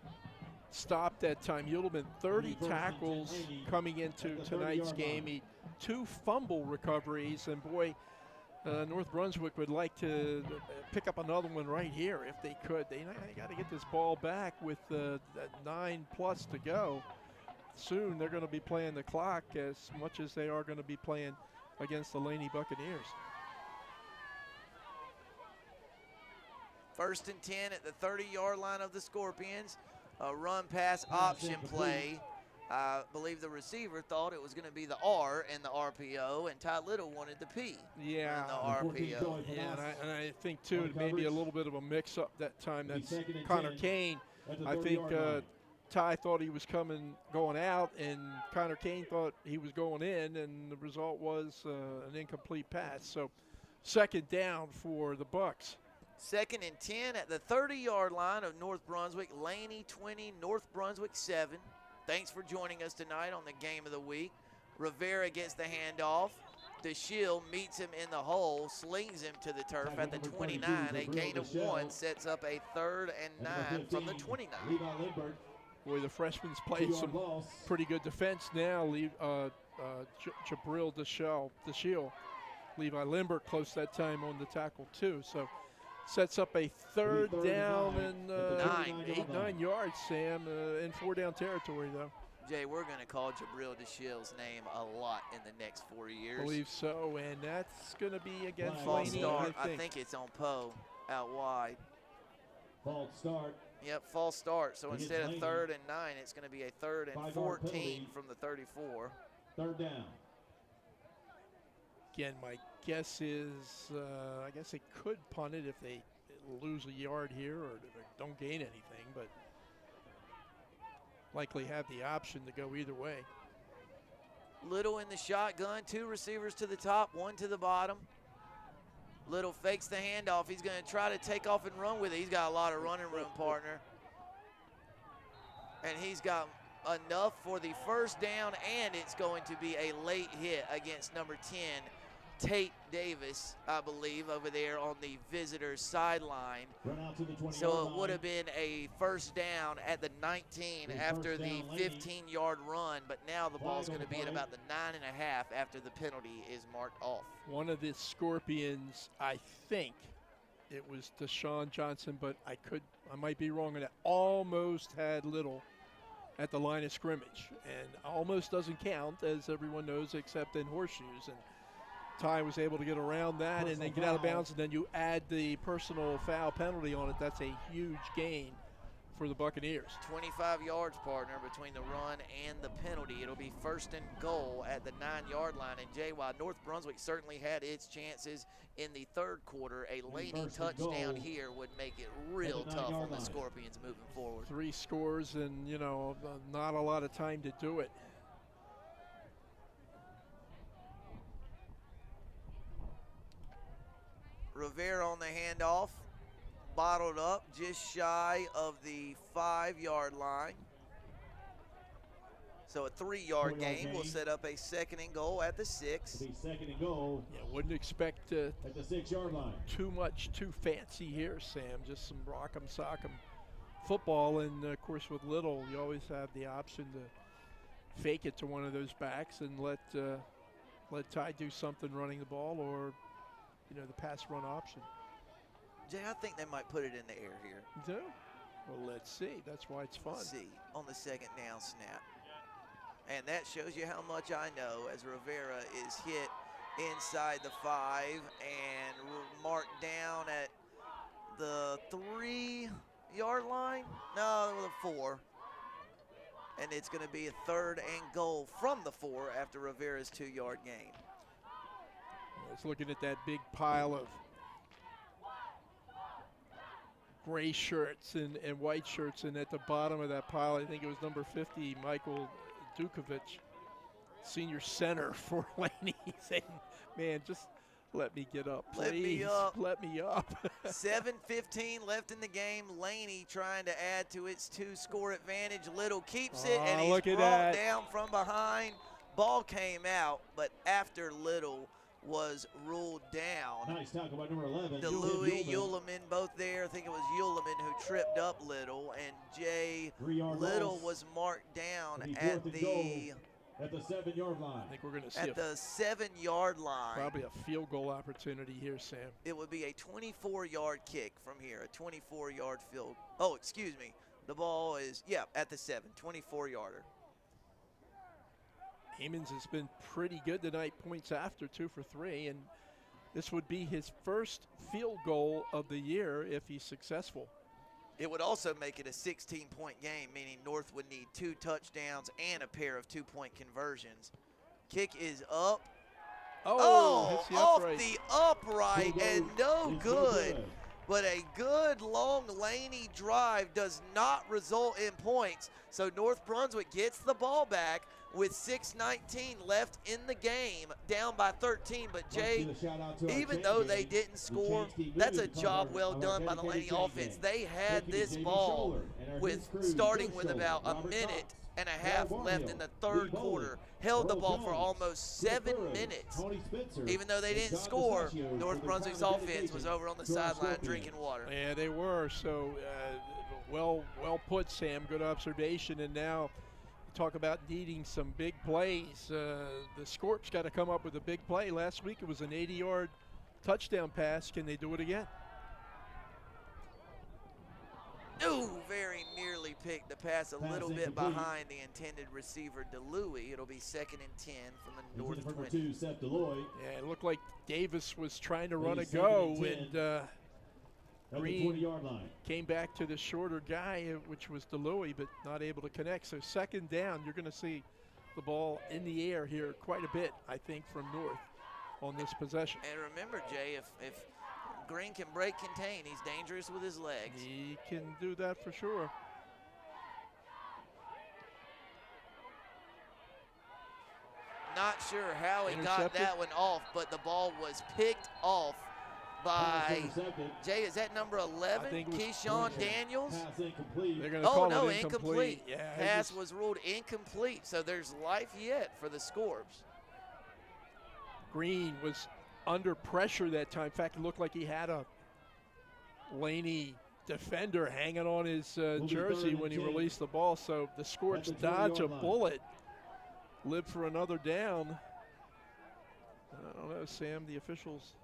stop that time. Uleman 30 tackles coming into tonight's game. He 2 fumble recoveries, and boy, North Brunswick would like to pick up another one right here if they could. They got to get this ball back with 9+ to go. Soon they're going to be playing the clock as much as they are going to be playing against the Laney Buccaneers. 1st and 10 at the 30-yard line of the Scorpions. A run pass option play. I believe the receiver thought it was going to be the R in the RPO, and Ty Little wanted the P in the RPO. Yeah, and I think, too, it may be a little bit of a mix-up that time. That's Connor Kane. I think Ty thought he was going out, and Connor Kane thought he was going in, and the result was an incomplete pass. So 2nd down for the Bucks. 2nd and 10 at the 30-yard line of North Brunswick. Laney 20, North Brunswick 7. Thanks for joining us tonight on the Game of the Week. Rivera gets the handoff. DeShiel meets him in the hole, slings him to the turf at the 29. A gain of 1 sets up a 3rd and 9 from the 29. Boy, the freshman's played some pretty good defense now. Jabril DeShiel. Levi Lindbergh close that time on the tackle, too. So sets up a 3rd down and 8-9 yards, Sam, in 4-down territory, though. Jay, we're going to call Jabril DeShiel's name a lot in the next 4 years. I believe so, and that's going to be against False Laney, start. I think it's on Poe out wide. False start. Yep, false start. So instead of 3rd and 9, it's going to be a 3rd and 14 from the 34. 3rd down. Again, my guess is, I guess they could punt it if they lose a yard here or don't gain anything, but likely have the option to go either way. Little in the shotgun, 2 receivers to the top, 1 to the bottom. Little fakes the handoff. He's going to try to take off and run with it. He's got a lot of running room, partner. And he's got enough for the 1st down, and it's going to be a late hit against number 10, Tate Davis, I believe, over there on the visitor's sideline. So it would have been a 1st down at the 19 after the 15-yard run, but now the ball's going to be at about the 9.5 after the penalty is marked off. One of the Scorpions, I think it was Deshaun Johnson, but I might be wrong on that, almost had Little at the line of scrimmage, and almost doesn't count, as everyone knows, except in horseshoes. And Ty was able to get around that and then get out of bounds, and then you add the personal foul penalty on it. That's a huge gain for the Buccaneers. 25 yards, partner, between the run and the penalty. It'll be 1st and goal at the 9-yard line. And Jay, while North Brunswick certainly had its chances in the 3rd quarter, a Laney touchdown here would make it real tough on the Scorpions moving forward. 3 scores and, not a lot of time to do it. Rivera on the handoff, bottled up just shy of the 5-yard line. So a 3-yard gain will set up a 2nd and goal at the 6. 2nd and goal. Yeah, wouldn't expect at the 6-yard line. Too fancy here, Sam. Just some rock'em sock'em football, and of course with Little, you always have the option to fake it to one of those backs and let Ty do something running the ball, or the pass run option. Jay, I think they might put it in the air here. You do? Well, let's see. That's why it's fun. Let's see, on the second down snap. And that shows you how much I know as Rivera is hit inside the 5 and marked down at the 3-yard line? No, the 4. And it's going to be a 3rd and goal from the 4 after Rivera's 2-yard gain. Let's looking at that big pile of gray shirts and white shirts, and at the bottom of that pile, I think it was number 50, Michael Dukovic, senior center for Laney, saying, man, just let me get up, please. Let me up. Let me up. 7:15 left in the game. Laney trying to add to its 2-score advantage. Little keeps it, and he's look at brought that. down from behind. Ball came out, but after Little was ruled down. Nice tackle by number 11. DeLuey, Uleman, both there. I think it was Uleman who tripped up Little, and Jay 3-yard Little loss. was marked down It'll be at 4th and the goal at the 7-yard line. I think we're going to see at the 7-yard line. probably a field goal opportunity here, Sam. It would be a 24-yard kick from here, a 24-yard field. Oh, excuse me. The ball is, at the 7, 24-yarder. Amons has been pretty good tonight, points after, 2 for 3, and this would be his first field goal of the year if he's successful. It would also make it a 16-point game, meaning North would need 2 touchdowns and a pair of 2-point conversions. Kick is up. Hits the Off upright. the upright and no It's good. But a good long Laney drive does not result in points. So North Brunswick gets the ball back with 6:19 left in the game, down by 13. But Jay, even though they didn't score, that's a job well done by the Laney offense. They had this ball with starting with about a minute and a half left in the 3rd quarter. Held the ball for almost 7 minutes. Even though they didn't score, North Brunswick's offense was over on the sideline drinking water. Yeah, they were. So well put, Sam. Good observation. And now talk about needing some big plays. The Scorps got to come up with a big play. Last week it was an 80-yard touchdown pass. Can they do it again? Ooh, very nearly picked the pass a little bit behind the intended receiver, DeLuey. It'll be 2nd and 10 from the North 20. Yeah, it looked like Davis was trying to run a go, and Green came back to the shorter guy, which was DeLuey, but not able to connect. So 2nd down, you're going to see the ball in the air here quite a bit, I think, from North on this possession. And remember, Jay, if Green can break contain, he's dangerous with his legs. He can do that for sure. Not sure how he got that one off, but the ball was picked off by, Jay, is that number 11, Keyshawn Daniels? They're going to call it incomplete. Yeah, Pass was ruled incomplete, so there's life yet for the Scorps. Green was under pressure that time. In fact, it looked like he had a Laney defender hanging on his jersey when he released the ball. So the Scorps dodge a bullet, live for another down. I don't know, Sam, the officials.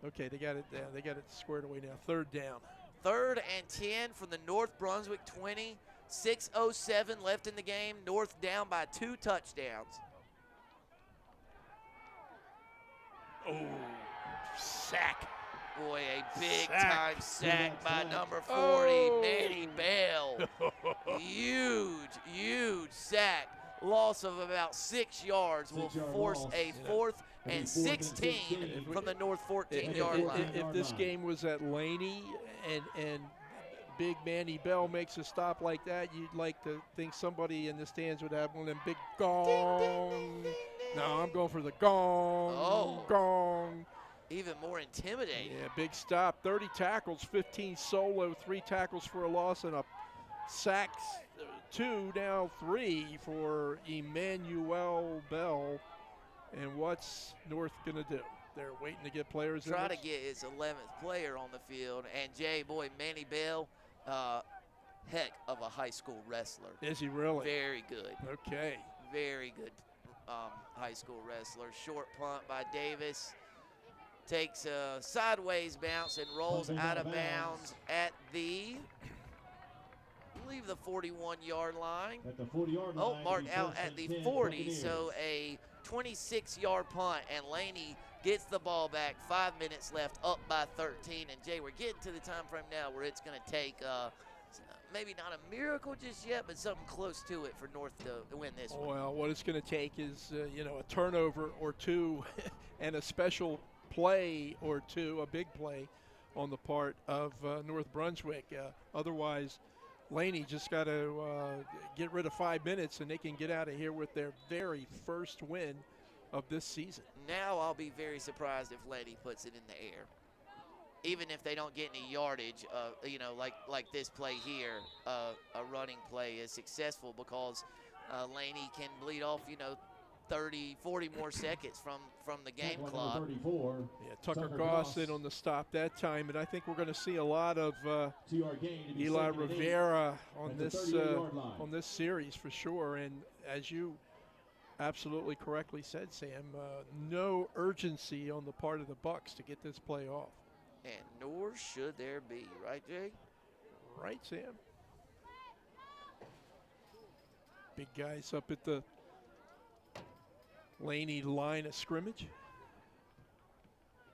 Okay, they got it down. They got it squared away now. 3rd down. 3rd and 10 from the North Brunswick 20. 6:07 left in the game. North down by 2 touchdowns. Oh, sack. Boy, a big-time sack by number 40, Manny Bell. Huge sack. Loss of about 6 yards will force a 4th and 16 from the North 14-yard line. If this game was at Laney and big Manny Bell makes a stop like that, you'd like to think somebody in the stands would have one of them big gong. Ding, ding, ding, ding. No, I'm going for the gong, gong. Even more intimidating. Yeah, big stop. 30 tackles, 15 solo, 3 tackles for a loss, and a sacks, 2, now 3 for Emmanuel Bell. And what's North going to do? They're waiting to get players in. Try to get his 11th player on the field. And Jay, boy, Manny Bell, heck of a high school wrestler. Is he really? Very good. Okay. Very good high school wrestler. Short punt by Davis. Takes a sideways bounce and rolls out of bounds at the believe, the 41-yard line. At the 40-yard line. Oh, marked out first at and the 10 40, Buccaneers. so a 26-yard punt, and Laney gets the ball back. 5 minutes left, up by 13. And Jay, we're getting to the time frame now where it's going to take maybe not a miracle just yet, but something close to it for North to win this one. Well, what it's going to take is a turnover or two, and a special play or two, a big play on the part of North Brunswick. Otherwise, Laney just got to get rid of 5 minutes, and they can get out of here with their very first win of this season. Now I'll be very surprised if Laney puts it in the air. Even if they don't get any yardage, like this play here, a running play is successful because Laney can bleed off, 30, 40 more seconds from the game clock. 34. Yeah, Tucker Goss in on the stop that time, and I think we're going to see a lot of 2-yard gain to be Eli second and 8 Rivera on at the this 38-yard line. on this series for sure. And as you absolutely correctly said, Sam, no urgency on the part of the Bucks to get this play off. And nor should there be, right, Jay? Right, Sam? Big guys up at the Laney line of scrimmage.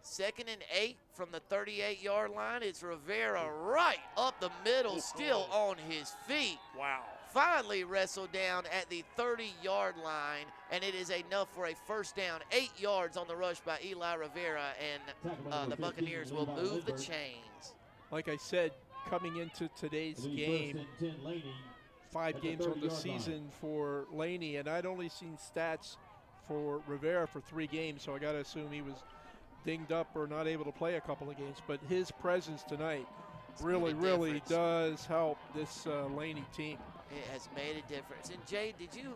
2nd and 8 from the 38-yard line. It's Rivera right up the middle, still on his feet. Wow. Finally wrestled down at the 30-yard line, and it is enough for a first down. 8 yards on the rush by Eli Rivera, and the Buccaneers will move the chains. Like I said, coming into today's game, 5 games on the season for Laney, and I'd only seen stats for Rivera for 3 games, so I got to assume he was dinged up or not able to play a couple of games. But his presence tonight really does help this Laney team. It has made a difference. And Jay, did you,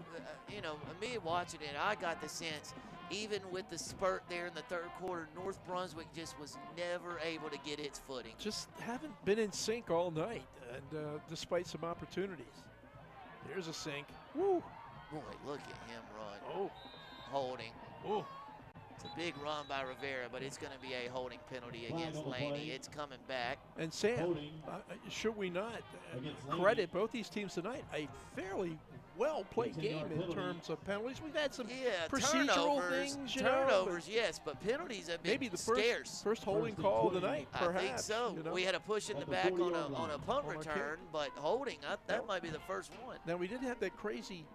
me watching it, I got the sense, even with the spurt there in the third quarter, North Brunswick just was never able to get its footing. Just haven't been in sync all night, and despite some opportunities. Here's a sink. Woo! Boy, look at him run. Oh. Holding. Oh. It's a big run by Rivera, but it's going to be a holding penalty against Laney. It's coming back. And Sam, should we not credit both these teams tonight? A fairly well-played game in terms of penalties. We've had some procedural things, turnovers, yes, but penalties have been maybe the scarce. First holding call of the night, perhaps. I think so. We had a push in the back on a punt return, but holding, that might be the first one. Now, we did have that crazy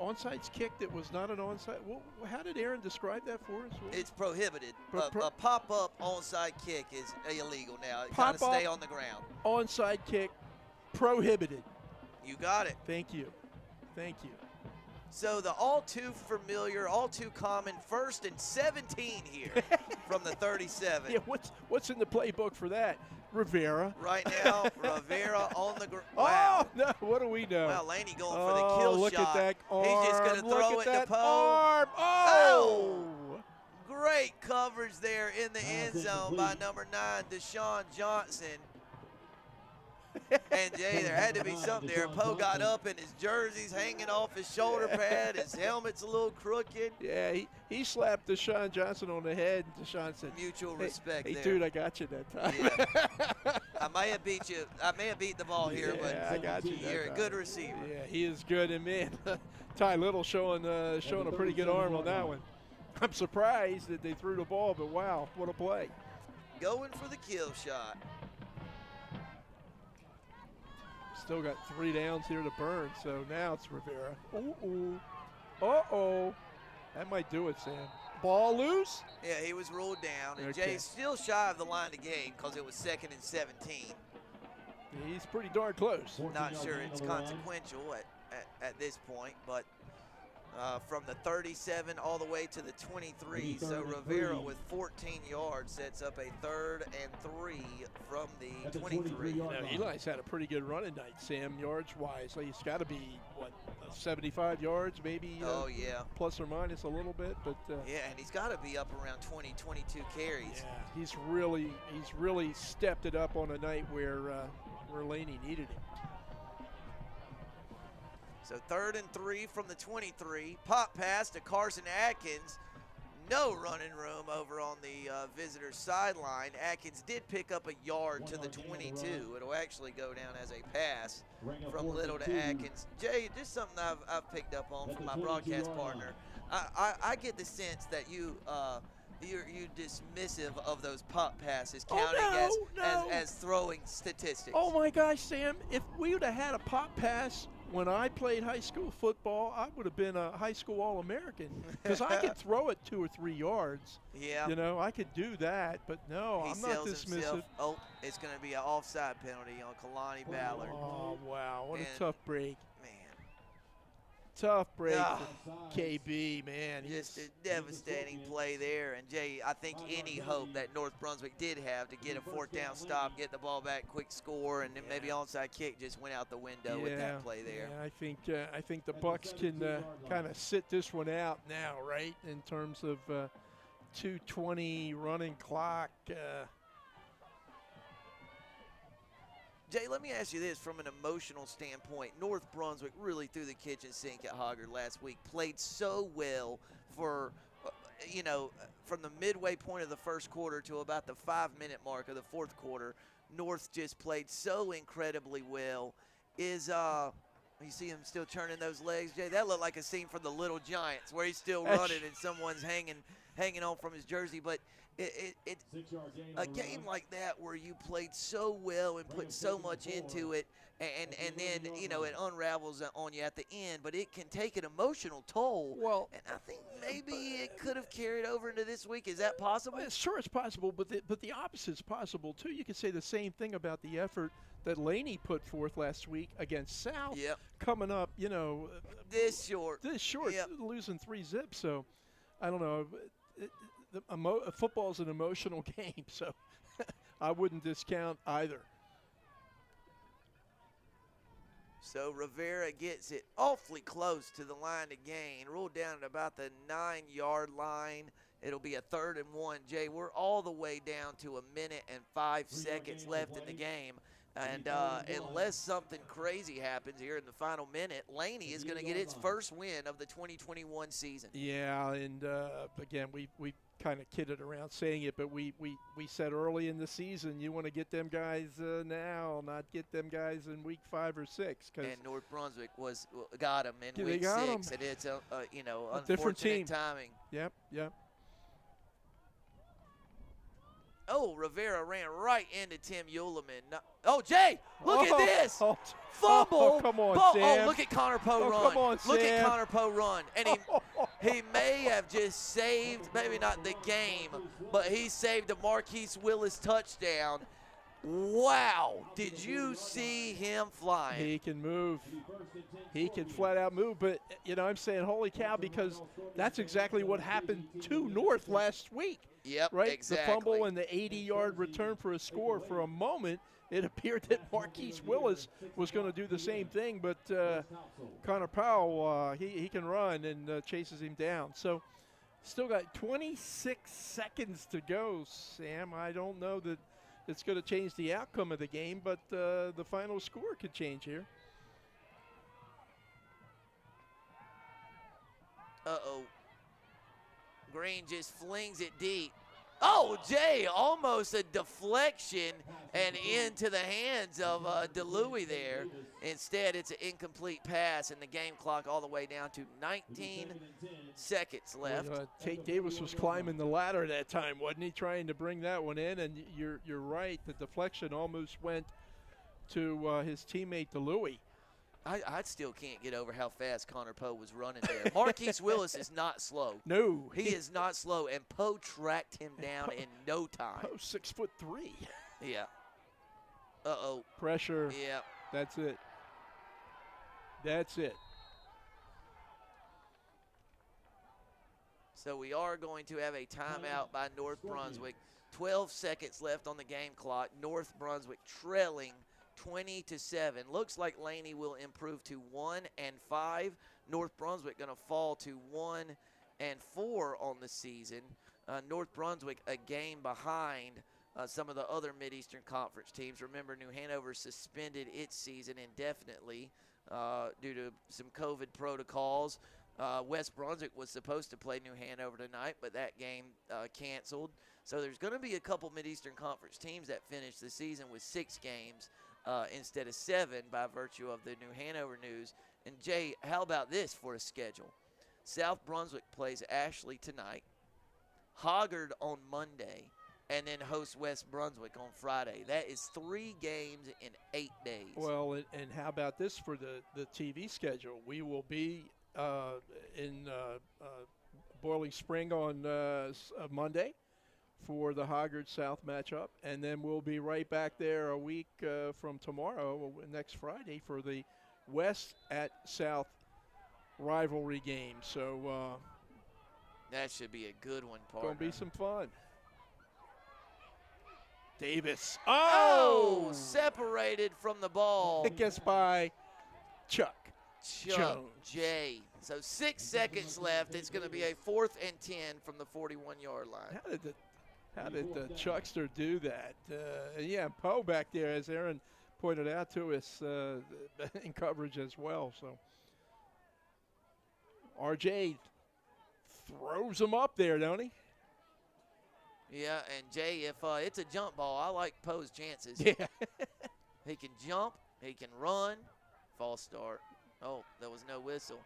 onside kick that was not an onside. Well, how did Aaron describe that for us? It's prohibited. A pop-up onside kick is illegal now. It kind of stay on the ground. Onside kick prohibited. You got it. Thank you. Thank you. So the all too familiar, all too common 1st and 17 here from the 37. Yeah, what's in the playbook for that? Rivera. Right now, Rivera on the ground. Wow. Oh, no, what do we know? Wow, Laney going for the kill look shot. At that arm. He's just going to throw it to Poe. Arm. Oh! Great coverage there in the end zone by number 9, Deshaun Johnson. And Jay, there had to be something there. Poe got up and his jersey's hanging off his shoulder pad. His helmet's a little crooked. Yeah, he slapped Deshaun Johnson on the head. Deshaun said, mutual respect hey there. Dude, I got you that time. Yeah. I may have beat you. I may have beat the ball here, but I got you you're a good receiver. Yeah, he is good. And, man, Ty Little showing a pretty good arm on that one. I'm surprised that they threw the ball, but, wow, what a play. Going for the kill shot. Still got 3 downs here to burn, so now it's Rivera. Uh-oh. That might do it, Sam. Ball loose? Yeah, he was ruled down, and Okay. Jay's still shy of the line of game because it was 2nd and 17. He's pretty darn close. Not sure it's consequential at this point, but from the 37 all the way to the 23. So Rivera with 14 yards sets up a 3rd and 3 from the 23. Now, Eli's had a pretty good run tonight, Sam, yards-wise. He's got to be, 75 yards maybe? Oh, yeah. Plus or minus a little bit. But yeah, and he's got to be up around 20, 22 carries. Yeah, he's really stepped it up on a night where Laney needed him. So 3rd and 3 from the 23. Pop pass to Carson Atkins. no running room over on the visitor sideline. Atkins did pick up a yard to the 22. It'll actually go down as a pass from Little to Atkins. Jay, just something I've picked up on from my broadcast partner. I get the sense that you're dismissive of those pop passes, counting as throwing statistics. Oh my gosh, Sam! If we would have had a pop pass when I played high school football, I would have been a high school All-American because I could throw it 2 or 3 yards. Yeah. You know, I could do that, but no, I'm not dismissive. Himself. Oh, it's going to be an offside penalty on Kalani Ballard. Oh, wow. What a tough break. Man. Tough break for KB, man. Just a devastating play there. And, Jay, I think any hope that North Brunswick did have to get a 4th down stop, get the ball back, quick score, and then maybe onside kick just went out the window with that play there. Yeah, I think the Bucks can kind of sit this one out now, right, in terms of 2:20 running clock. Jay, let me ask you this from an emotional standpoint. North Brunswick really threw the kitchen sink at Hoggard last week, played so well for, from the midway point of the first quarter to about the 5-minute mark of the 4th quarter. North just played so incredibly well. You see him still turning those legs, Jay? That looked like a scene from the Little Giants where he's still running and someone's hanging on from his jersey. But it's a game like that where you played so well and put so much into it, and then, it unravels on you at the end. But it can take an emotional toll. Well, and I think maybe it could have carried over into this week. Is that possible? Well, sure, it's possible, but the opposite's possible, too. You could say the same thing about the effort that Laney put forth last week against South. Yep. Coming up, this short, yep. Losing 3 zips. So, I don't know. Football is an emotional game, so I wouldn't discount either. So Rivera gets it awfully close to the line to gain, ruled down at about the 9-yard line. It'll be a 3rd and 1. Jay, we're all the way down to 1 minute and 5 seconds left in the game. And unless something crazy happens here in the final minute, Laney is going to get its first win of the 2021 season. Yeah, and again, we kind of kidded around saying it, but we said early in the season you want to get them guys now, not get them guys in week 5 or 6. And North Brunswick got them in week 6, and it's a different team. Timing. Yep. Oh, Rivera ran right into Tim Uleman. Oh, Jay, look at this. Fumble. Oh, come on, Sam. Oh, look at Connor Poe run. Come on, look Sam. at Connor Poe run. And he may have just saved, maybe not the game, but he saved a Marquise Willis touchdown. Wow. Did you see him flying? He can move. He can flat out move. But, I'm saying holy cow, because that's exactly what happened to North last week. Yep, right? exactly. The fumble and the 80-yard return for a score. For a moment, it appeared that Marquise Willis was going to do the same thing, but Connor Powell, he can run and chases him down. So still got 26 seconds to go, Sam. I don't know that it's going to change the outcome of the game, but the final score could change here. Uh-oh. Green just flings it deep. Oh, Jay, almost a deflection and into the hands of DeLuey there. Instead, it's an incomplete pass, and the game clock all the way down to 19 seconds left. Tate Davis was climbing the ladder that time, wasn't he, trying to bring that one in? And you're right, the deflection almost went to his teammate DeLuey. I still can't get over how fast Connor Poe was running there. Marquise Willis is not slow. No. He is not slow, and Poe tracked him down in no time. Poe's 6'3". Yeah. Uh-oh. Pressure. Yeah. That's it. That's it. So we are going to have a timeout by North Brunswick. 12 seconds left on the game clock. North Brunswick trailing 20-7. Looks like Laney will improve to 1-5. North Brunswick going to fall to 1-4 on the season. North Brunswick a game behind some of the other Mid-Eastern Conference teams. Remember, New Hanover suspended its season indefinitely due to some COVID protocols. West Brunswick was supposed to play New Hanover tonight, but that game canceled. So there's going to be a couple Mid-Eastern Conference teams that finish the season with 6 games instead of 7 by virtue of the New Hanover news. And, Jay, how about this for a schedule? South Brunswick plays Ashley tonight, Hoggard on Monday, and then hosts West Brunswick on Friday. That is 3 games in 8 days. Well, and how about this for the TV schedule? We will be in Boiling Spring on Monday for the Hoggard South matchup, and then we'll be right back there a week from tomorrow, next Friday, for the West at South rivalry game. So that should be a good one, partner. Going to be some fun. Davis. Oh, separated from the ball. It gets by Chuck Jones. Jay. So 6 seconds left. It's going to be a 4th and 10 from the 41-yard line. How did the Chuckster do that? Yeah, Poe back there, as Aaron pointed out to us, in coverage as well. So RJ throws him up there, don't he? Yeah, and Jay, if it's a jump ball, I like Poe's chances. Yeah. He can jump, he can run. False start. Oh, there was no whistle.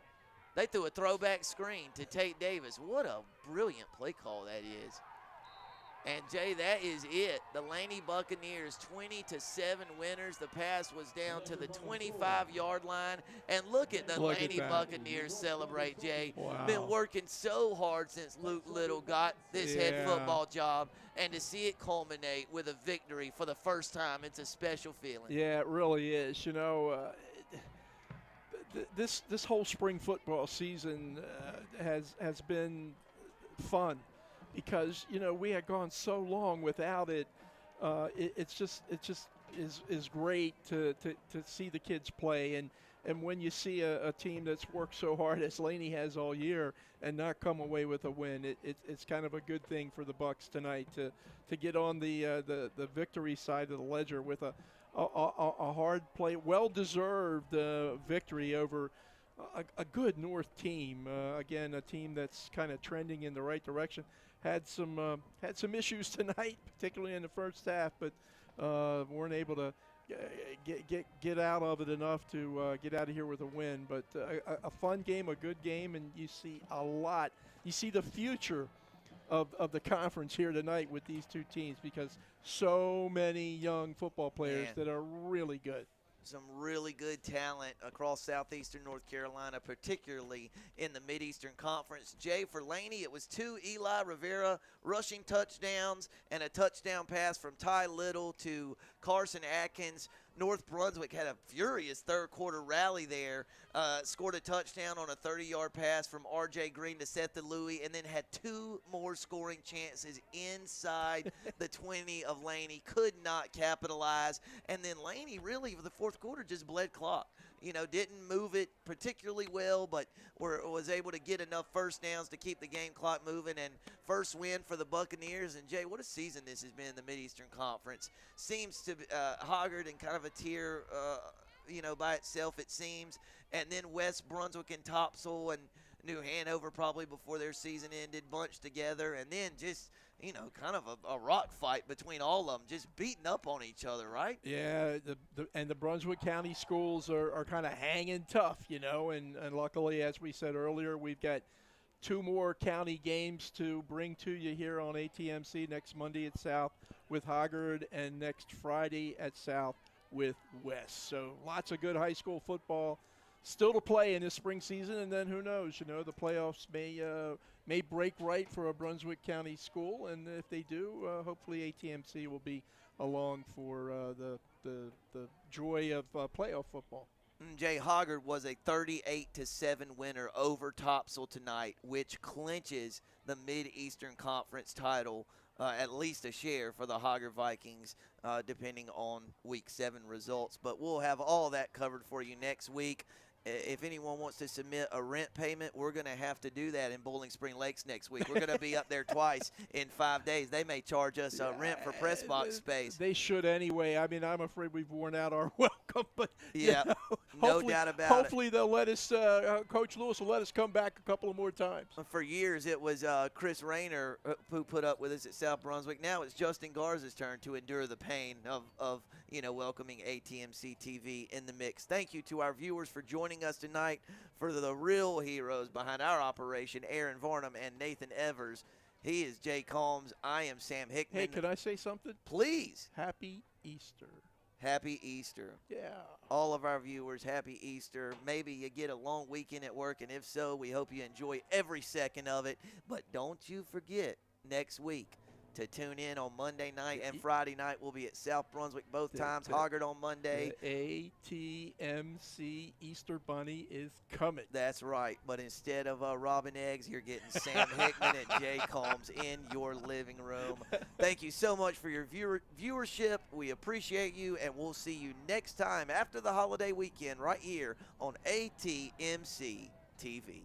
They threw a throwback screen to Tate Davis. What a brilliant play call that is. And, Jay, that is it. The Laney Buccaneers, 20-7 winners. The pass was down to the 25-yard line. And look at the Laney Buccaneers celebrate, Jay. Wow. Been working so hard since Luke Little got this head football job. And to see it culminate with a victory for the first time, it's a special feeling. Yeah, it really is. You know, this whole spring football season has been fun. Because, you know, we had gone so long without it. It just is great to see the kids play. And when you see a team that's worked so hard as Laney has all year and not come away with a win, it's kind of a good thing for the Bucks tonight to get on the victory side of the ledger with a hard play, well-deserved victory over a good North team. Again, a team that's kind of trending in the right direction. Had some issues tonight, particularly in the first half, but weren't able to get out of it enough to get out of here with a win. But a fun game, a good game, and you see a lot. You see the future of the conference here tonight with these two teams, because so many young football players that are really good. Some really good talent across southeastern North Carolina, particularly in the Mid-Eastern Conference. Jay, for Laney, it was 2 Eli Rivera rushing touchdowns and a touchdown pass from Ty Little to Carson Atkins. North Brunswick had a furious third-quarter rally there, scored a touchdown on a 30-yard pass from R.J. Green to Seth Louis, and then had 2 more scoring chances inside the 20 of Laney. Could not capitalize. And then Laney really, for the fourth quarter, just bled clock. You know, didn't move it particularly well, but was able to get enough first downs to keep the game clock moving. And first win for the Buccaneers. And, Jay, what a season this has been in the Mid-Eastern Conference. Seems to Hoggard in kind of a tier, by itself, it seems. And then West Brunswick and Topsail and New Hanover probably before their season ended bunched together. And then just, kind of a rock fight between all of them, just beating up on each other, right? Yeah, the Brunswick County schools are kind of hanging tough, and luckily, as we said earlier, we've got 2 more county games to bring to you here on ATMC next Monday at South with Hoggard and next Friday at South with West. So lots of good high school football still to play in this spring season, and then who knows, the playoffs may break right for a Brunswick County school, and if they do, hopefully ATMC will be along for the joy of playoff football. Jay, Hoggard was a 38-7 winner over Topsail tonight, which clinches the Mid-Eastern Conference title, at least a share for the Hoggard Vikings, depending on Week 7 results. But we'll have all that covered for you next week. if anyone wants to submit a rent payment, we're going to have to do that in Bowling Spring Lakes next week. We're going to be up there twice in 5 days. They may charge us rent for press box space. They should anyway. I mean, I'm afraid we've worn out our welcome, but yeah, no doubt about it. Hopefully they'll let us. Coach Lewis will let us come back a couple of more times. For years, it was Chris Rayner who put up with us at South Brunswick. Now it's Justin Garza's turn to endure the pain of welcoming ATMC TV in the mix. Thank you to our viewers for joining us tonight. For the real heroes behind our operation, Aaron Varnum and Nathan Evers. He is Jay Combs. I am Sam Hickman. Hey, can I say something? Please. Happy Easter. Happy Easter. Yeah. All of our viewers, happy Easter. Maybe you get a long weekend at work, and if so, we hope you enjoy every second of it. But don't you forget, next week, to tune in on Monday night and Friday night. We'll be at South Brunswick both times. Hoggard on Monday. The ATMC Easter Bunny is coming. That's right. But instead of robbing eggs, you're getting Sam Hickman and Jay Combs in your living room. Thank you so much for your viewership. We appreciate you, and we'll see you next time after the holiday weekend right here on ATMC TV.